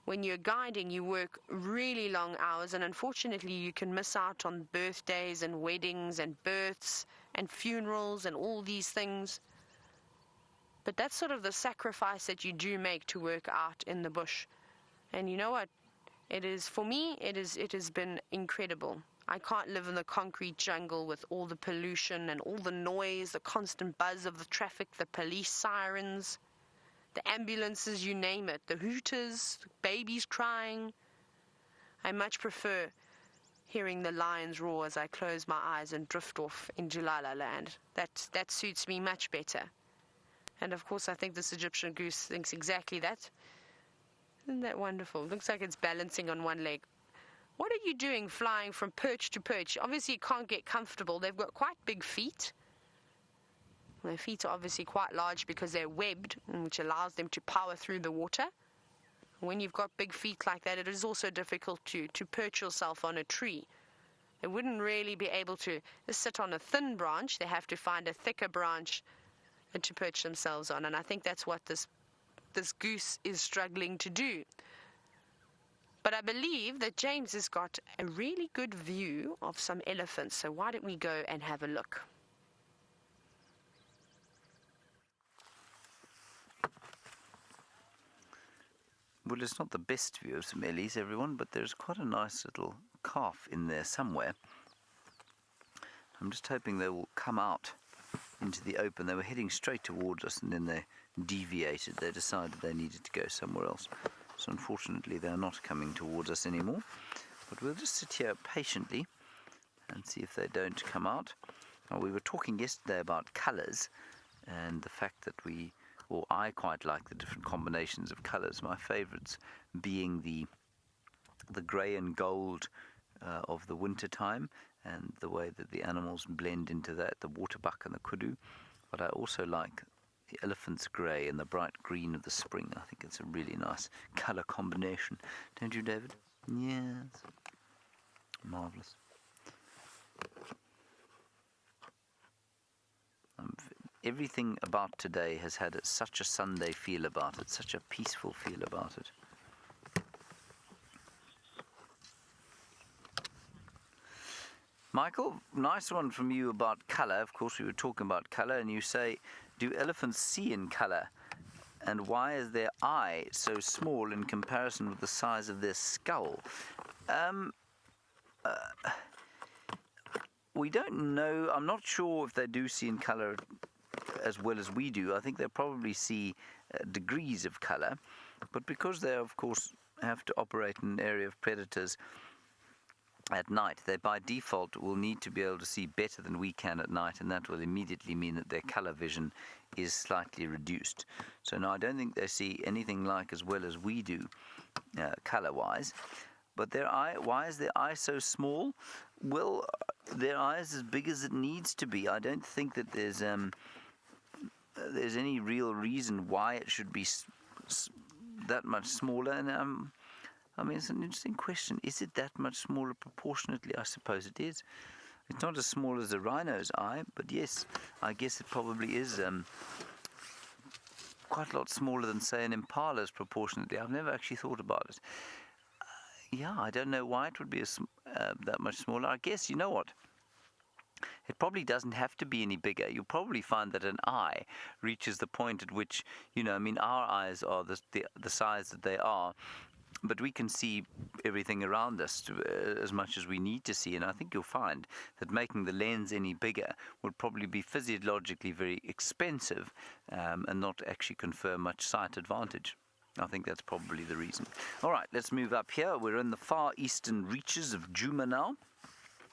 When you're guiding, you work really long hours, and unfortunately you can miss out on birthdays and weddings and births and funerals and all these things. But that's sort of the sacrifice that you do make to work out in the bush. And you know what? For me, it has been incredible. I can't live in the concrete jungle with all the pollution and all the noise, the constant buzz of the traffic, the police sirens, the ambulances, you name it, the hooters, the babies crying. I much prefer hearing the lions roar as I close my eyes and drift off into La La Land. That suits me much better. And of course, I think this Egyptian goose thinks exactly that. Isn't that wonderful? Looks like it's balancing on one leg. What are you doing flying from perch to perch? Obviously, you can't get comfortable. They've got quite big feet. Their feet are obviously quite large because they're webbed, which allows them to power through the water. When you've got big feet like that, it is also difficult to perch yourself on a tree. They wouldn't really be able to sit on a thin branch. They have to find a thicker branch to perch themselves on. And I think that's what this goose is struggling to do. But I believe that James has got a really good view of some elephants. So why don't we go and have a look? Well, it's not the best view of some ellies, everyone, but there's quite a nice little calf in there somewhere. I'm just hoping they will come out into the open. They were heading straight towards us, and then they deviated. They decided they needed to go somewhere else. So unfortunately, they're not coming towards us anymore. But we'll just sit here patiently and see if they don't come out. Now, we were talking yesterday about colours and the fact that I quite like the different combinations of colours. My favourites being the grey and gold of the winter time, and the way that the animals blend into that, the waterbuck and the kudu. But I also like the elephant's grey and the bright green of the spring. I think it's a really nice colour combination. Don't you, David? Yes. Marvellous. Everything about today has had such a Sunday feel about it, such a peaceful feel about it. Michael, nice one from you about colour. Of course, we were talking about colour, and you say, do elephants see in colour? And why is their eye so small in comparison with the size of their skull? We don't know. I'm not sure if they do see in color as well as we do. I think they probably see degrees of color, but because they, of course, have to operate in an area of predators at night, they by default will need to be able to see better than we can at night, and that will immediately mean that their color vision is slightly reduced. So no, I don't think they see anything like as well as we do color-wise. But their eye, why is their eye so small? Well, their eye is as big as it needs to be. I don't think that there's any real reason why it should be that much smaller. And I mean, it's an interesting question. Is it that much smaller proportionately? I suppose it is. It's not as small as a rhino's eye, but yes, I guess it probably is quite a lot smaller than, say, an impala's proportionately. I've never actually thought about it. Yeah, I don't know why it would be that much smaller. I guess, you know what? It probably doesn't have to be any bigger. You'll probably find that an eye reaches the point at which, you know, I mean, our eyes are the size that they are, but we can see everything around us as much as we need to see. And I think you'll find that making the lens any bigger would probably be physiologically very expensive and not actually confer much sight advantage. I think that's probably the reason. All right, let's move up here. We're in the far eastern reaches of Djuma now.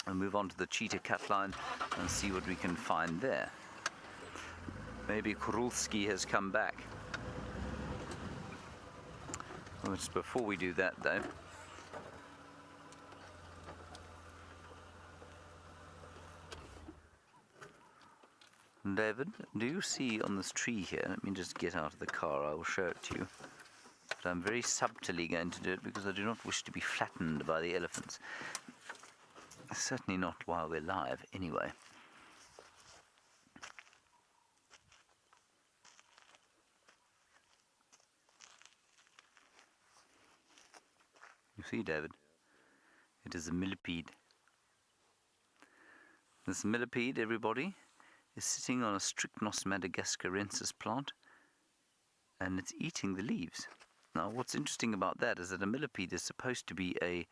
And move on to the cheetah cat line and see what we can find there. Maybe Kurulski has come back. Well, it's before we do that, though. David, do you see on this tree here? Let me just get out of the car. I will show it to you. But I'm very subtly going to do it because I do not wish to be flattened by the elephants. Certainly not while we're live, anyway. You see, David? It is a millipede. This millipede, everybody, is sitting on a Strychnos madagascarensis plant, and it's eating the leaves. Now, what's interesting about that is that a millipede is supposed to be a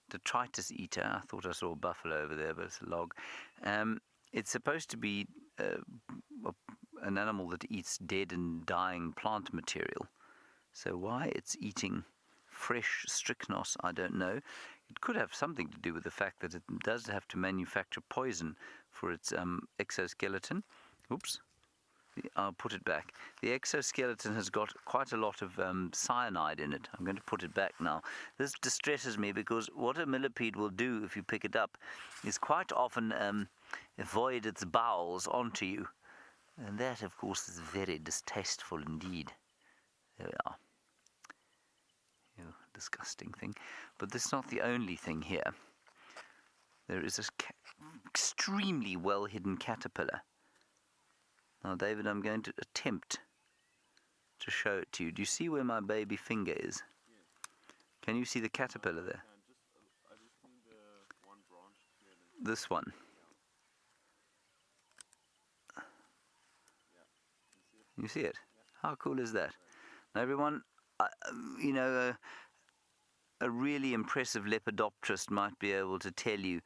detritus eater. I thought I saw a buffalo over there, but it's a log. It's supposed to be an animal that eats dead and dying plant material. So why it's eating fresh strychnos, I don't know. It could have something to do with the fact that it does have to manufacture poison for its exoskeleton. Oops. I'll put it back. The exoskeleton has got quite a lot of cyanide in it. I'm going to put it back now. This distresses me because what a millipede will do if you pick it up is quite often void its bowels onto you. And that, of course, is very distasteful indeed. There we are. You disgusting thing. But this is not the only thing here. There is this extremely well-hidden caterpillar. Now, David, I'm going to attempt to show it to you. Do you see where my baby finger is? Yes. Can you see the caterpillar there? I just need one branch here. This one. Yeah. You see it? How cool is that? Now, everyone, you know, a really impressive lepidopterist might be able to tell you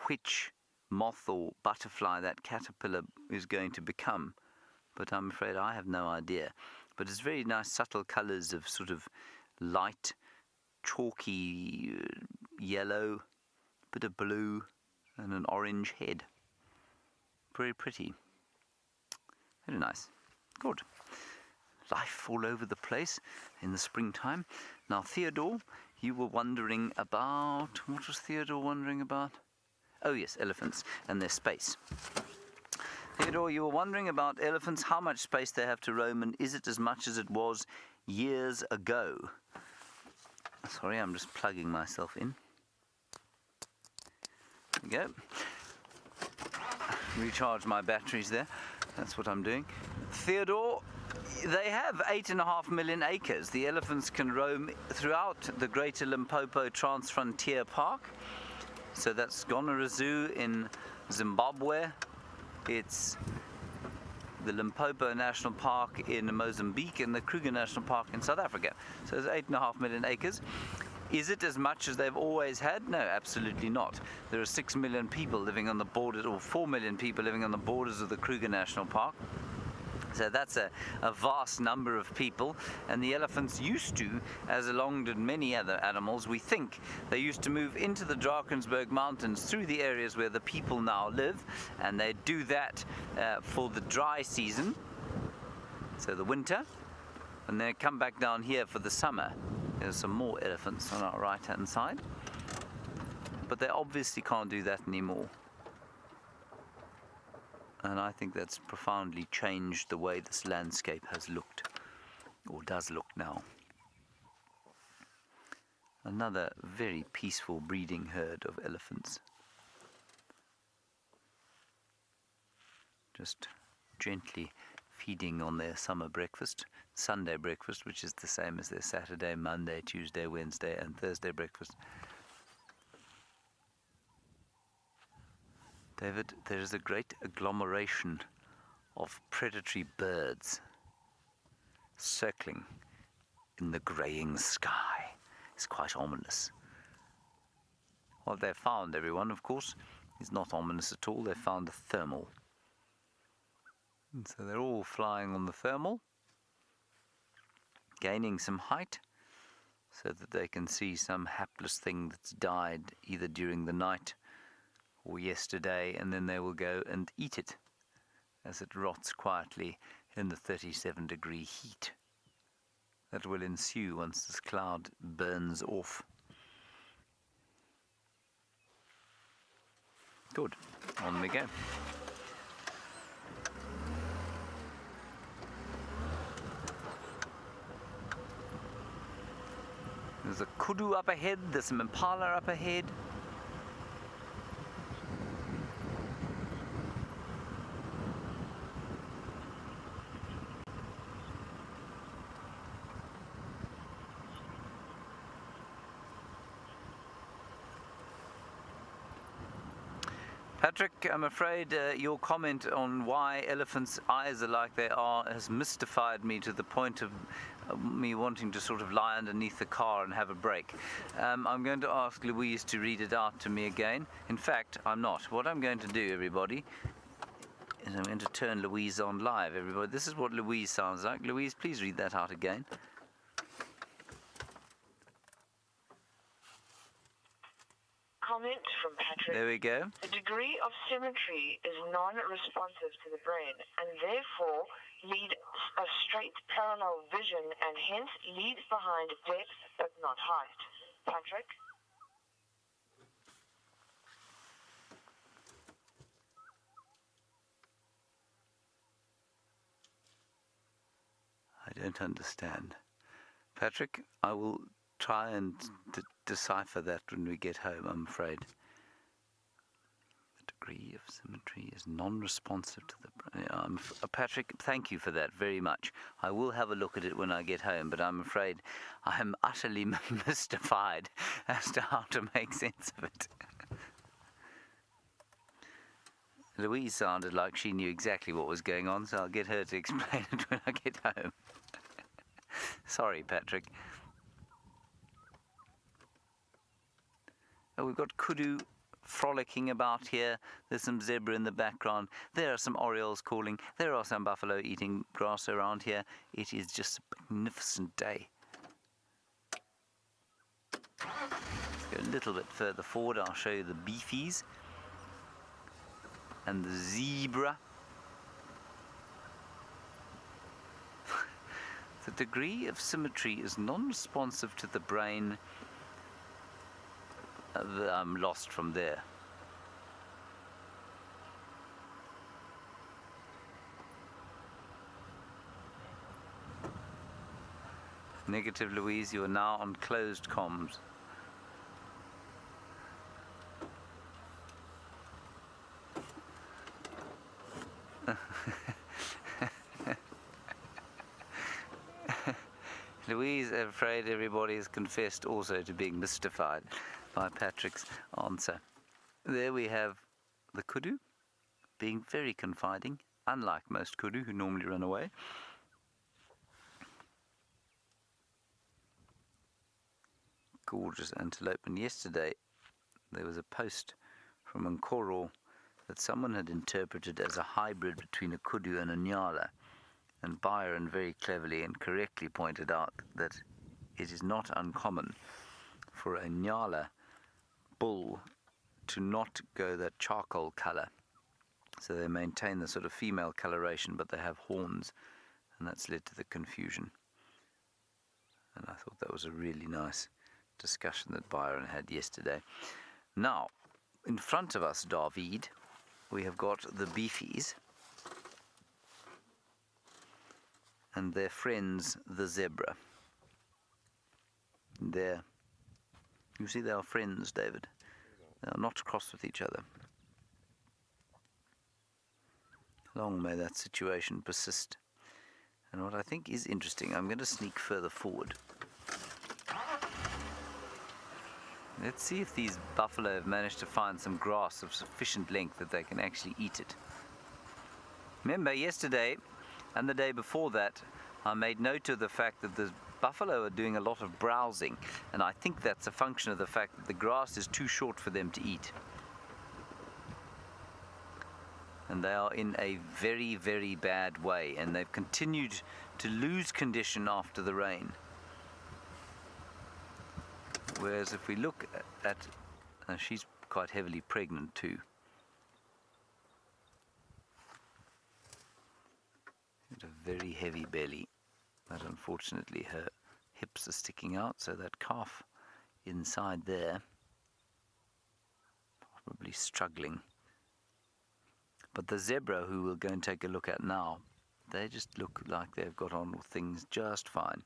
which moth or butterfly that caterpillar is going to become. But I'm afraid I have no idea. But it's very nice subtle colors of sort of light, chalky yellow, bit of blue, and an orange head. Very pretty. Very nice. Good. Life all over the place in the springtime. Now, Theodore, you were wondering about... What was Theodore wondering about? Oh, yes, elephants and their space. Theodore, you were wondering about elephants, how much space they have to roam, and is it as much as it was years ago? Sorry, I'm just plugging myself in. There we go. Recharge my batteries there. That's what I'm doing. Theodore, they have 8.5 million acres. The elephants can roam throughout the Greater Limpopo Transfrontier Park. So that's Gonera Zoo in Zimbabwe. It's the Limpopo National Park in Mozambique, and the Kruger National Park in South Africa. So it's 8.5 million acres. Is it as much as they've always had? No, absolutely not. There are 6 million people living on the borders, or 4 million people living on the borders of the Kruger National Park. So that's a vast number of people, and the elephants used to, as along did many other animals, we think, they used to move into the Drakensberg Mountains through the areas where the people now live, and they do that for the dry season, so the winter, and they come back down here for the summer. There's some more elephants on our right-hand side, but they obviously can't do that anymore. And I think that's profoundly changed the way this landscape has looked, or does look now. Another very peaceful breeding herd of elephants. Just gently feeding on their summer breakfast, Sunday breakfast, which is the same as their Saturday, Monday, Tuesday, Wednesday, and Thursday breakfast. David, there is a great agglomeration of predatory birds circling in the greying sky. It's quite ominous. What they found, everyone, of course, is not ominous at all. They found a thermal. And so they're all flying on the thermal, gaining some height so that they can see some hapless thing that's died either during the night or yesterday, and then they will go and eat it as it rots quietly in the 37-degree heat that will ensue once this cloud burns off. Good. On we go. There's a kudu up ahead, there's some impala up ahead. Patrick, I'm afraid your comment on why elephants' eyes are like they are has mystified me to the point of me wanting to sort of lie underneath the car and have a break. I'm going to ask Louise to read it out to me again. In fact, I'm not. What I'm going to do, everybody, is I'm going to turn Louise on live, everybody. This is what Louise sounds like. Louise, please read that out again. Comment from Patrick. There we go. The degree of symmetry is non-responsive to the brain and therefore lead a straight parallel vision and hence leads behind depth but not height. Patrick? I don't understand. Patrick, I will try and decipher that when we get home, I'm afraid. The degree of symmetry is non-responsive to the... Patrick, thank you for that very much. I will have a look at it when I get home, but I'm afraid I am utterly mystified as to how to make sense of it. Louise sounded like she knew exactly what was going on, so I'll get her to explain it when I get home. Sorry, Patrick. Oh, we've got kudu frolicking about here. There's some zebra in the background. There are some orioles calling. There are some buffalo eating grass around here. It is just a magnificent day. Let's go a little bit further forward. I'll show you the beefies and the zebra. The degree of symmetry is non-responsive to the brain. I'm lost from there. Negative, Louise, you are now on closed comms. Louise, I'm afraid everybody has confessed also to being mystified by Patrick's answer. There we have the kudu being very confiding, unlike most kudu who normally run away. Gorgeous antelope. And yesterday there was a post from Nkoro that someone had interpreted as a hybrid between a kudu and a nyala. And Byron very cleverly and correctly pointed out that it is not uncommon for a nyala bull to not go that charcoal color. So they maintain the sort of female coloration, but they have horns, and that's led to the confusion. And I thought that was a really nice discussion that Byron had yesterday. Now, in front of us, David, we have got the beefies and their friends, the zebra. You see, they are friends, David. They are not crossed with each other. Long may that situation persist. And what I think is interesting, I'm going to sneak further forward. Let's see if these buffalo have managed to find some grass of sufficient length that they can actually eat it. Remember, yesterday and the day before that, I made note of the fact that the buffalo are doing a lot of browsing, and I think that's a function of the fact that the grass is too short for them to eat. And they are in a very, very bad way, and they've continued to lose condition after the rain. Whereas if we look at she's quite heavily pregnant too. Got a very heavy belly, but unfortunately her hips are sticking out, so that calf inside there probably struggling. But the zebra, who we'll go and take a look at now, they just look like they've got on with things just fine.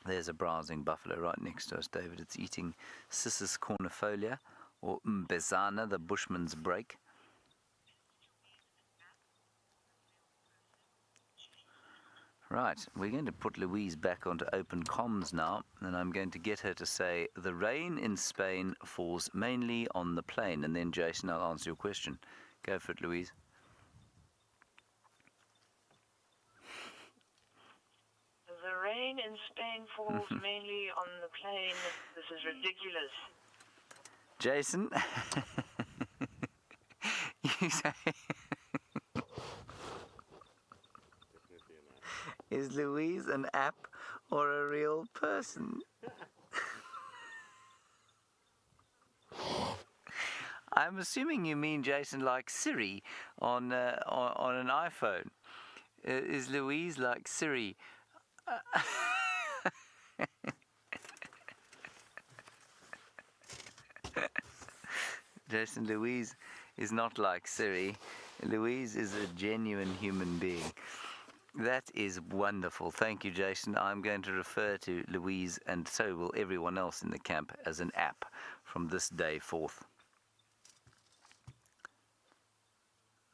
There's a browsing buffalo right next to us, David. It's eating Cissus cornifolia, or mbezana, the bushman's brake. Right, we're going to put Louise back onto open comms now, and I'm going to get her to say, the rain in Spain falls mainly on the plain, and then Jason, I'll answer your question. Go for it, Louise. The rain in Spain falls mainly on the plain. This is ridiculous. Jason, you say, is Louise an app or a real person? I'm assuming you mean, Jason, like Siri on an iPhone. Is Louise like Siri? Jason, Louise is not like Siri. Louise is a genuine human being. That is wonderful. Thank you, Jason. I'm going to refer to Louise, and so will everyone else in the camp, as an app from this day forth.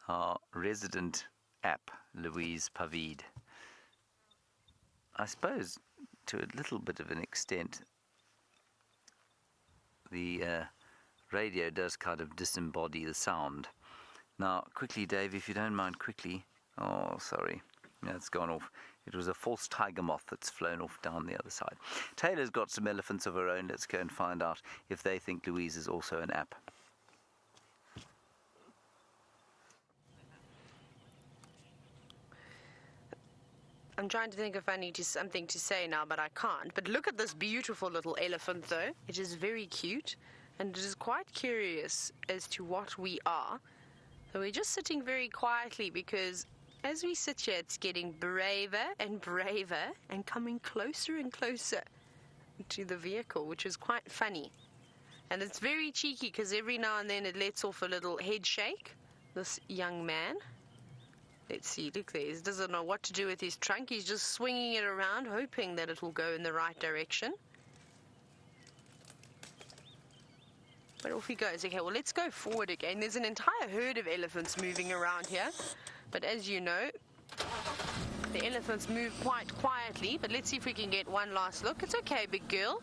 Our resident app, Louise Pavid. I suppose, to a little bit of an extent, the radio does kind of disembody the sound. Now, quickly, Dave, if you don't mind, quickly. Oh, sorry. Yeah, it's gone off. It was a false tiger moth that's flown off down the other side. Taylor's got some elephants of her own. Let's go and find out if they think Louise is also an app. I'm trying to think if I need something to say now, but I can't. But look at this beautiful little elephant, though. It is very cute, and it is quite curious as to what we are. So we're just sitting very quietly because as we sit here, it's getting braver and braver and coming closer and closer to the vehicle, which is quite funny. And it's very cheeky because every now and then it lets off a little head shake, this young man. Let's see, look there, he doesn't know what to do with his trunk. He's just swinging it around, hoping that it will go in the right direction. But off he goes. Okay, well, let's go forward again. There's an entire herd of elephants moving around here. But as you know, the elephants move quite quietly. But let's see if we can get one last look. It's okay, big girl.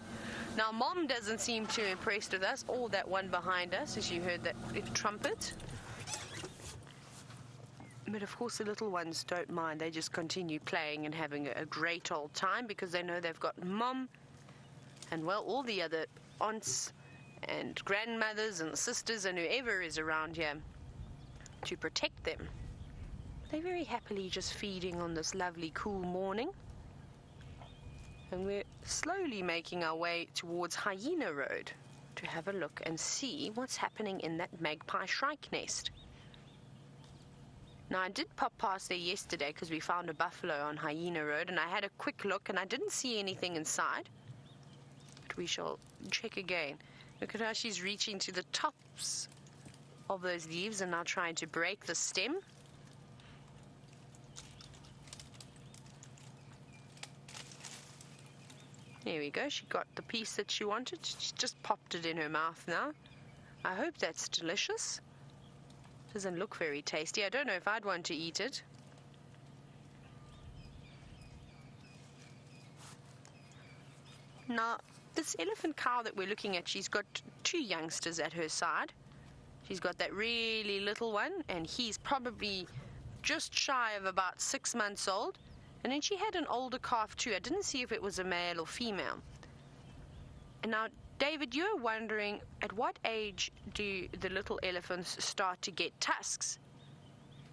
Now, Mom doesn't seem too impressed with us, or that one behind us, as you heard that trumpet. But of course the little ones don't mind. They just continue playing and having a great old time because they know they've got mom and, well, all the other aunts and grandmothers and sisters and whoever is around here to protect them. They're very happily just feeding on this lovely cool morning. And we're slowly making our way towards Hyena Road to have a look and see what's happening in that magpie shrike nest. Now, I did pop past there yesterday because we found a buffalo on Hyena Road, and I had a quick look and I didn't see anything inside. But we shall check again. Look at how she's reaching to the tops of those leaves and now trying to break the stem. There we go. She got the piece that she wanted. She's just popped it in her mouth now. I hope that's delicious. Doesn't look very tasty. I don't know if I'd want to eat it. Now, this elephant cow that we're looking at, she's got two youngsters at her side. She's got that really little one, and he's probably just shy of about 6 months old. And then she had an older calf too. I didn't see if it was a male or female. And now, David, you're wondering, at what age do the little elephants start to get tusks?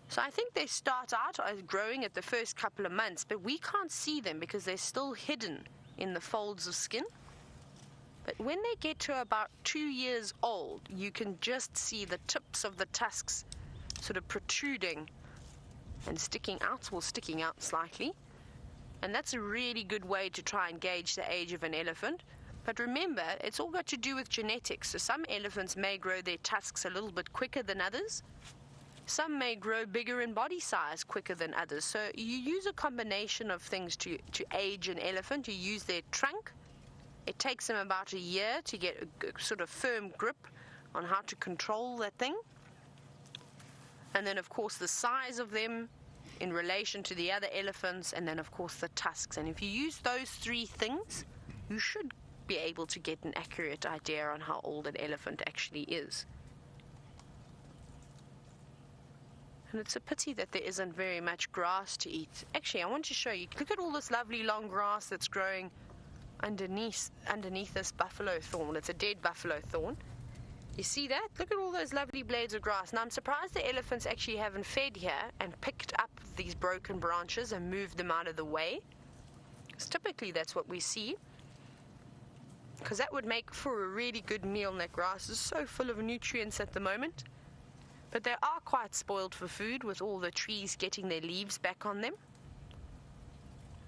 So I think they start out as growing at the first couple of months, but we can't see them because they're still hidden in the folds of skin. But when they get to about 2 years old, you can just see the tips of the tusks sort of protruding and sticking out slightly. And that's a really good way to try and gauge the age of an elephant. But remember, it's all got to do with genetics. So some elephants may grow their tusks a little bit quicker than others. Some may grow bigger in body size quicker than others. So you use a combination of things to age an elephant. You use their trunk. It takes them about a year to get a sort of firm grip on how to control that thing. And then, of course, the size of them in relation to the other elephants, and then, of course, the tusks. And if you use those three things, you should be able to get an accurate idea on how old an elephant actually is. And it's a pity that there isn't very much grass to eat. Actually, I want to show you. Look at all this lovely long grass that's growing underneath this buffalo thorn. It's a dead buffalo thorn. You see that? Look at all those lovely blades of grass. Now, I'm surprised the elephants actually haven't fed here and picked up these broken branches and moved them out of the way. Because typically that's what we see. Because that would make for a really good meal, and that grass is so full of nutrients at the moment. But they are quite spoiled for food with all the trees getting their leaves back on them.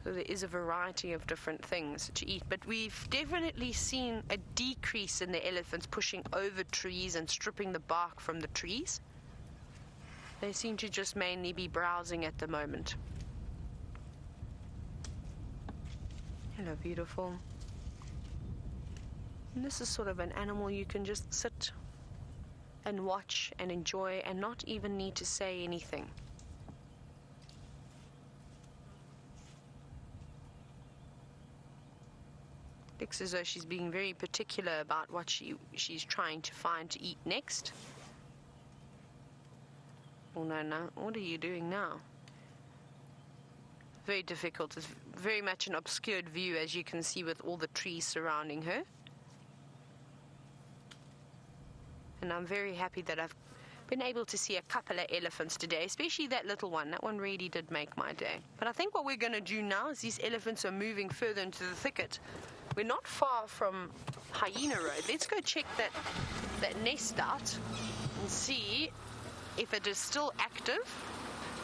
So there is a variety of different things to eat. But we've definitely seen a decrease in the elephants pushing over trees and stripping the bark from the trees. They seem to just mainly be browsing at the moment. Hello, beautiful. And this is sort of an animal you can just sit and watch and enjoy and not even need to say anything. Looks as though she's being very particular about what she's trying to find to eat next. Oh no, what are you doing now? Very difficult. It's very much an obscured view, as you can see, with all the trees surrounding her. And I'm very happy that I've been able to see a couple of elephants today, especially that little one. That one really did make my day. But I think what we're going to do now is these elephants are moving further into the thicket. We're not far from Hyena Road. Let's go check that nest out and see if it is still active.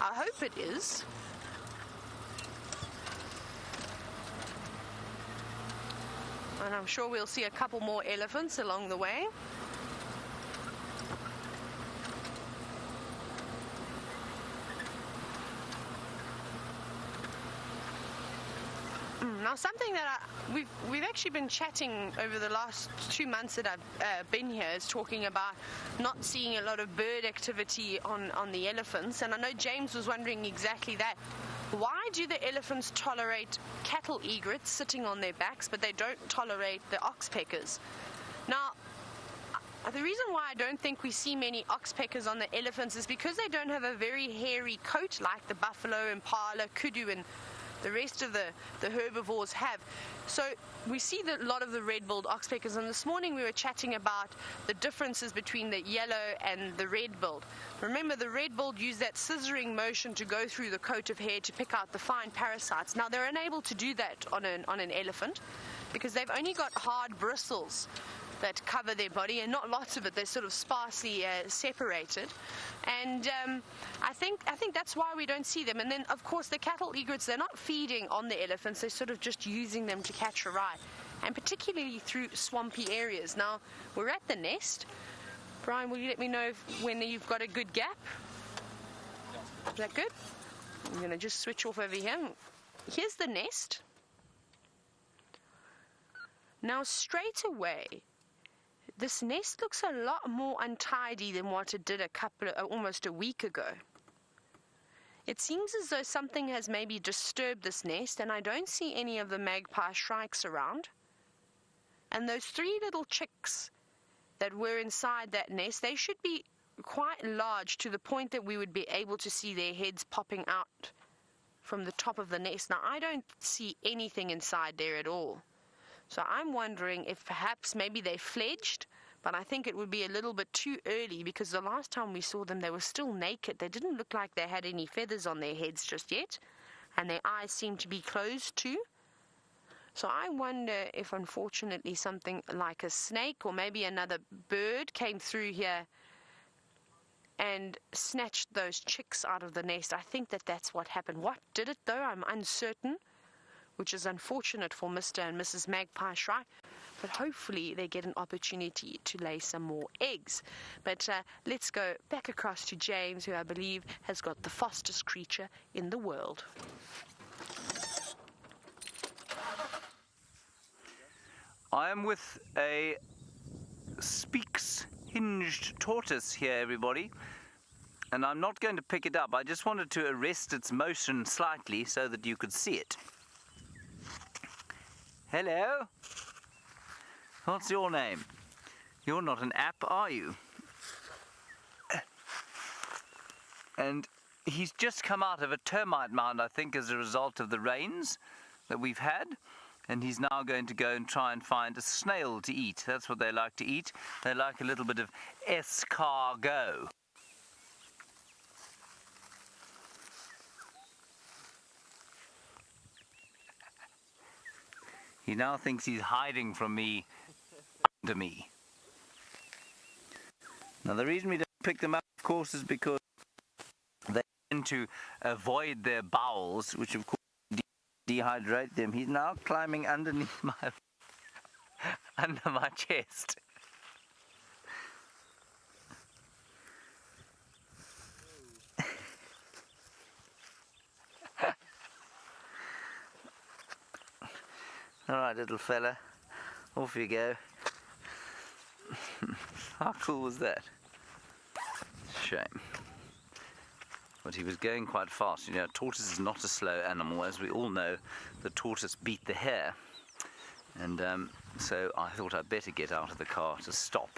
I hope it is. And I'm sure we'll see a couple more elephants along the way. Now, something that we've actually been chatting over the last 2 months that I've been here is talking about not seeing a lot of bird activity on the elephants. And I know James was wondering exactly that. Why do the elephants tolerate cattle egrets sitting on their backs, but they don't tolerate the oxpeckers? Now, The reason why I don't think we see many oxpeckers on the elephants is because they don't have a very hairy coat like the buffalo, impala, kudu, and the rest of the herbivores have. So we see a lot of the red-billed oxpeckers, and this morning we were chatting about the differences between the yellow and the red-billed. Remember, the red-billed use that scissoring motion to go through the coat of hair to pick out the fine parasites. Now, they're unable to do that on an elephant because they've only got hard bristles that cover their body, and not lots of it. They're sort of sparsely separated, and I think that's why we don't see them. And then, of course, the cattle egrets, they're not feeding on the elephants. They're sort of just using them to catch a ride, and particularly through swampy areas. Now, we're at the nest. Brian, will you let me know when you've got a good gap? Is that good? I'm going to just switch off over here. Here's the nest. Now, straight away, this nest looks a lot more untidy than what it did almost a week ago. It seems as though something has maybe disturbed this nest, and I don't see any of the magpie shrikes around. And those 3 little chicks that were inside that nest, they should be quite large to the point that we would be able to see their heads popping out from the top of the nest. Now, I don't see anything inside there at all. So I'm wondering if perhaps maybe they fledged, but I think it would be a little bit too early because the last time we saw them, they were still naked. They didn't look like they had any feathers on their heads just yet, and their eyes seemed to be closed too. So I wonder if, unfortunately, something like a snake or maybe another bird came through here and snatched those chicks out of the nest. I think that's what happened. What did it, though? I'm uncertain, which is unfortunate for Mr. and Mrs. Magpie Shrike, but hopefully they get an opportunity to lay some more eggs. But let's go back across to James, who I believe has got the fastest creature in the world. I am with a Speaks hinged tortoise here, everybody, and I'm not going to pick it up. I just wanted to arrest its motion slightly so that you could see it. Hello? What's your name? You're not an app, are you? And he's just come out of a termite mound, I think, as a result of the rains that we've had. And he's now going to go and try and find a snail to eat. That's what they like to eat. They like a little bit of escargot. He now thinks he's hiding from me under me. Now, the reason we don't pick them up, of course, is because they tend to avoid their bowels, which, of course, dehydrate them. He's now climbing underneath under my chest. All right, little fella, off you go. How cool was that? Shame. But he was going quite fast. You know, a tortoise is not a slow animal. As we all know, the tortoise beat the hare. And so I thought I'd better get out of the car to stop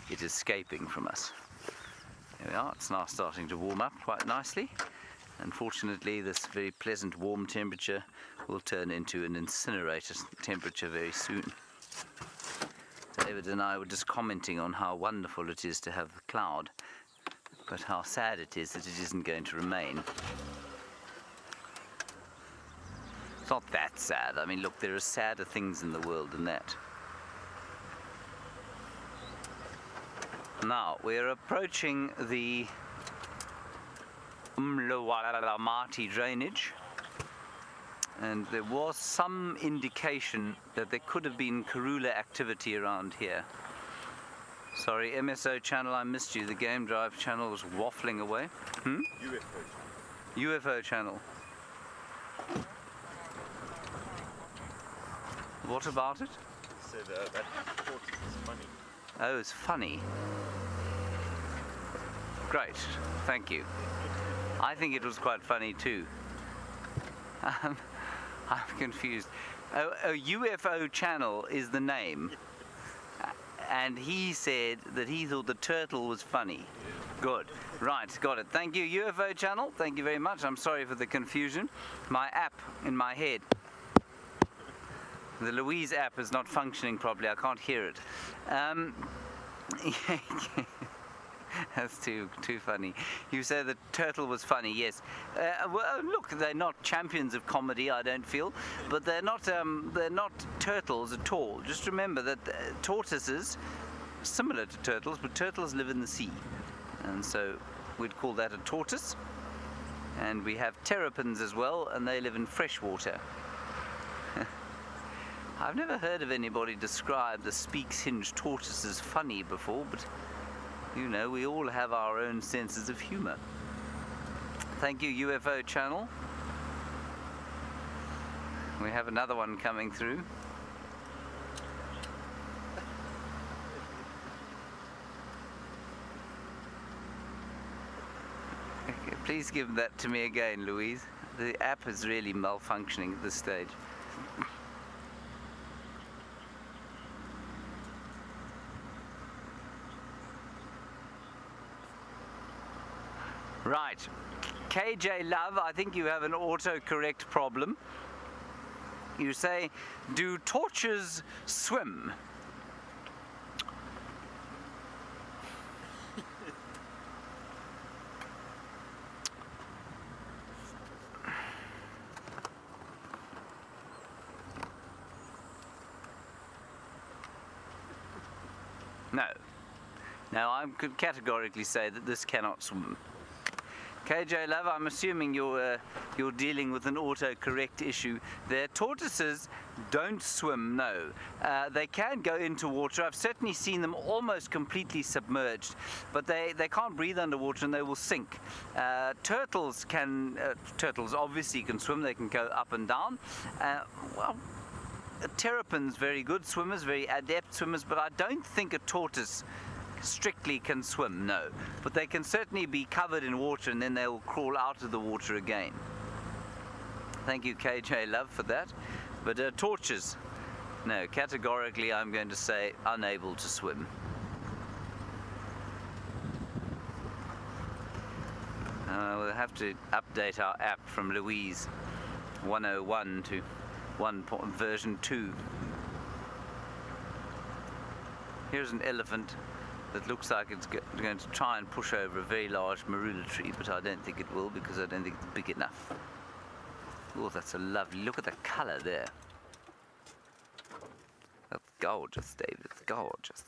it escaping from us. There we are. It's now starting to warm up quite nicely. Unfortunately, this very pleasant warm temperature will turn into an incinerator temperature very soon. David and I were just commenting on how wonderful it is to have the cloud, but how sad it is that it isn't going to remain. It's not that sad. I mean, look, there are sadder things in the world than that. Now, we're approaching the Mati drainage, and there was some indication that there could have been Karula activity around here. Sorry, MSO channel, I missed you. The Game Drive channel was waffling away. UFO channel. What about it? He said that tortoise is funny. Oh, it's funny. Great, thank you. I think it was quite funny too. I'm confused. A UFO channel is the name. and he said that he thought the turtle was funny. Good. Right, got it. Thank you, UFO channel. Thank you very much. I'm sorry for the confusion. My app in my head. The Louise app is not functioning properly. I can't hear it. That's too funny. You say the turtle was funny, yes. Well, look, they're not champions of comedy, I don't feel, but they're not turtles at all. Just remember that tortoises, similar to turtles, but turtles live in the sea, and so we'd call that a tortoise. And we have terrapins as well, and they live in fresh water. I've never heard of anybody describe the Speaks-Hinge tortoise as funny before, but you know, we all have our own senses of humor. Thank you, UFO channel. We have another one coming through. Okay, please give that to me again, Louise. The app is really malfunctioning at this stage. Right, KJ Love, I think you have an autocorrect problem. You say, do torches swim? No. Now, I could categorically say that this cannot swim. KJ Love, I'm assuming you're dealing with an autocorrect issue there. Tortoises don't swim, no. They can go into water. I've certainly seen them almost completely submerged, but they can't breathe underwater and they will sink. Turtles obviously can swim. They can go up and down. Well, terrapins, very good swimmers, very adept swimmers, but I don't think a tortoise strictly can swim, no. But they can certainly be covered in water and then they'll crawl out of the water again. Thank you, KJ Love, for that. But torches, no, categorically I'm going to say unable to swim. We'll have to update our app from Louise 101 to version 2. Here's an elephant that looks like it's going to try and push over a very large marula tree, but I don't think it will because I don't think it's big enough. Oh, that's a lovely, look at the colour there. That's gorgeous, David, it's gorgeous.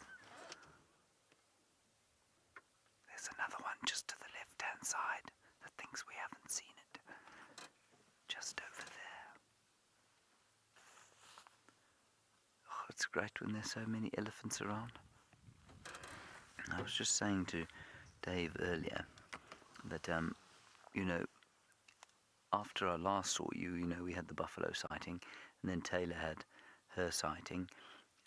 There's another one just to the left-hand side that thinks we haven't seen it. Just over there. Oh, it's great when there's so many elephants around. I was just saying to Dave earlier that, you know, after I last saw you, you know, we had the buffalo sighting, and then Taylor had her sighting,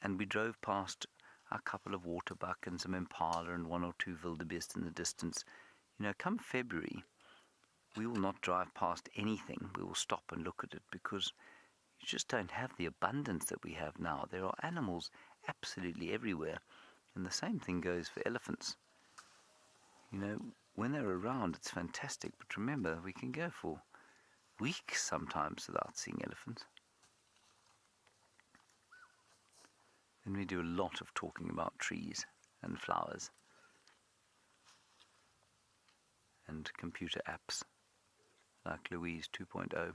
and we drove past a couple of waterbuck and some impala and one or two wildebeest in the distance. You know, come February, we will not drive past anything. We will stop and look at it because you just don't have the abundance that we have now. There are animals absolutely everywhere. And the same thing goes for elephants. You know, when they're around, it's fantastic. But remember, we can go for weeks sometimes without seeing elephants. Then we do a lot of talking about trees and flowers and computer apps like Louise 2.0.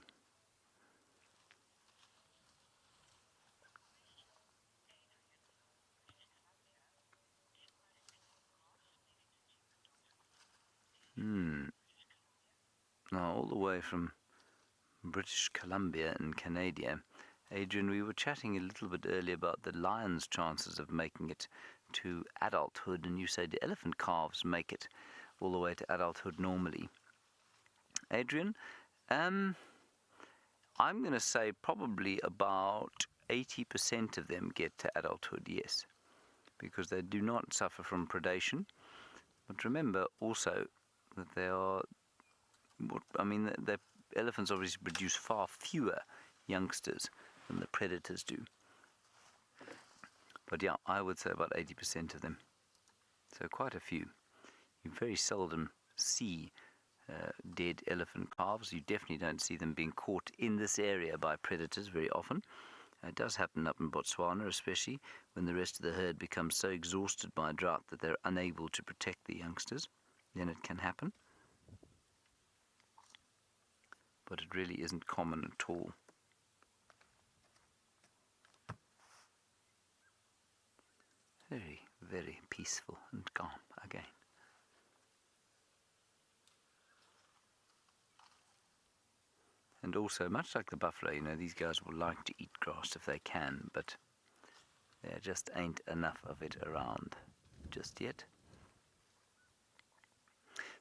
Now, all the way from British Columbia in Canada, Adrian, we were chatting a little bit earlier about the lion's chances of making it to adulthood, and you said the elephant calves make it all the way to adulthood normally. Adrian, I'm going to say probably about 80% of them get to adulthood, yes, because they do not suffer from predation. But remember also that they are, the elephants obviously produce far fewer youngsters than the predators do. But yeah, I would say about 80% of them. So quite a few. You very seldom see dead elephant calves. You definitely don't see them being caught in this area by predators very often. It does happen up in Botswana, especially when the rest of the herd becomes so exhausted by drought that they're unable to protect the youngsters. Then it can happen. But it really isn't common at all. Very, very peaceful and calm again. And also, much like the buffalo, these guys will like to eat grass if they can, but there just ain't enough of it around just yet.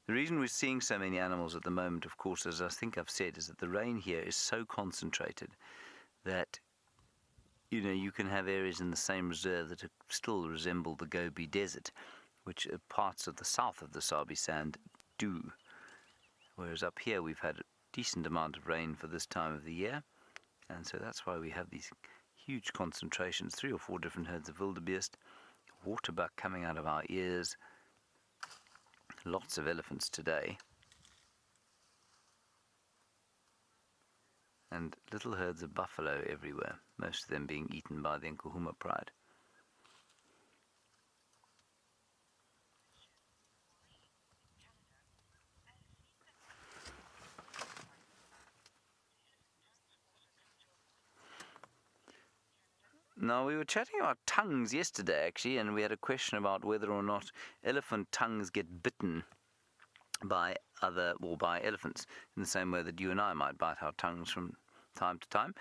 The reason we're seeing so many animals at the moment, of course, as I think I've said, is that the rain here is so concentrated that, you can have areas in the same reserve that still resemble the Gobi Desert, which parts of the south of the Sabi Sand do. Whereas up here we've had a decent amount of rain for this time of the year, and so that's why we have these huge concentrations, 3 or 4 different herds of wildebeest, waterbuck coming out of our ears, lots of elephants today, and little herds of buffalo everywhere, most of them being eaten by the Nkuhuma pride. Now, we were chatting about tongues yesterday, actually, and we had a question about whether or not elephant tongues get bitten by elephants in the same way that you and I might bite our tongues from time to time.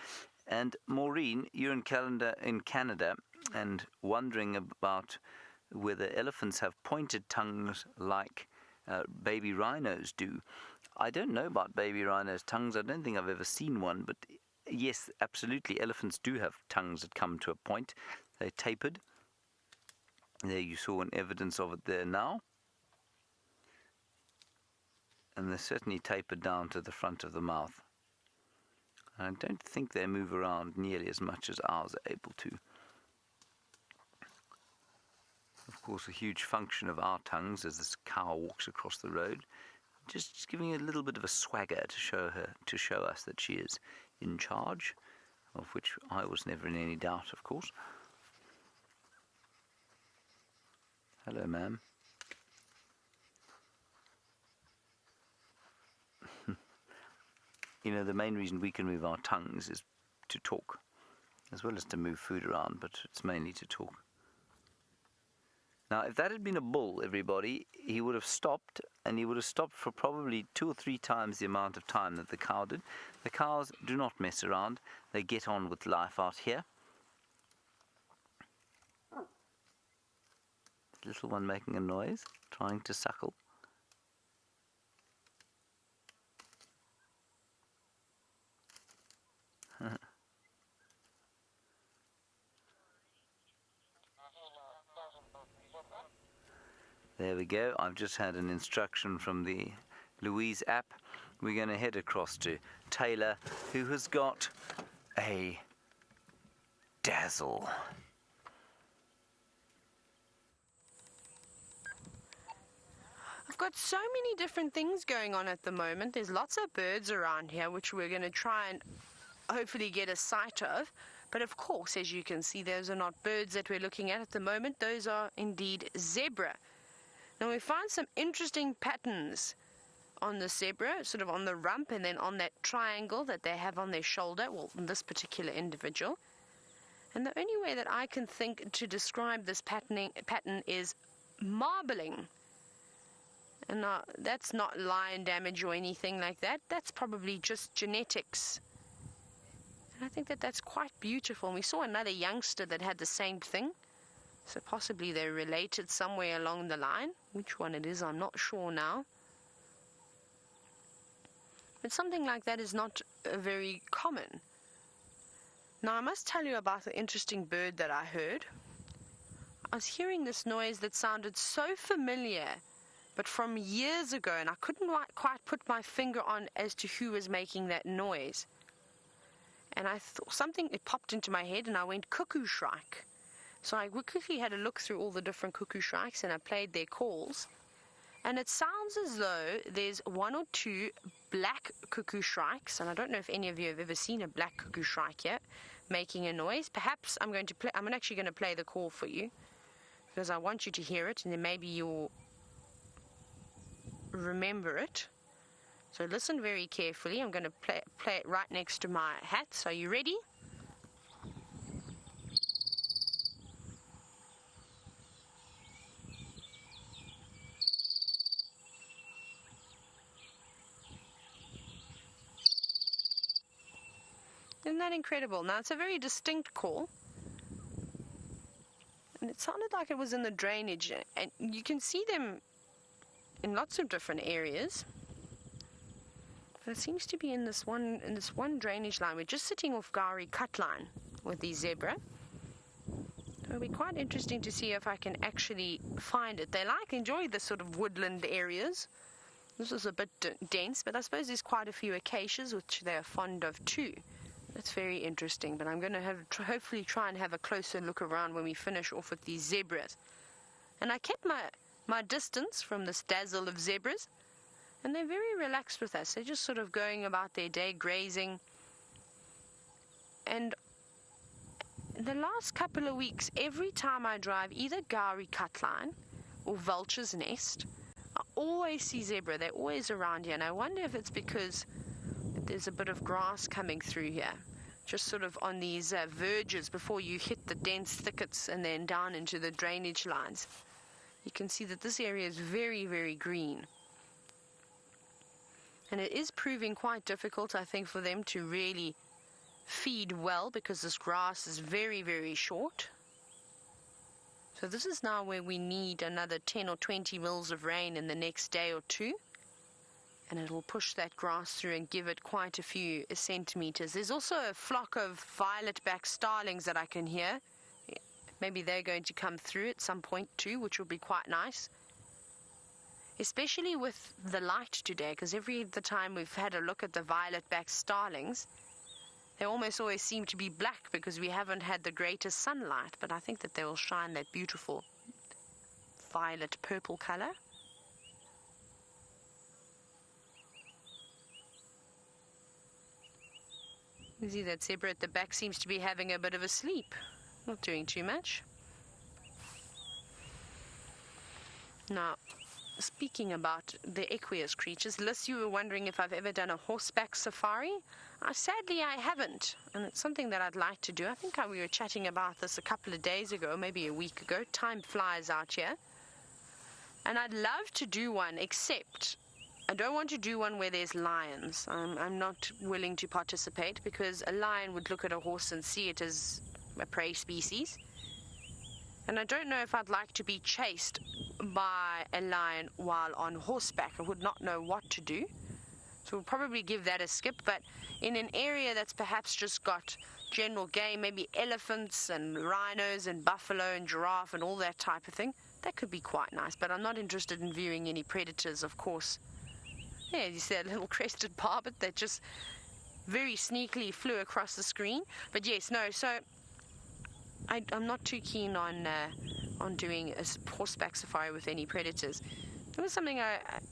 And Maureen, you're in Canada, and wondering about whether elephants have pointed tongues like baby rhinos do. I don't know about baby rhinos' tongues. I don't think I've ever seen one, but yes, absolutely. Elephants do have tongues that come to a point. They're tapered. There you saw an evidence of it there now. And they're certainly tapered down to the front of the mouth. I don't think they move around nearly as much as ours are able to. Of course, a huge function of our tongues as this cow walks across the road, just giving a little bit of a swagger to show us that she is in charge, of which I was never in any doubt, of course. Hello, ma'am. The main reason we can move our tongues is to talk, as well as to move food around, but it's mainly to talk. Now, if that had been a bull, everybody, he would have stopped, and he would have stopped for probably 2 or 3 times the amount of time that the cow did. The cows do not mess around. They get on with life out here. The little one making a noise, trying to suckle. There we go. I've just had an instruction from the Louise app. We're going to head across to Taylor, who has got a dazzle. I've got so many different things going on at the moment. There's lots of birds around here, which we're going to try and hopefully get a sight of. But of course, as you can see, those are not birds that we're looking at the moment. Those are indeed zebra. Now, we found some interesting patterns on the zebra, sort of on the rump and then on that triangle that they have on their shoulder, well, in this particular individual. And the only way that I can think to describe this pattern is marbling. And now, that's not lion damage or anything like that. That's probably just genetics. And I think that that's quite beautiful. And we saw another youngster that had the same thing. So possibly they're related somewhere along the line. Which one it is, I'm not sure now. But something like that is not very common. Now, I must tell you about the interesting bird that I heard. I was hearing this noise that sounded so familiar, but from years ago, and I couldn't quite put my finger on as to who was making that noise. And I thought it popped into my head, and I went cuckoo shrike. So I quickly had a look through all the different cuckoo shrikes and I played their calls. And it sounds as though there's one or two black cuckoo shrikes, and I don't know if any of you have ever seen a black cuckoo shrike yet making a noise. Perhaps I'm actually going to play the call for you because I want you to hear it, and then maybe you'll remember it. So listen very carefully. I'm going to play it right next to my hat. So are you ready? Isn't that incredible? Now, it's a very distinct call. And it sounded like it was in the drainage. And you can see them in lots of different areas. But it seems to be in this one drainage line. We're just sitting off Gowrie cut line with the zebra. It'll be quite interesting to see if I can actually find it. They enjoy the sort of woodland areas. This is a bit dense, but I suppose there's quite a few acacias, which they're fond of too. That's very interesting, but I'm going to hopefully try and have a closer look around when we finish off with these zebras. And I kept my distance from this dazzle of zebras, and they're very relaxed with us. They're just sort of going about their day, grazing. And the last couple of weeks, every time I drive either Gowrie Cutline or Vulture's Nest, I always see zebra. They're always around here, and I wonder if it's because there's a bit of grass coming through here, just sort of on these verges before you hit the dense thickets and then down into the drainage lines. You can see that this area is very, very green. And it is proving quite difficult, I think, for them to really feed well because this grass is very, very short. So this is now where we need another 10 or 20 mils of rain in the next day or two. And it will push that grass through and give it quite a few centimeters. There's also a flock of violet-backed starlings that I can hear. Maybe they're going to come through at some point too, which will be quite nice. Especially with the light today, because every time we've had a look at the violet-backed starlings, they almost always seem to be black because we haven't had the greatest sunlight. But I think that they will shine that beautiful violet-purple color. You see that zebra at the back seems to be having a bit of a sleep. Not doing too much. Now, speaking about the aqueous creatures, Liz, you were wondering if I've ever done a horseback safari. Sadly, I haven't, and it's something that I'd like to do. I think we were chatting about this a couple of days ago, maybe a week ago. Time flies out here. And I'd love to do one, except I don't want to do one where there's lions. I'm not willing to participate because a lion would look at a horse and see it as a prey species. And I don't know if I'd like to be chased by a lion while on horseback. I would not know what to do. So we'll probably give that a skip. But in an area that's perhaps just got general game, maybe elephants and rhinos and buffalo and giraffe and all that type of thing, that could be quite nice. But I'm not interested in viewing any predators, of course. Yeah, you see that little crested barbet that just very sneakily flew across the screen. But yes, no, so I'm not too keen on doing a horseback safari with any predators. It was something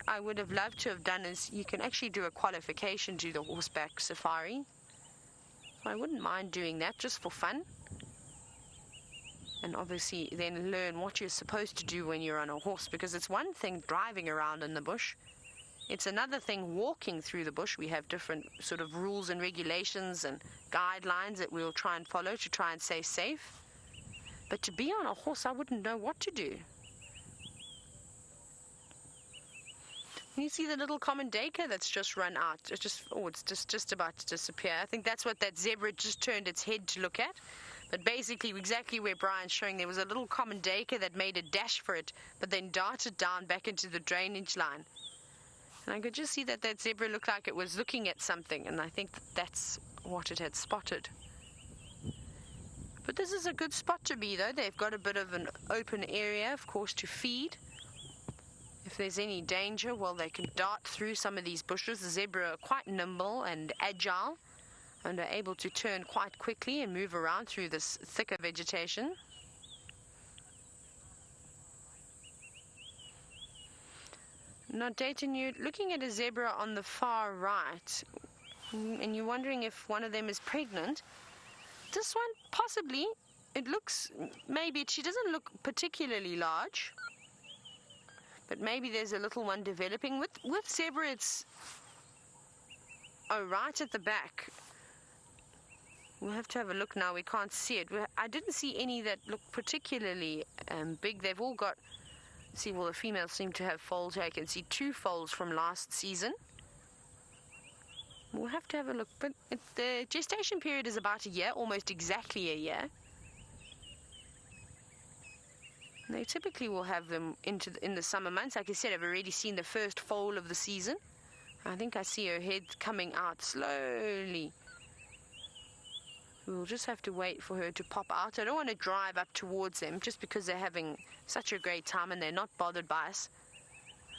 I would have loved to have done, is you can actually do a qualification to the horseback safari. So I wouldn't mind doing that just for fun. And obviously then learn what you're supposed to do when you're on a horse, because it's one thing driving around in the bush. It's another thing walking through the bush. We have different sort of rules and regulations and guidelines that we'll try and follow to try and stay safe. But to be on a horse, I wouldn't know what to do. You see the little common dacre that's just run out. It's just about to disappear. I think that's what that zebra just turned its head to look at. But basically, exactly where Brian's showing, there was a little common dacre that made a dash for it, but then darted down back into the drainage line. And I could just see that zebra looked like it was looking at something, and I think that's what it had spotted. But this is a good spot to be, though. They've got a bit of an open area, of course, to feed. If there's any danger, well, they can dart through some of these bushes. The zebra are quite nimble and agile, and are able to turn quite quickly and move around through this thicker vegetation. Now, Dayton, you're looking at a zebra on the far right, and you're wondering if one of them is pregnant. This one, possibly. It looks, maybe, she doesn't look particularly large, but maybe there's a little one developing. With zebra, it's, right at the back. We'll have to have a look now. We can't see it. I didn't see any that look particularly big. They've all got, see, well, the females seem to have foals here. I can see 2 foals from last season. We'll have to have a look. But the gestation period is about a year, almost exactly a year. They typically will have them in the summer months. Like I said, I've already seen the first foal of the season. I think I see her head coming out slowly. We'll just have to wait for her to pop out. I don't want to drive up towards them just because they're having such a great time and they're not bothered by us.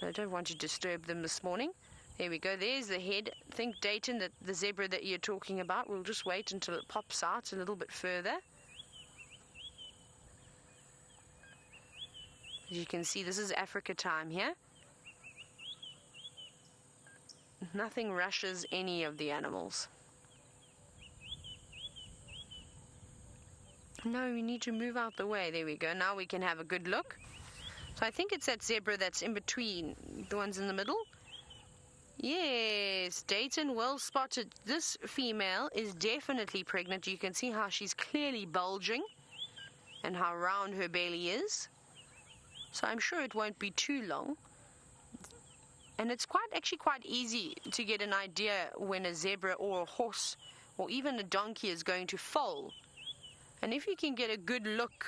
I don't want to disturb them this morning. There we go. There's the head. Think, Dayton, that the zebra that you're talking about. We'll just wait until it pops out a little bit further. As you can see, this is Africa time here. Nothing rushes any of the animals. No, we need to move out the way. There we go. Now we can have a good look. So I think it's that zebra that's in between the ones in the middle. Yes, Dayton, well spotted. This female is definitely pregnant. You can see how she's clearly bulging and how round her belly is. So I'm sure it won't be too long. And it's actually quite easy to get an idea when a zebra or a horse or even a donkey is going to foal. And if you can get a good look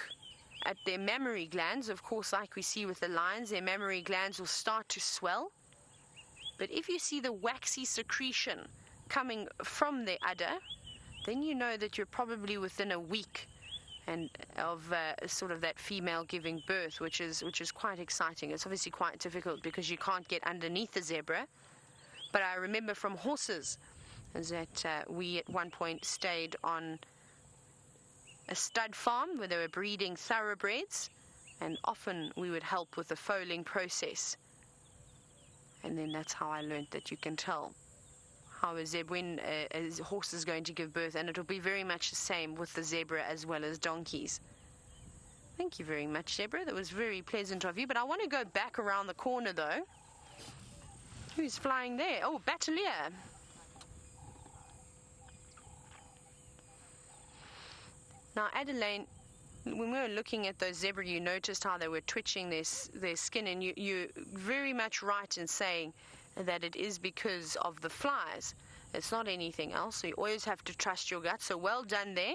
at their mammary glands, of course, like we see with the lions, their mammary glands will start to swell. But if you see the waxy secretion coming from the udder, then you know that you're probably within a week of sort of that female giving birth, which is quite exciting. It's obviously quite difficult because you can't get underneath the zebra. But I remember from horses that we at one point stayed on a stud farm where they were breeding thoroughbreds, and often we would help with the foaling process. And then that's how I learned that you can tell how when a horse is going to give birth, and it'll be very much the same with the zebra as well as donkeys. Thank you very much, zebra. That was very pleasant of you. But I want to go back around the corner, though. Who's flying there? Oh, Battalier. Now, Adelaine, when we were looking at those zebra, you noticed how they were twitching their skin, and you're very much right in saying that it is because of the flies. It's not anything else. So you always have to trust your gut. So well done there.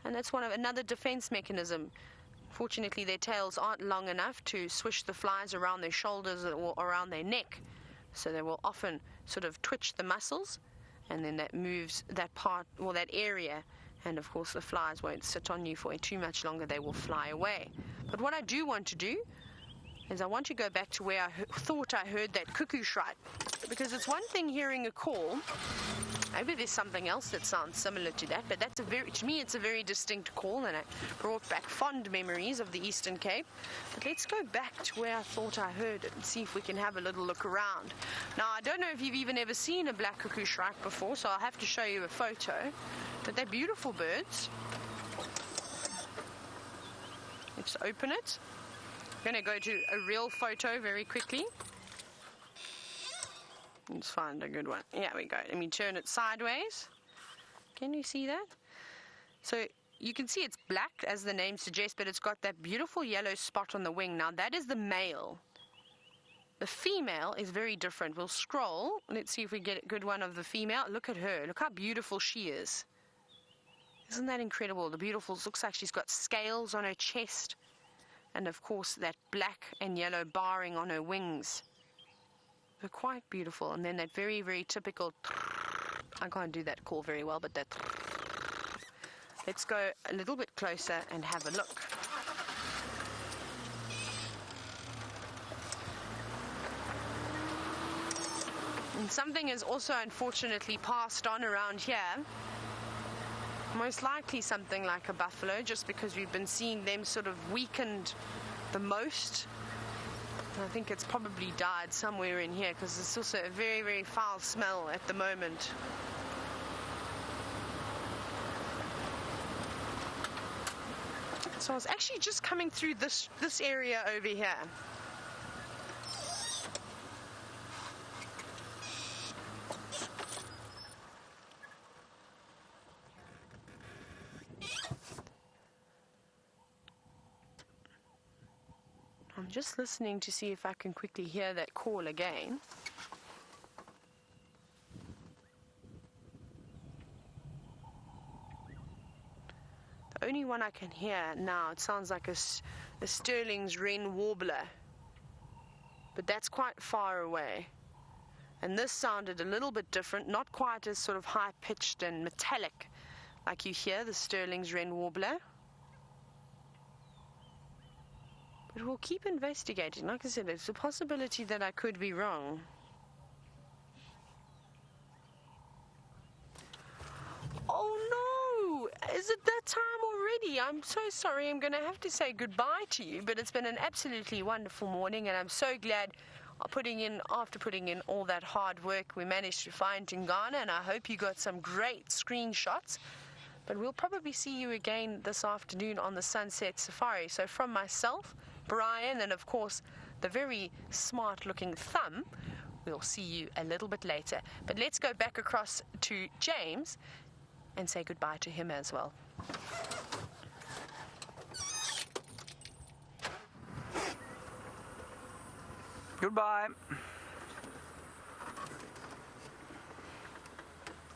And that's another defense mechanism. Fortunately, their tails aren't long enough to swish the flies around their shoulders or around their neck. So they will often sort of twitch the muscles, and then that moves that part or that area. And of course, the flies won't sit on you for too much longer. They will fly away. But what I do want to do is I want to go back to where I thought I heard that cuckoo shrike, because it's one thing hearing a call. Maybe there's something else that sounds similar to that, but to me, it's a very distinct call, and it brought back fond memories of the Eastern Cape. But let's go back to where I thought I heard it and see if we can have a little look around. Now, I don't know if you've even ever seen a black cuckoo shrike before, so I'll have to show you a photo. But they're beautiful birds. Let's open it. I'm going to go to a real photo very quickly. Let's find a good one. Here we go. Let me turn it sideways. Can you see that? So you can see it's black, as the name suggests, but it's got that beautiful yellow spot on the wing. Now, that is the male. The female is very different. We'll scroll. Let's see if we get a good one of the female. Look at her. Look how beautiful she is. Isn't that incredible? The beautiful, looks like she's got scales on her chest. And of course, that black and yellow barring on her wings. They're quite beautiful. And then that very, very typical, I can't do that call very well, but that. Let's go a little bit closer and have a look. And something is also unfortunately passed on around here. Most likely something like a buffalo, just because we've been seeing them sort of weakened the most. I think it's probably died somewhere in here because it's also a very, very foul smell at the moment. So I was actually just coming through this area over here. I'm just listening to see if I can quickly hear that call again. The only one I can hear now, it sounds like a Sterling's wren warbler, but that's quite far away. And this sounded a little bit different, not quite as sort of high-pitched and metallic like you hear the Sterling's wren warbler. But we'll keep investigating. Like I said, it's a possibility that I could be wrong. Oh no! Is it that time already? I'm so sorry. I'm going to have to say goodbye to you, but it's been an absolutely wonderful morning, and I'm so glad after putting in all that hard work, we managed to find Tingana, and I hope you got some great screenshots. But we'll probably see you again this afternoon on the Sunset Safari. So from myself, Brian, and of course the very smart looking Thumb, we'll see you a little bit later. But let's go back across to James and say goodbye to him as well. Goodbye.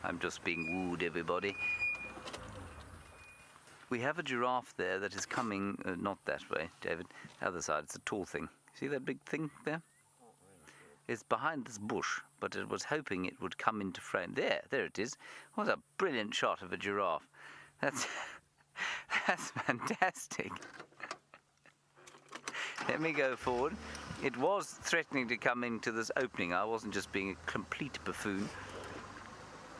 I'm just being wooed, everybody. We have a giraffe there that is coming, not that way, David, the other side. It's a tall thing. See that big thing there? It's behind this bush, but it was hoping it would come into frame. There it is. What a brilliant shot of a giraffe. That's fantastic. Let me go forward. It was threatening to come into this opening. I wasn't just being a complete buffoon.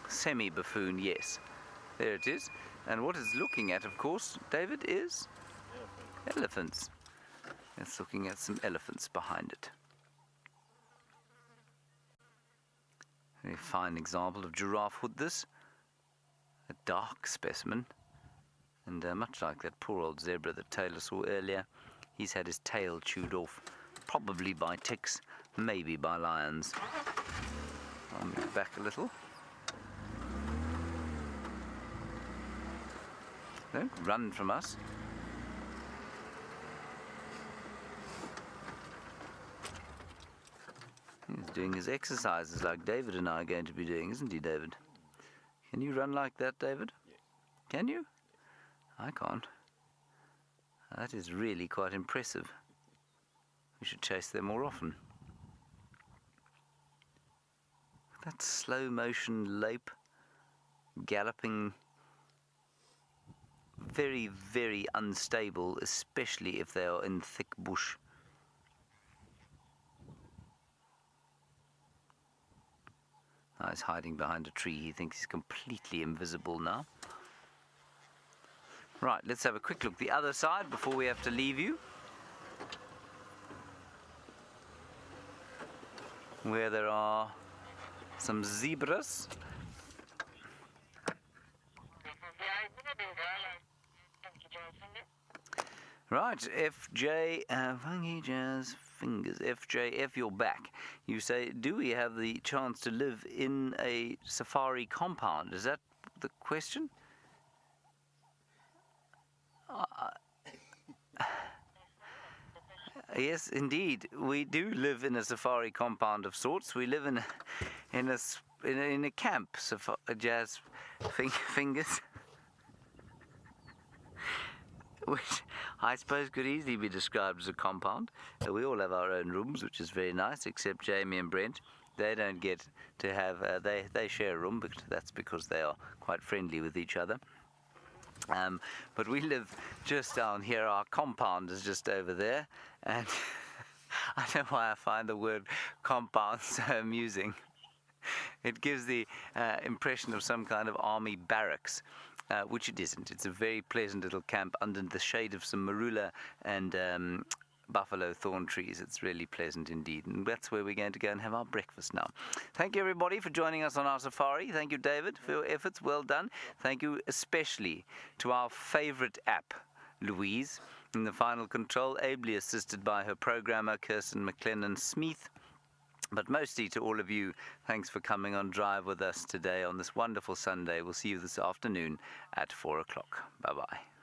Semi-buffoon, yes. There it is. And what it's looking at, of course, David, is elephants. It's looking at some elephants behind it. Very fine example of giraffehood, this. A dark specimen. And much like that poor old zebra that Taylor saw earlier, he's had his tail chewed off, probably by ticks, maybe by lions. I'll move back a little. Don't run from us. He's doing his exercises like David and I are going to be doing, isn't he, David? Can you run like that, David? Yeah. Can you? I can't. That is really quite impressive. We should chase them more often. That slow motion lope, galloping, very, very unstable, especially if they are in thick bush. Now he's hiding behind a tree. He thinks he's completely invisible now. Right, let's have a quick look the other side before we have to leave you. Where there are some zebras. Right, FJ, Funky Jazz Fingers, FJF, you're back. You say, do we have the chance to live in a safari compound? Is that the question? Yes, indeed. We do live in a safari compound of sorts. We live in a camp, Jazz Fingers. Which I suppose could easily be described as a compound. We all have our own rooms, which is very nice, except Jamie and Brent. They don't get to have, they share a room, but that's because they are quite friendly with each other. But we live just down here. Our compound is just over there. And I don't know why I find the word compound so amusing. It gives the impression of some kind of army barracks. Which it isn't. It's a very pleasant little camp under the shade of some marula and buffalo thorn trees. It's really pleasant indeed. And that's where we're going to go and have our breakfast now. Thank you, everybody, for joining us on our safari. Thank you, David, for your efforts. Well done. Thank you especially to our favorite app, Louise, in the final control, ably assisted by her programmer, Kirsten McLennan-Smith. But mostly to all of you, thanks for coming on Drive with us today on this wonderful Sunday. We'll see you this afternoon at 4 o'clock. Bye-bye.